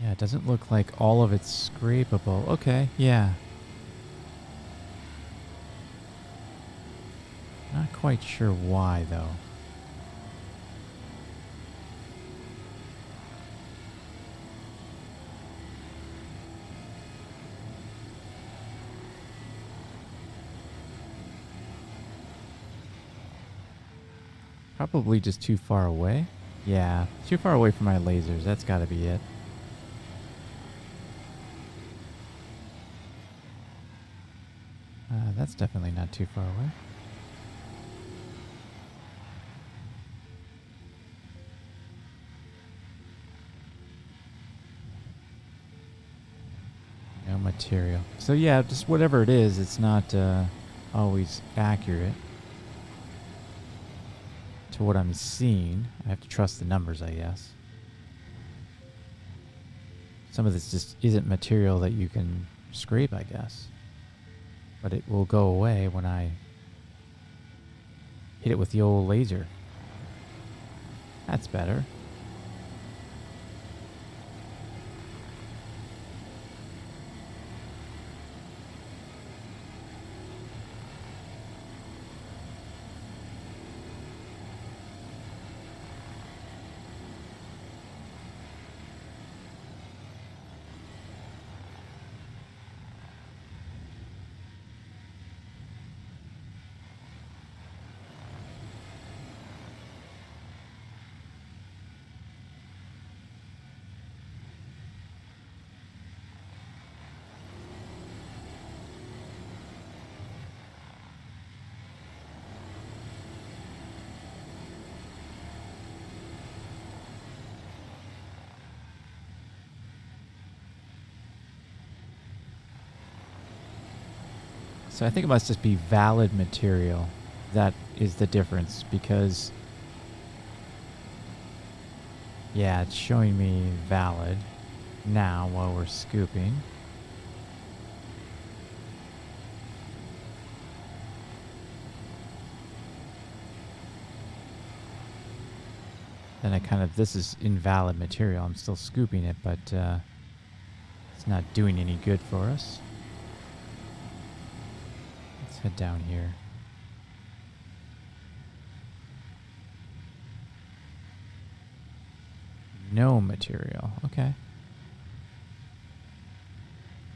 Yeah, it doesn't look like all of it's scrapable. Okay, yeah. Not quite sure why, though. Probably just too far away. Yeah, too far away from my lasers. That's got to be it. That's definitely not too far away. No material. So yeah, just whatever it is, it's not always accurate to what I'm seeing. I have to trust the numbers, I guess. Some of this just isn't material that you can scrape, I guess. But it will go away when I hit it with the old laser. That's better. So I think it must just be valid material. That is the difference because, yeah, it's showing me valid now while we're scooping. Then I kind of, this is invalid material. I'm still scooping it, but it's not doing any good for us. Let's head down here. No material. Okay.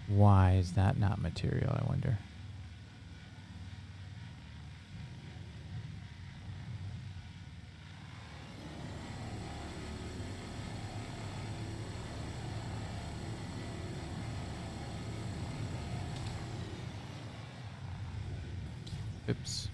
Why is that not material, I wonder? Oops.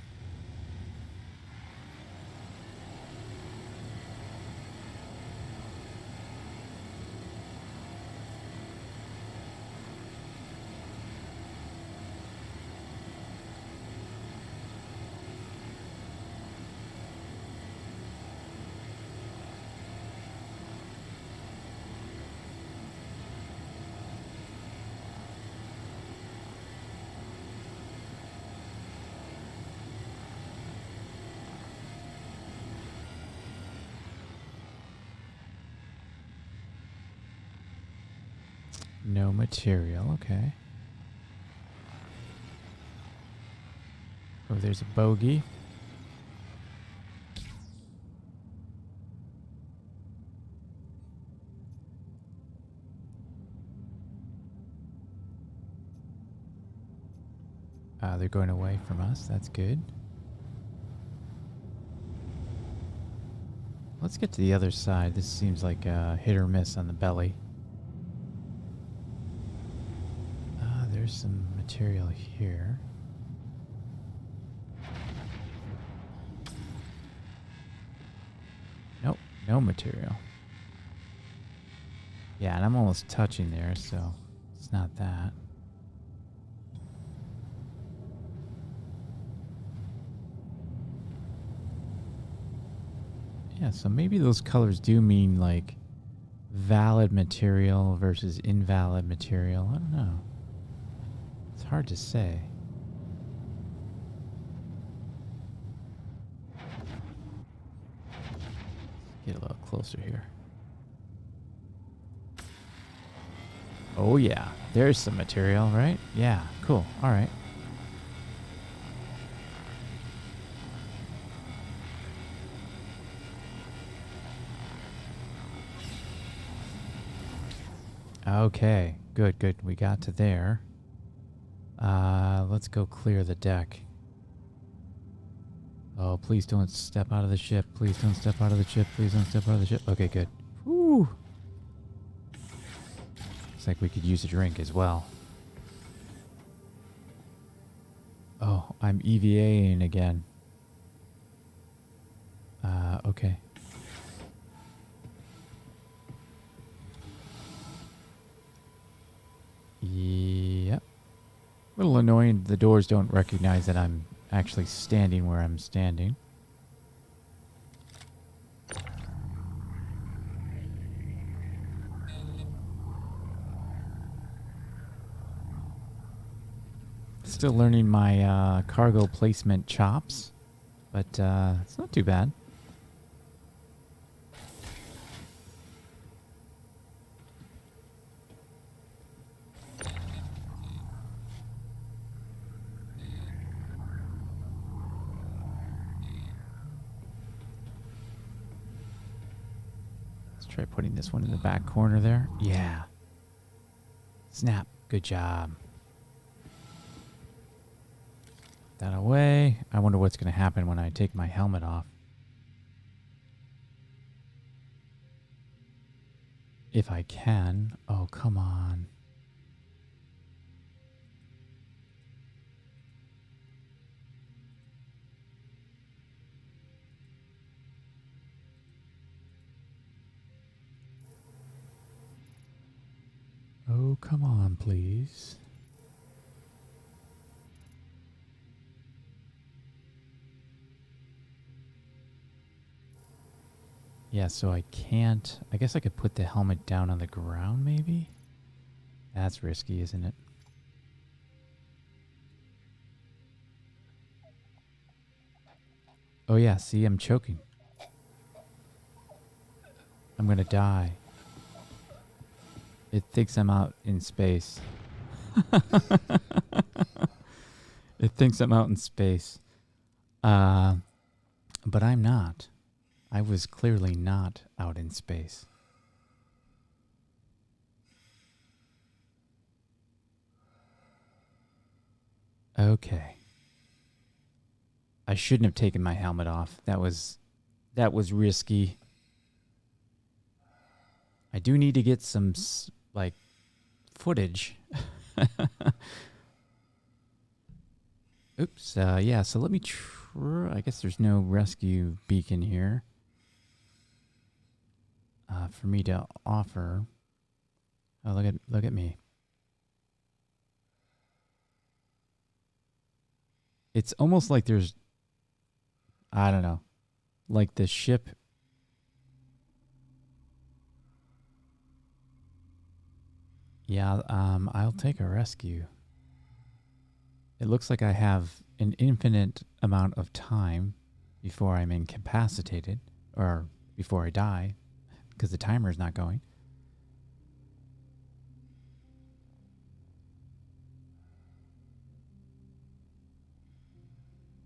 No material, okay. Oh, there's a bogey. They're going away from us. That's good. Let's get to the other side. This seems like a hit or miss on the belly. There's some material here. Nope, no material. Yeah, and I'm almost touching there, so it's not that. Yeah, so maybe those colors do mean like valid material versus invalid material. I don't know. It's hard to say. Get a little closer here. Oh yeah, there's some material, right? Yeah, cool. All right. Okay, good, good. We got to there. Let's go clear the deck. Oh, please don't step out of the ship. Please don't step out of the ship. Please don't step out of the ship. Okay, good. Woo! Looks like we could use a drink as well. Oh, I'm EVAing again. Okay. Yep. A little annoying. The doors don't recognize that I'm actually standing where I'm standing. Still learning my cargo placement chops, but it's not too bad. Let's try putting this one in the back corner there. Yeah. Snap. Good job. That away. I wonder what's going to happen when I take my helmet off. If I can. Oh, come on. Oh, come on, please. Yeah, so I can't... I guess I could put the helmet down on the ground, maybe? That's risky, isn't it? Oh yeah, see, I'm choking. I'm gonna die. It thinks I'm out in space. It thinks I'm out in space. But I'm not. I was clearly not out in space. Okay. I shouldn't have taken my helmet off. That was risky. I do need to get some like footage. Oops. Yeah, so let me try. I guess there's no rescue beacon here for me to offer. Oh, look at me. It's almost like there's, I don't know, like the ship. Yeah, I'll take a rescue. It looks like I have an infinite amount of time before I'm incapacitated, or before I die, because the timer is not going.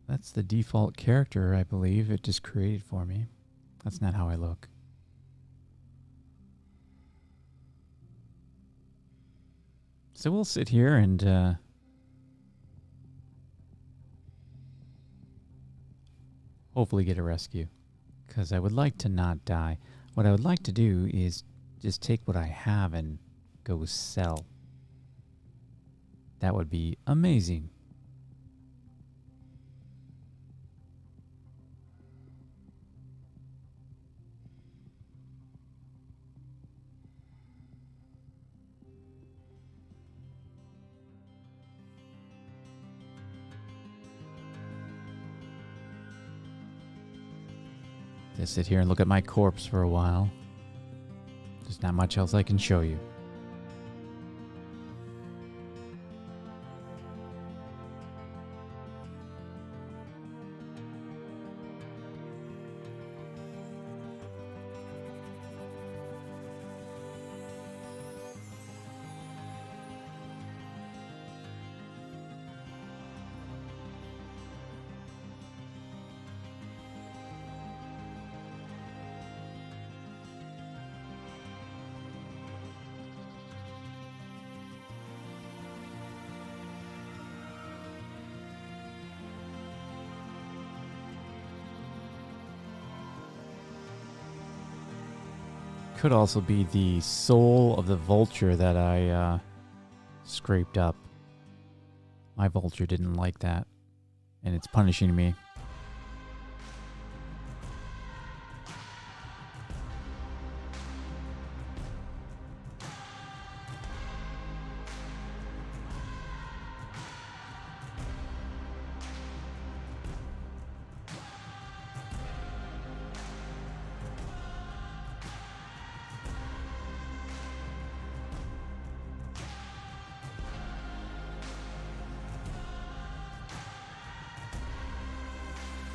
That's the default character, I believe. It just created for me. That's not how I look. So we'll sit here and hopefully get a rescue, because I would like to not die. What I would like to do is just take what I have and go sell. That would be amazing. Just sit here and look at my corpse for a while. There's not much else I can show you. Could also be the soul of the vulture that I scraped up. My vulture didn't like that, and it's punishing me.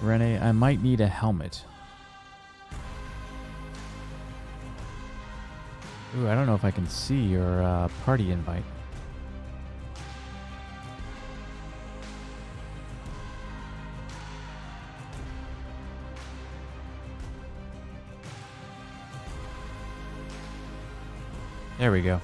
Renee, I might need a helmet. Ooh, I don't know if I can see your party invite. There we go.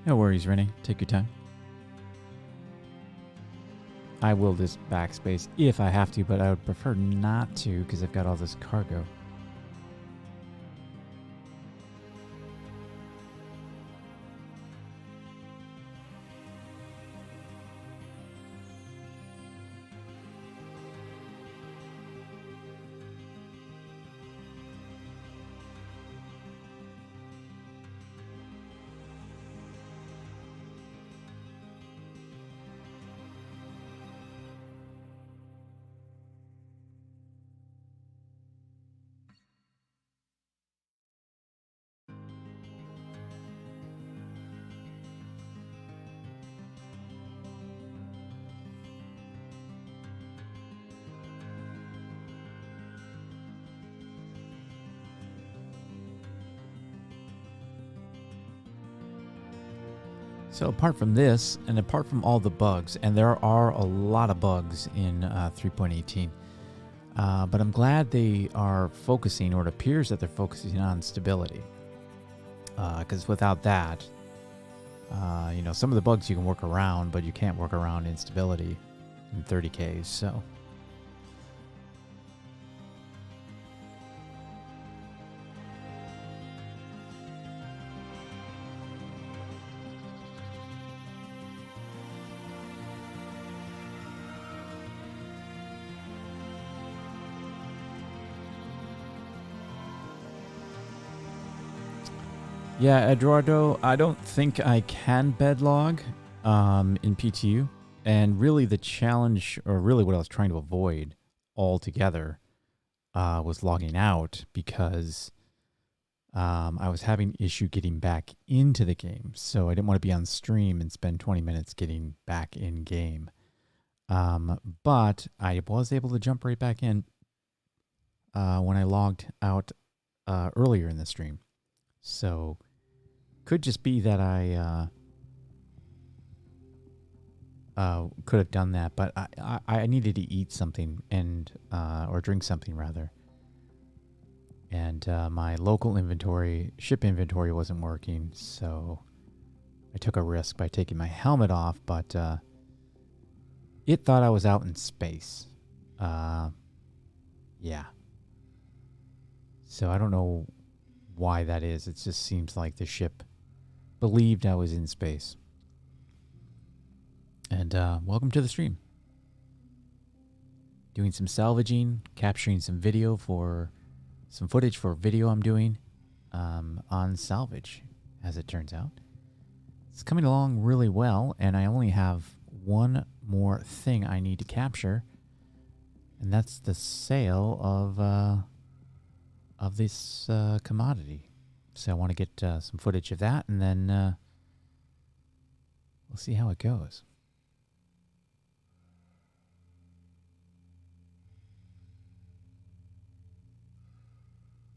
No worries, Rennie. Take your time. I will just backspace if I have to, but I would prefer not to because I've got all this cargo. So apart from this, and apart from all the bugs, and there are a lot of bugs in 3.18, but I'm glad they are focusing, or it appears that they're focusing on stability. Because without that, some of the bugs you can work around, but you can't work around instability in 30Ks, so... Yeah, Eduardo, I don't think I can bedlog in PTU. And really the challenge, or really what I was trying to avoid altogether, was logging out because I was having issue getting back into the game. So I didn't want to be on stream and spend 20 minutes getting back in game. But I was able to jump right back in when I logged out earlier in the stream. So... could just be that I could have done that, but I needed to eat something and or drink something rather. And my local ship inventory wasn't working, so I took a risk by taking my helmet off, but it thought I was out in space. Yeah. So I don't know why that is. It just seems like the ship believed I was in space. And welcome to the stream. Doing some salvaging, capturing some video for some footage for video I'm doing on salvage, as it turns out. It's coming along really well, and I only have one more thing I need to capture, and that's the sale of this commodity. So I want to get some footage of that, and then we'll see how it goes.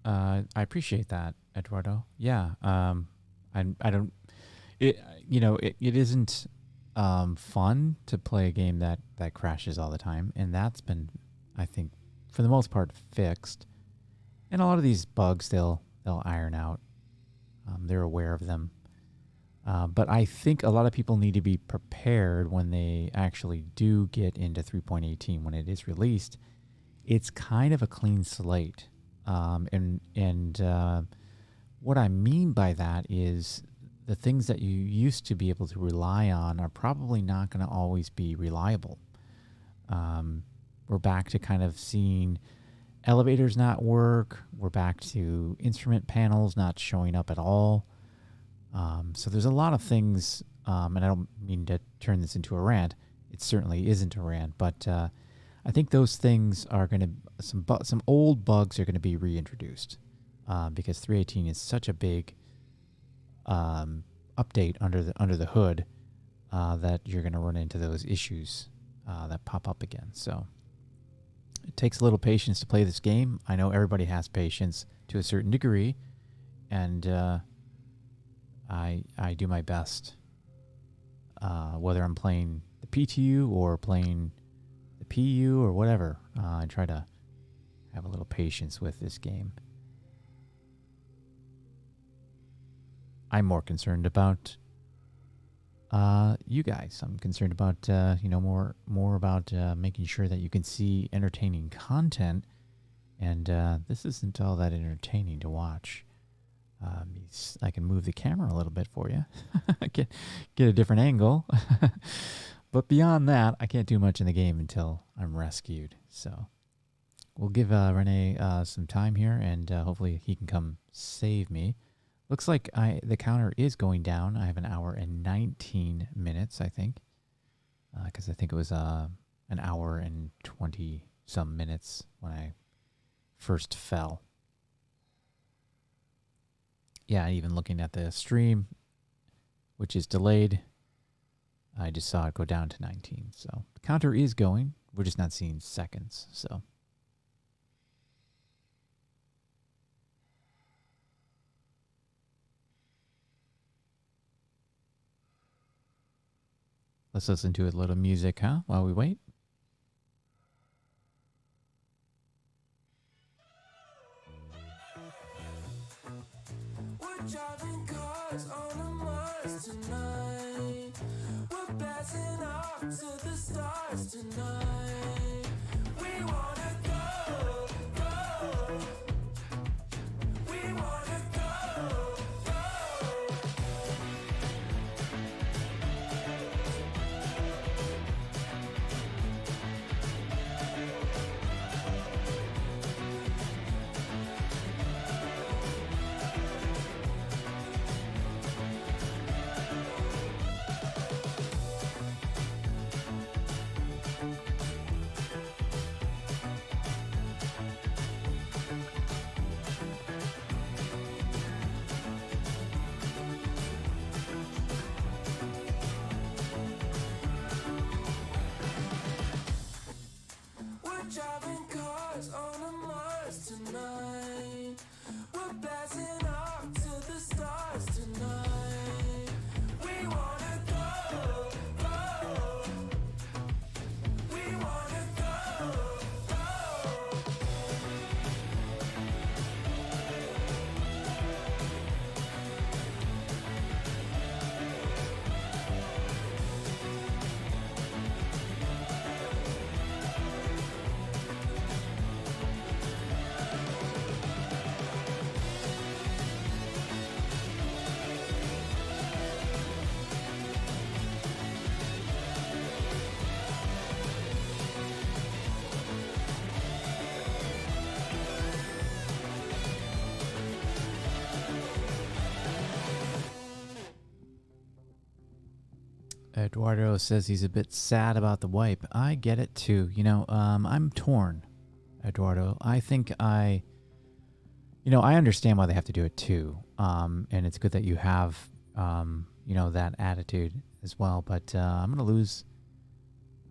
I appreciate that, Eduardo. Yeah. I don't. It it isn't fun to play a game that crashes all the time, and that's been, I think, for the most part, fixed. And a lot of these bugs they'll iron out. They're aware of them. But I think a lot of people need to be prepared when they actually do get into 3.18. When it is released, it's kind of a clean slate. And what I mean by that is the things that you used to be able to rely on are probably not going to always be reliable. We're back to kind of seeing elevators not work. We're back to instrument panels not showing up at all. So there's a lot of things, and I don't mean to turn this into a rant. It certainly isn't a rant, but I think those things are going to, some old bugs are going to be reintroduced because 3.18 is such a big update under the hood that you're going to run into those issues that pop up again. So it takes a little patience to play this game. I know everybody has patience to a certain degree, and I do my best, whether I'm playing the PTU or playing the PU or whatever. I try to have a little patience with this game. I'm more concerned about you guys. I'm concerned about more about making sure that you can see entertaining content, and this isn't all that entertaining to watch. I can move the camera a little bit for you, get a different angle, but beyond that, I can't do much in the game until I'm rescued. So we'll give Renee some time here, and hopefully he can come save me. Looks like the counter is going down. I have an hour and 19 minutes, I think, because I think it was an hour and 20 some minutes when I first fell. Yeah, even looking at the stream, which is delayed, I just saw it go down to 19. So the counter is going. We're just not seeing seconds. So let's listen to a little music, huh? While we wait. We're driving cars on a Mars tonight. We're blasting off to the stars tonight. We wanna go, go. We wanna go, go. We're driving cars on a Mars tonight. We're blasting off to the stars tonight. We wanna go, go. We wanna go, go. Eduardo says he's a bit sad about the wipe. I get it too. I'm torn, Eduardo. I think I understand why they have to do it too. And it's good that you have, that attitude as well. But I'm going to lose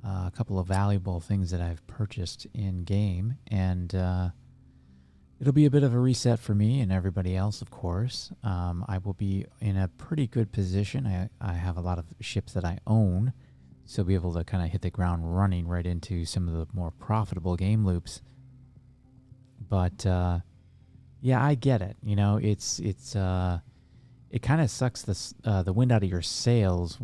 a couple of valuable things that I've purchased in game, and it'll be a bit of a reset for me and everybody else, of course. I will be in a pretty good position. I have a lot of ships that I own, so I'll be able to kind of hit the ground running right into some of the more profitable game loops. But yeah, I get it. It kind of sucks the wind out of your sails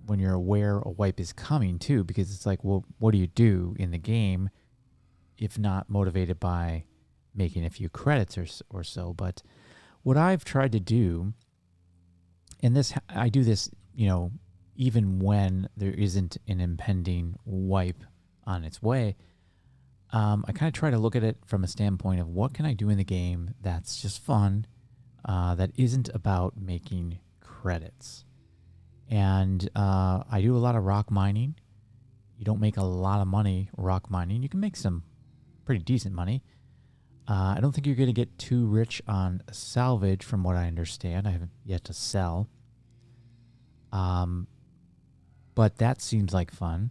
when you're aware a wipe is coming too, because it's like, well, what do you do in the game if not motivated by making a few credits or so? But what I've tried to do, and I do this, even when there isn't an impending wipe on its way, I kind of try to look at it from a standpoint of what can I do in the game that's just fun, that isn't about making credits. And I do a lot of rock mining. You don't make a lot of money rock mining. You can make some pretty decent money. I don't think you're going to get too rich on salvage from what I understand. I haven't yet to sell. But that seems like fun.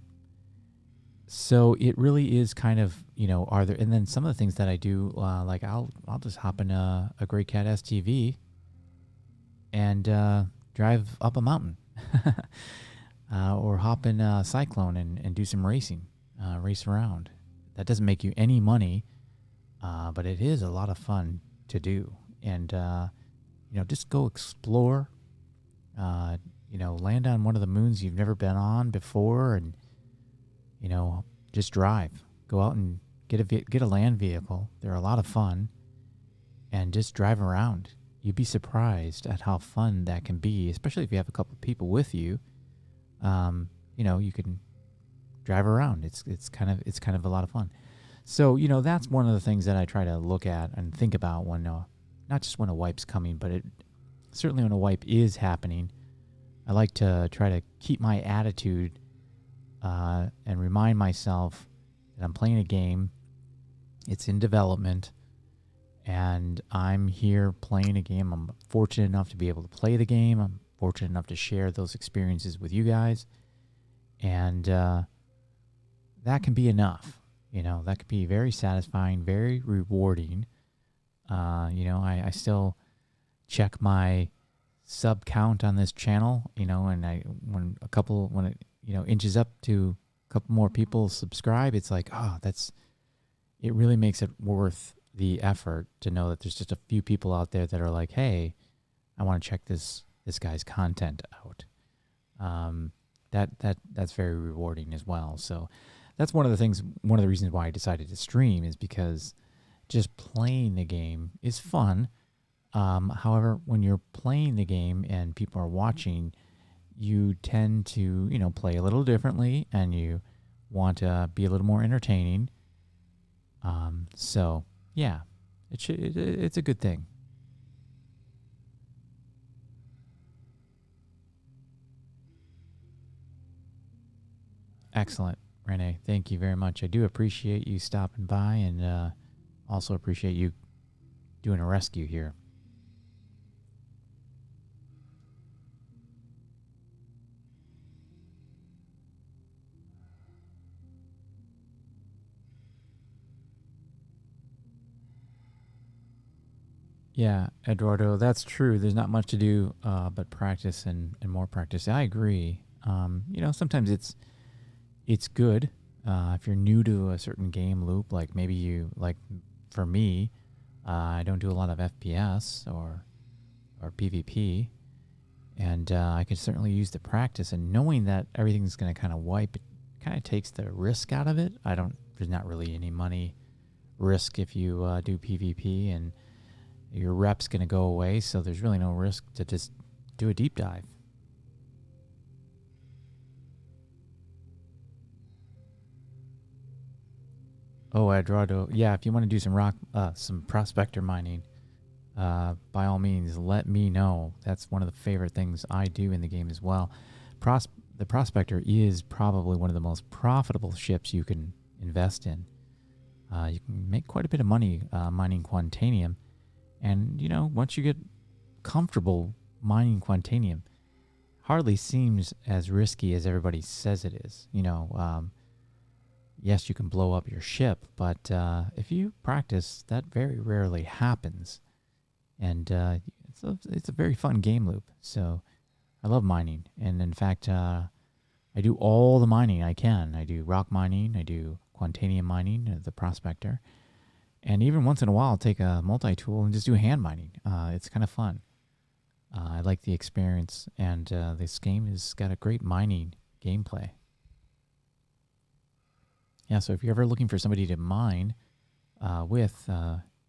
So it really is kind of, and then some of the things that I do, like I'll just hop in a Grey Cat STV and drive up a mountain. Or hop in a Cyclone and do some racing, race around. That doesn't make you any money, but it is a lot of fun to do. And, just go explore. Land on one of the moons you've never been on before, and just drive. Go out and get a land vehicle. They're a lot of fun, and just drive around. You'd be surprised at how fun that can be, especially if you have a couple of people with you. You can drive around. It's kind of a lot of fun. So that's one of the things that I try to look at and think about when not just when a wipe's coming, but certainly when a wipe is happening. I like to try to keep my attitude and remind myself that I'm playing a game. It's in development, and I'm here playing a game. I'm fortunate enough to be able to play the game. I'm fortunate enough to share those experiences with you guys, and that can be enough. That could be very satisfying, very rewarding. I still check my sub count on this channel, and when it inches up to a couple more people subscribe, it's like, it really makes it worth the effort to know that there's just a few people out there that are like, hey, I want to check this guy's content out. That's very rewarding as well. So that's one of the reasons why I decided to stream, is because just playing the game is fun. However, when you're playing the game and people are watching, you tend to, play a little differently, and you want to be a little more entertaining. So yeah, it's a good thing. Excellent, Renee. Thank you very much. I do appreciate you stopping by, and also appreciate you doing a rescue here. Yeah, Eduardo, that's true. There's not much to do but practice and more practice. I agree. Sometimes it's good if you're new to a certain game loop, like maybe for me, I don't do a lot of FPS or PvP, and I could certainly use the practice, and knowing that everything's going to kind of wipe, it kind of takes the risk out of it. There's not really any money risk if you do PvP, and your rep's going to go away, so there's really no risk to just do a deep dive. Oh, Eduardo, yeah, if you want to do some prospector mining, by all means, let me know. That's one of the favorite things I do in the game as well. The prospector is probably one of the most profitable ships you can invest in. You can make quite a bit of money mining Quantanium. And, once you get comfortable mining Quantanium, hardly seems as risky as everybody says it is. Yes, you can blow up your ship, but if you practice, that very rarely happens. And it's a very fun game loop. So I love mining. And in fact, I do all the mining I can. I do rock mining. I do Quantanium mining, the prospector. And even once in a while, I'll take a multi-tool and just do hand mining. It's kind of fun. I like the experience, and this game has got a great mining gameplay. Yeah, so if you're ever looking for somebody to mine with,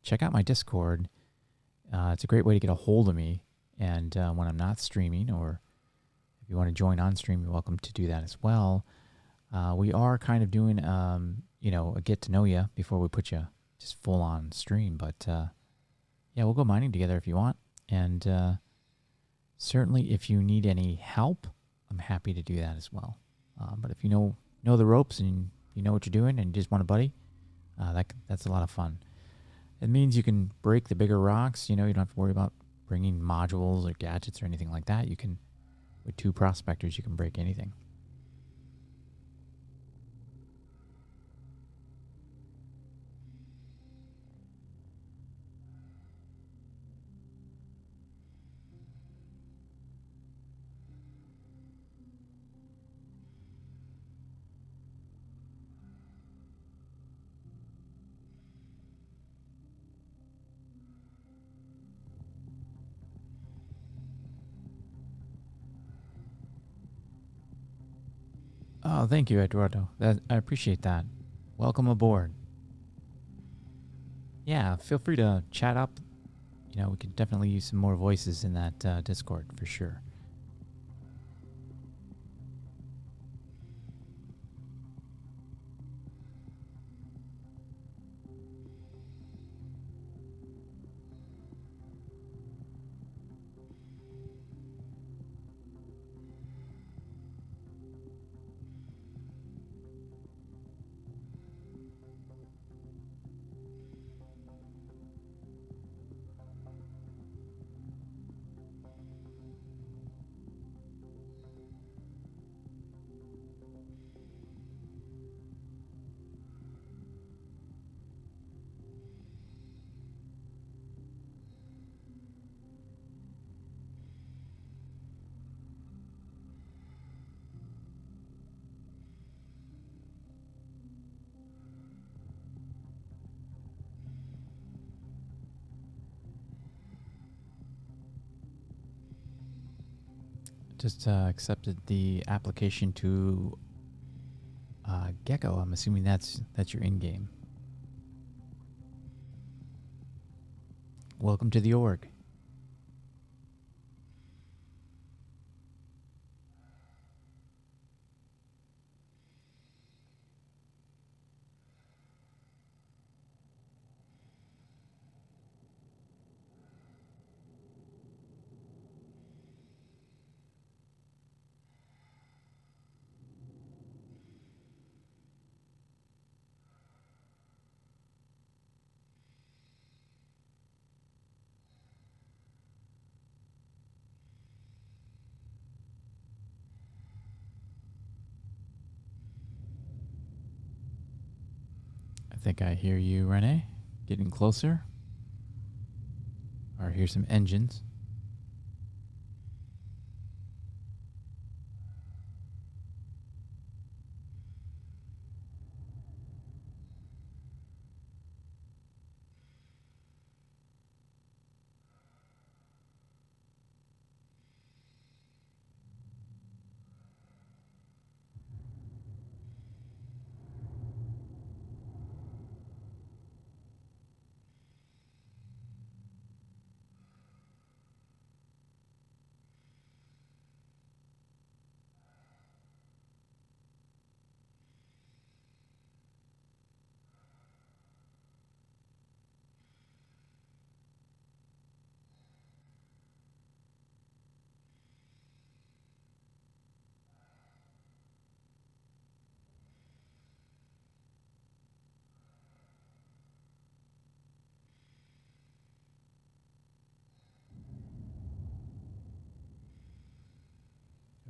check out my Discord. It's a great way to get a hold of me, and when I'm not streaming, or if you want to join on stream, you're welcome to do that as well. We are kind of doing, a get to know you before we put you just full on stream, but yeah, we'll go mining together if you want, and certainly if you need any help, I'm happy to do that as well. But if you know the ropes and you know what you're doing and you just want a buddy, that's a lot of fun. It means you can break the bigger rocks. You don't have to worry about bringing modules or gadgets or anything like that. With 2 prospectors, you can break anything. Oh, thank you, Eduardo. I appreciate that. Welcome aboard. Yeah, feel free to chat up. You know, we could definitely use some more voices in that Discord for sure. Just accepted the application to Gecko. I'm assuming that's your in-game. Welcome to the org. I think I hear you, Renee. Getting closer. Or hear some engines.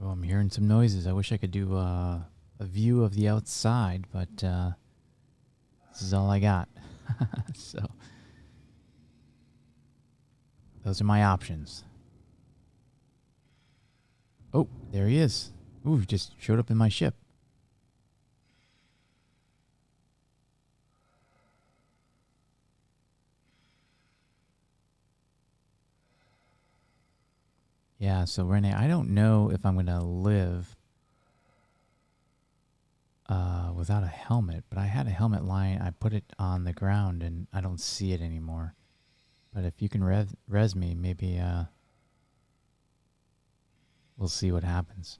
Oh, I'm hearing some noises. I wish I could do a view of the outside, but this is all I got. So those are my options. Oh, there he is. Ooh, he just showed up in my ship. Yeah, so Renee, I don't know if I'm going to live without a helmet, but I had a helmet lying. I put it on the ground and I don't see it anymore. But if you can res me, maybe we'll see what happens.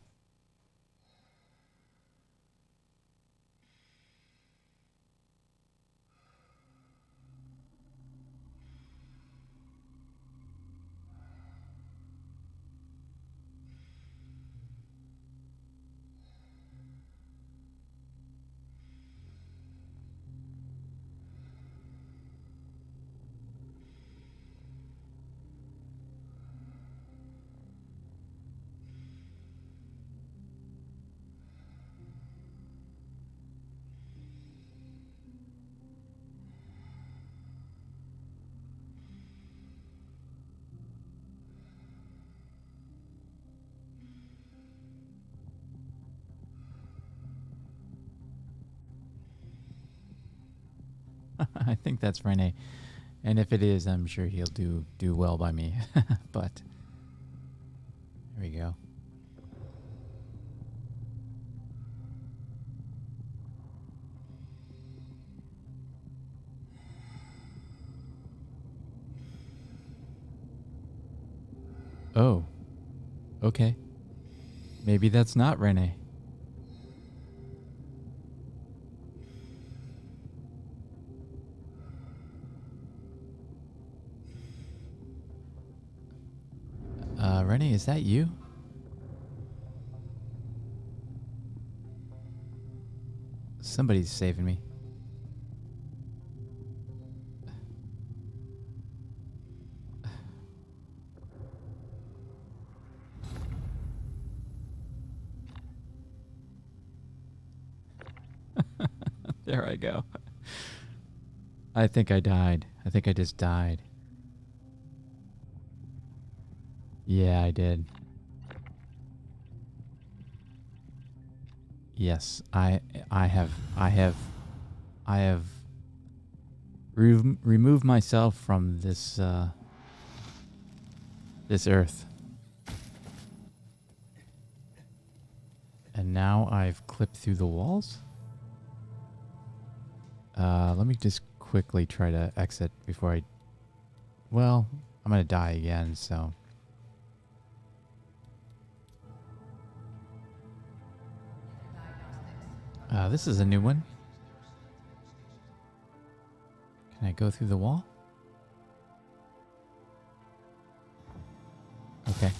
I think that's Renee. And if it is, I'm sure he'll do well by me. But there we go. Oh. Okay. Maybe that's not Renee. Renee, is that you? Somebody's saving me. There I go. I think I died. I think I just died. Yeah, I did. Yes, I have removed myself from this this earth. And now I've clipped through the walls. Let me just quickly try to exit before I... Well, I'm going to die again, so... this is a new one. Can I go through the wall? Okay.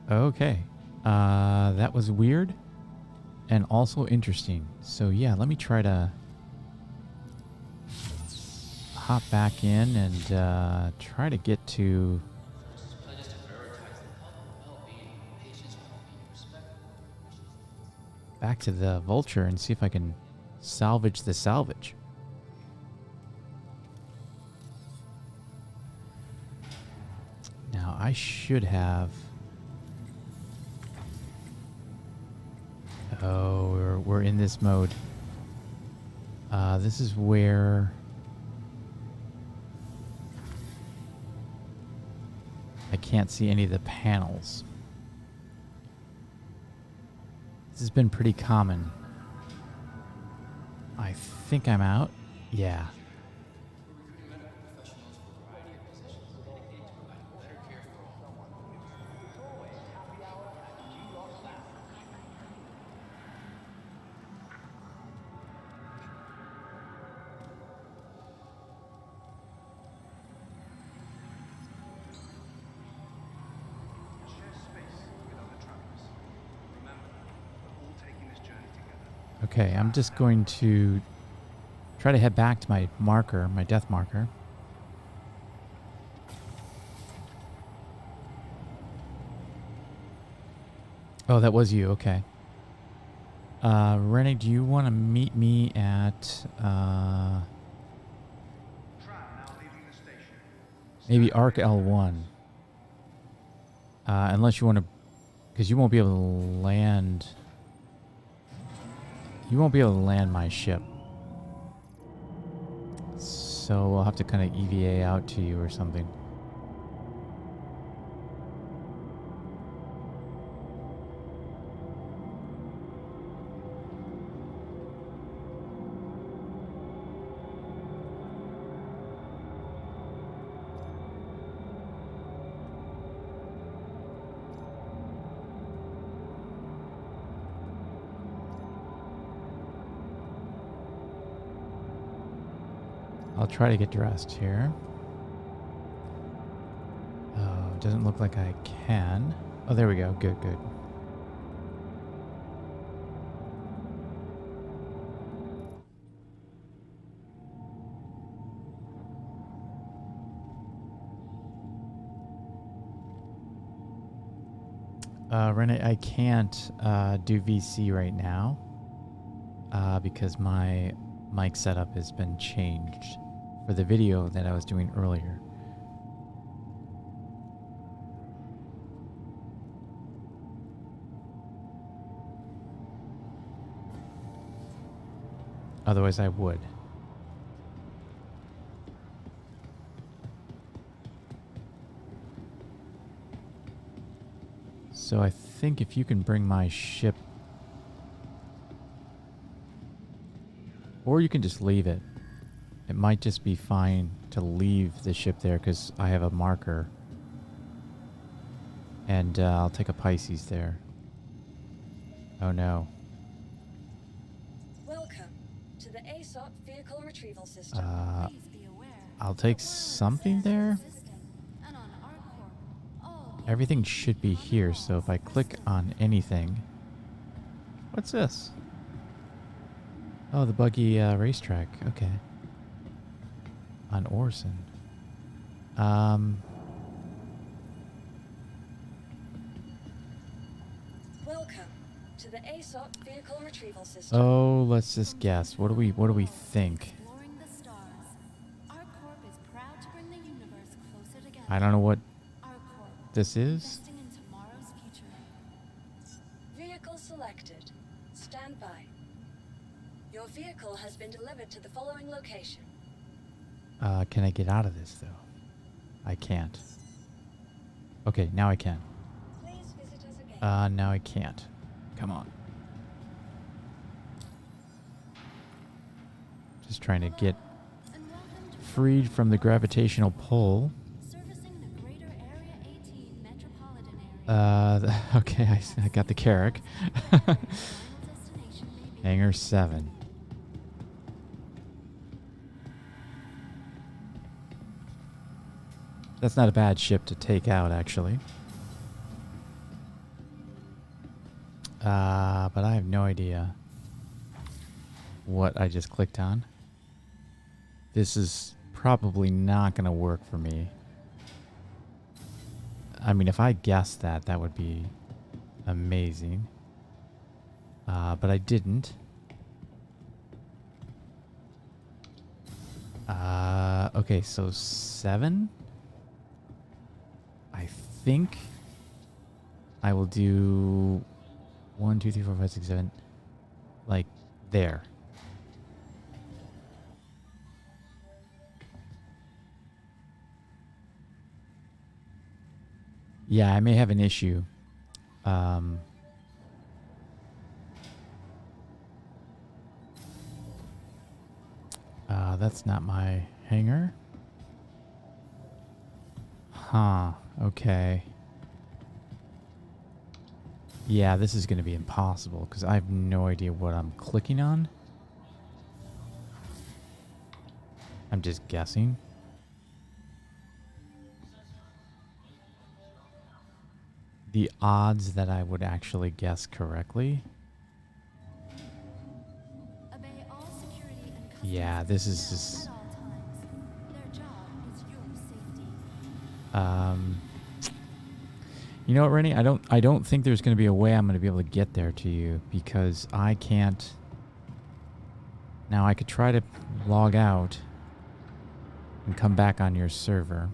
Okay. That was weird and also interesting. So yeah, let me try to hop back in and try to get to back to the vulture and see if I can salvage the salvage. Now I should have... Oh, we're in this mode. This is where I can't see any of the panels. This has been pretty common. I think I'm out. Yeah. Okay, I'm just going to try to head back to my marker, my death marker. Oh, that was you. Okay. Rennie, do you want to meet me at maybe Arc L1? Unless you want to, because you won't be able to land. You won't be able to land my ship. So I'll have to kind of EVA out to you or something. I'll try to get dressed here. Oh, doesn't look like I can. Oh, there we go. Good, good. Renee, I can't do VC right now because my mic setup has been changed for the video that I was doing earlier. Otherwise I would. So I think if you can bring my ship, or you can just leave it. It might just be fine to leave the ship there because I have a marker. And I'll take a Pisces there. Oh no. Welcome to the ASOP vehicle retrieval system. Please be aware. I'll take something there. And on our corp, all Everything should be here, so if I click on anything... What's this? Oh, the buggy racetrack. Okay. On Orson. Welcome to the ASOP vehicle retrieval system. Oh, let's just guess. What do we think? exploring the stars. Our corp is proud to bring the universe closer together. I don't know what Our corp this is. investing in tomorrow's future. Vehicle selected. Stand by. Your vehicle has been delivered to the following location. Can I get out of this, though? I can't. Okay, now I can. Please visit us again. Now I can't. Come on. Just trying to get And welcome to freed from the gravitational pull. servicing the greater Area 18 metropolitan area. Okay, I got the Carrick. Final destination may be Hangar 7. That's not a bad ship to take out, actually. But I have no idea what I just clicked on. This is probably not going to work for me. I mean, if I guessed that, that would be amazing. But I didn't. Okay, so 7? I think I will do 1, 2, 3, 4, 5, 6, 7. Like there. Yeah, I may have an issue. That's not my hangar. Huh. Okay. Yeah, this is going to be impossible because I have no idea what I'm clicking on. I'm just guessing. The odds that I would actually guess correctly. obey all security and customer Yeah, this is personnel just... at all times. Their job is your safety. You know what, Rennie? I don't think there's going to be a way I'm going to be able to get there to you because I can't. Now I could try to log out and come back on your server.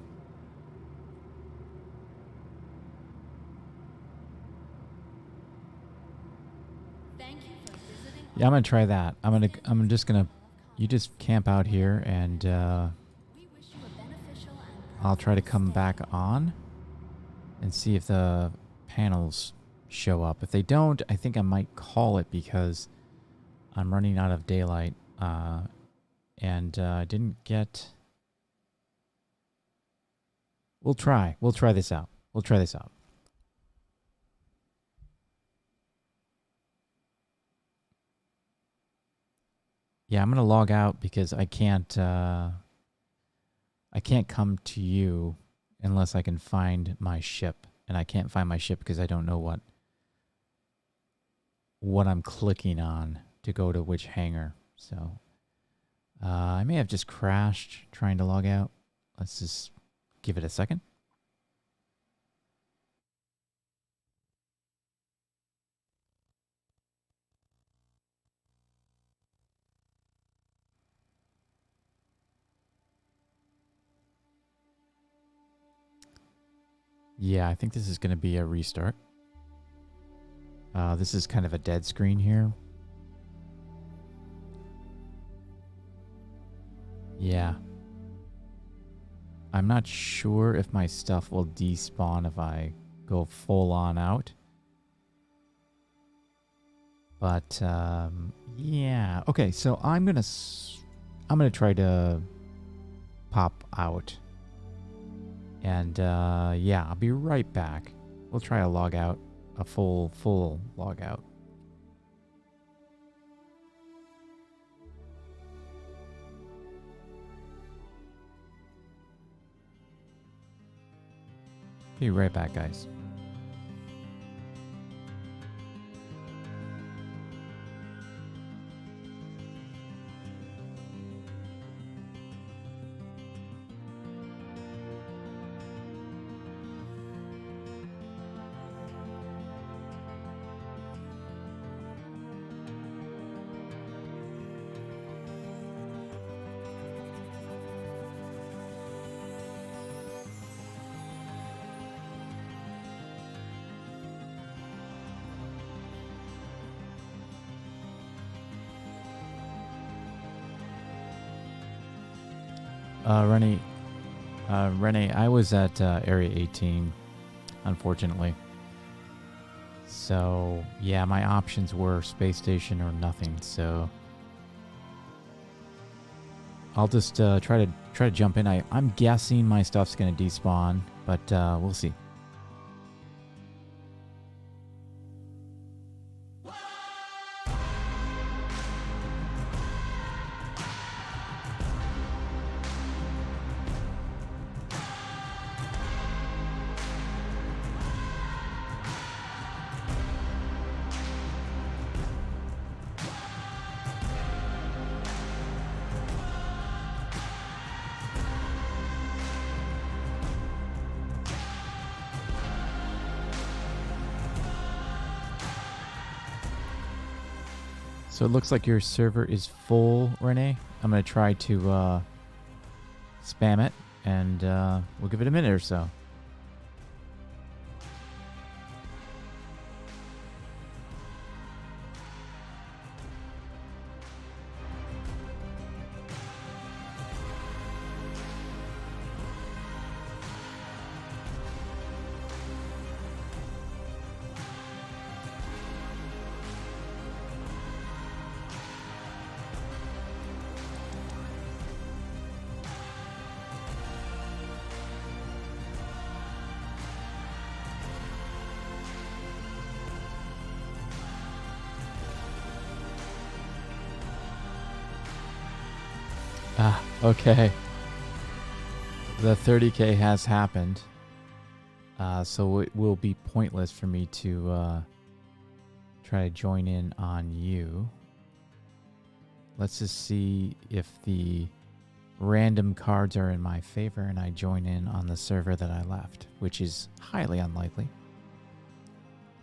Thank you for visiting. Yeah, I'm going to try that. I'm just going to you just camp out here and We wish you a beneficial and I'll try to come prosperous back day. on and see if the panels show up. If they don't, I think I might call it because I'm running out of daylight and I didn't get... We'll try this out. We'll try this out. Yeah, I'm going to log out because I can't come to you unless I can find my ship, and I can't find my ship because I don't know what I'm clicking on to go to which hangar. So I may have just crashed trying to log out. Let's just give it a second. Yeah, I think this is going to be a restart. This is kind of a dead screen here. Yeah. I'm not sure if my stuff will despawn if I go full on out. But, yeah. Okay, so I'm going to... I'm going to try to pop out. And yeah, I'll be right back. We'll try a log out, a full log out. Be right back, guys. Renee, I was at Area 18, unfortunately. So, yeah, my options were space station or nothing, so I'll just try to jump in. I'm guessing my stuff's going to despawn, but we'll see. So it looks like your server is full, Renee. I'm going to try to spam it, and we'll give it a minute or so. Ah, okay. The 30K has happened. So it will be pointless for me to try to join in on you. Let's just see if the random cards are in my favor and I join in on the server that I left, which is highly unlikely.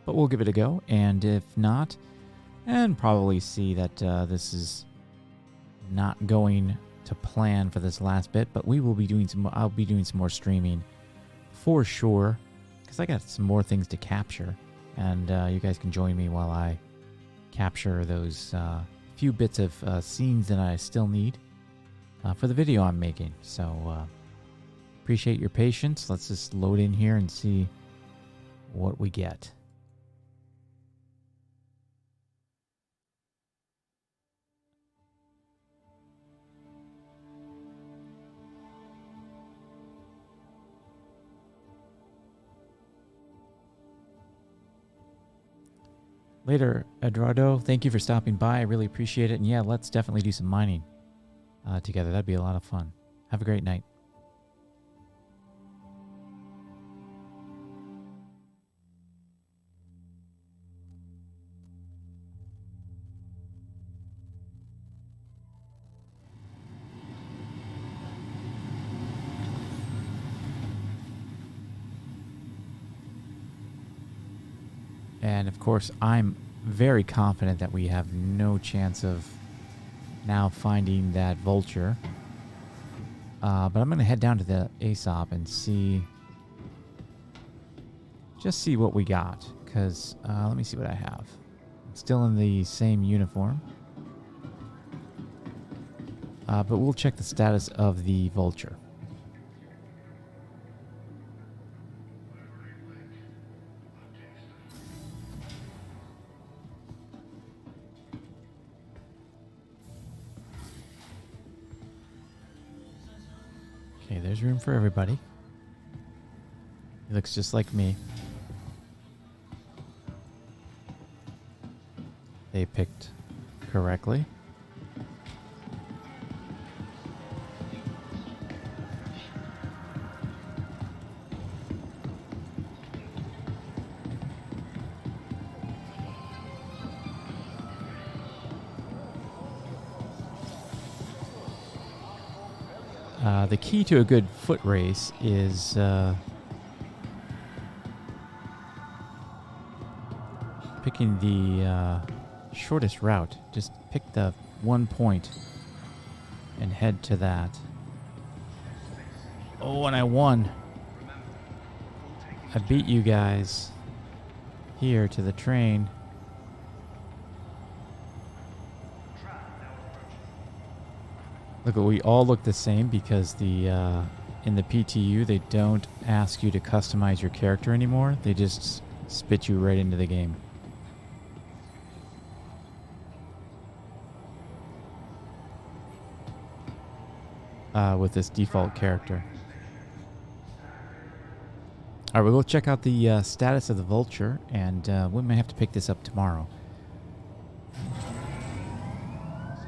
But we'll give it a go, and if not, and probably see that this is not going to plan for this last bit, but we will be doing some. I'll be doing some more streaming for sure, because I got some more things to capture, and you guys can join me while I capture those few bits of scenes that I still need for the video I'm making. So appreciate your patience. Let's just load in here and see what we get. Later, Eduardo. Thank you for stopping by. I really appreciate it. And yeah, let's definitely do some mining together. That'd be a lot of fun. Have a great night. And of course, I'm very confident that we have no chance of now finding that vulture. But I'm going to head down to the ASOP and see, just see what we got. Because let me see what I have. I'm still in the same uniform. But we'll check the status of the vulture. Okay, there's room for everybody. He looks just like me. They picked correctly. The key to a good foot race is picking the shortest route. Just pick the one point and head to that. Oh, and I won. I beat you guys here to the train. Look, we all look the same because the in the PTU they don't ask you to customize your character anymore. They just spit you right into the game. With this default character. All right, we'll go check out the status of the Vulture, and we may have to pick this up tomorrow.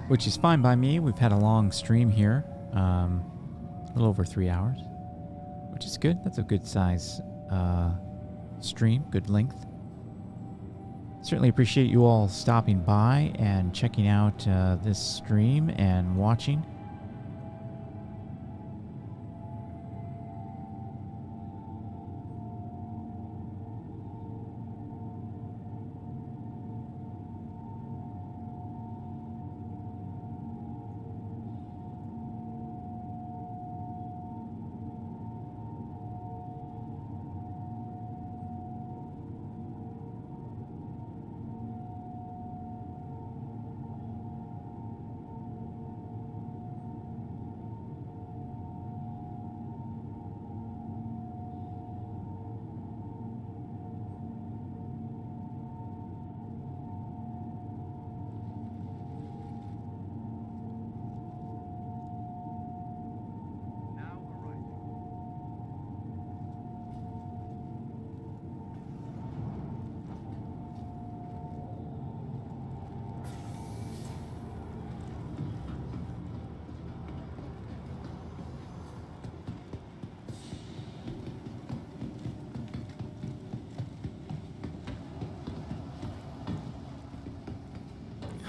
Which is fine by me. We've had a long stream here, a little over 3 hours, which is good. That's a good size stream, good length. Certainly appreciate you all stopping by and checking out this stream and watching.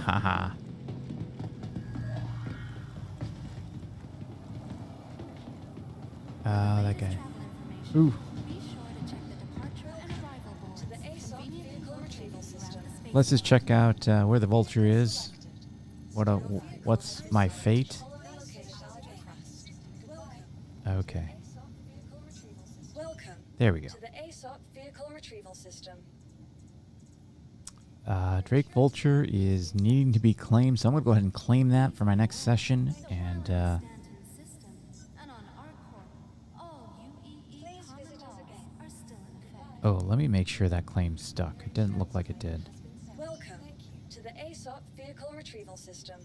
Haha. That guy. Ooh. Let's just check out where the Vulture is. What's my fate? Okay. There we go. To the ASOP vehicle retrieval system. Drake Vulture is needing to be claimed, so I'm going to go ahead and claim that for my next session. And oh, let me make sure that claim stuck. It didn't look like it did. Welcome to the ASOP vehicle retrieval system.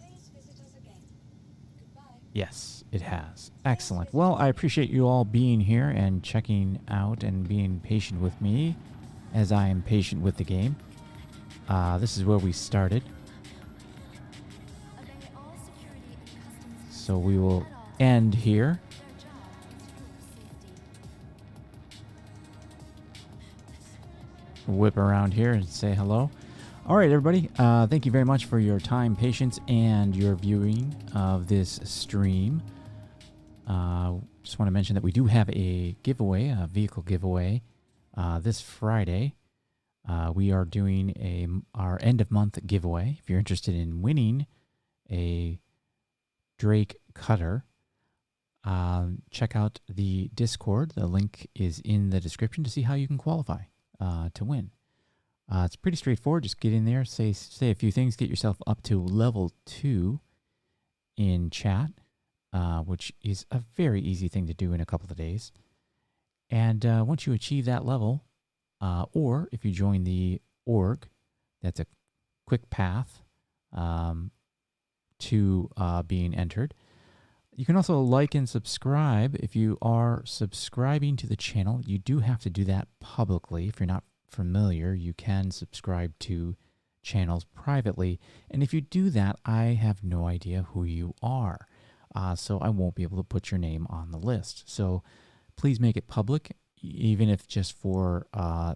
Yes, it has. Excellent. Well, I appreciate you all being here and checking out and being patient with me as I am patient with the game. This is where we started. So we will end here. Whip around here and say hello. All right, everybody. Thank you very much for your time, patience, and your viewing of this stream. Just want to mention that we do have a giveaway, a vehicle giveaway, this Friday. We are doing our end of month giveaway. If you're interested in winning a Drake Cutter, check out the Discord. The link is in the description to see how you can qualify to win. It's pretty straightforward. Just get in there, say a few things, get yourself up to level 2 in chat, which is a very easy thing to do in a couple of days. And once you achieve that level, or if you join the org, that's a quick path to being entered. You can also like and subscribe. If you are subscribing to the channel, you do have to do that publicly. If you're not familiar, you can subscribe to channels privately. And if you do that, I have no idea who you are. So I won't be able to put your name on the list. So please make it public, even if just for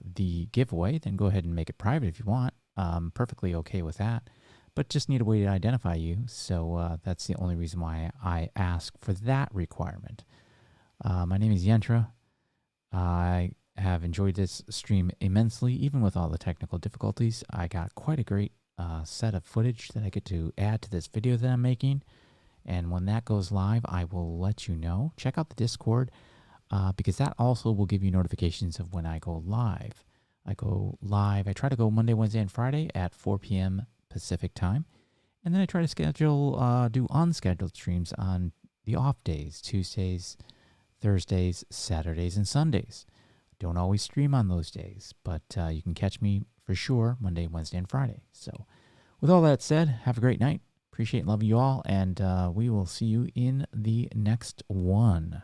the giveaway. Then go ahead and make it private if you want. Perfectly okay with that. But just need a way to identify you. So that's the only reason why I ask for that requirement. My name is Yentra. I have enjoyed this stream immensely, even with all the technical difficulties. I got quite a great set of footage that I get to add to this video that I'm making. And when that goes live, I will let you know. Check out the Discord because that also will give you notifications of when I go live. I try to go Monday, Wednesday, and Friday at 4 p.m. Pacific time. And then I try to do unscheduled streams on the off days, Tuesdays, Thursdays, Saturdays, and Sundays. Don't always stream on those days, but you can catch me for sure Monday, Wednesday, and Friday. So with all that said, have a great night. Appreciate and love you all, and we will see you in the next one.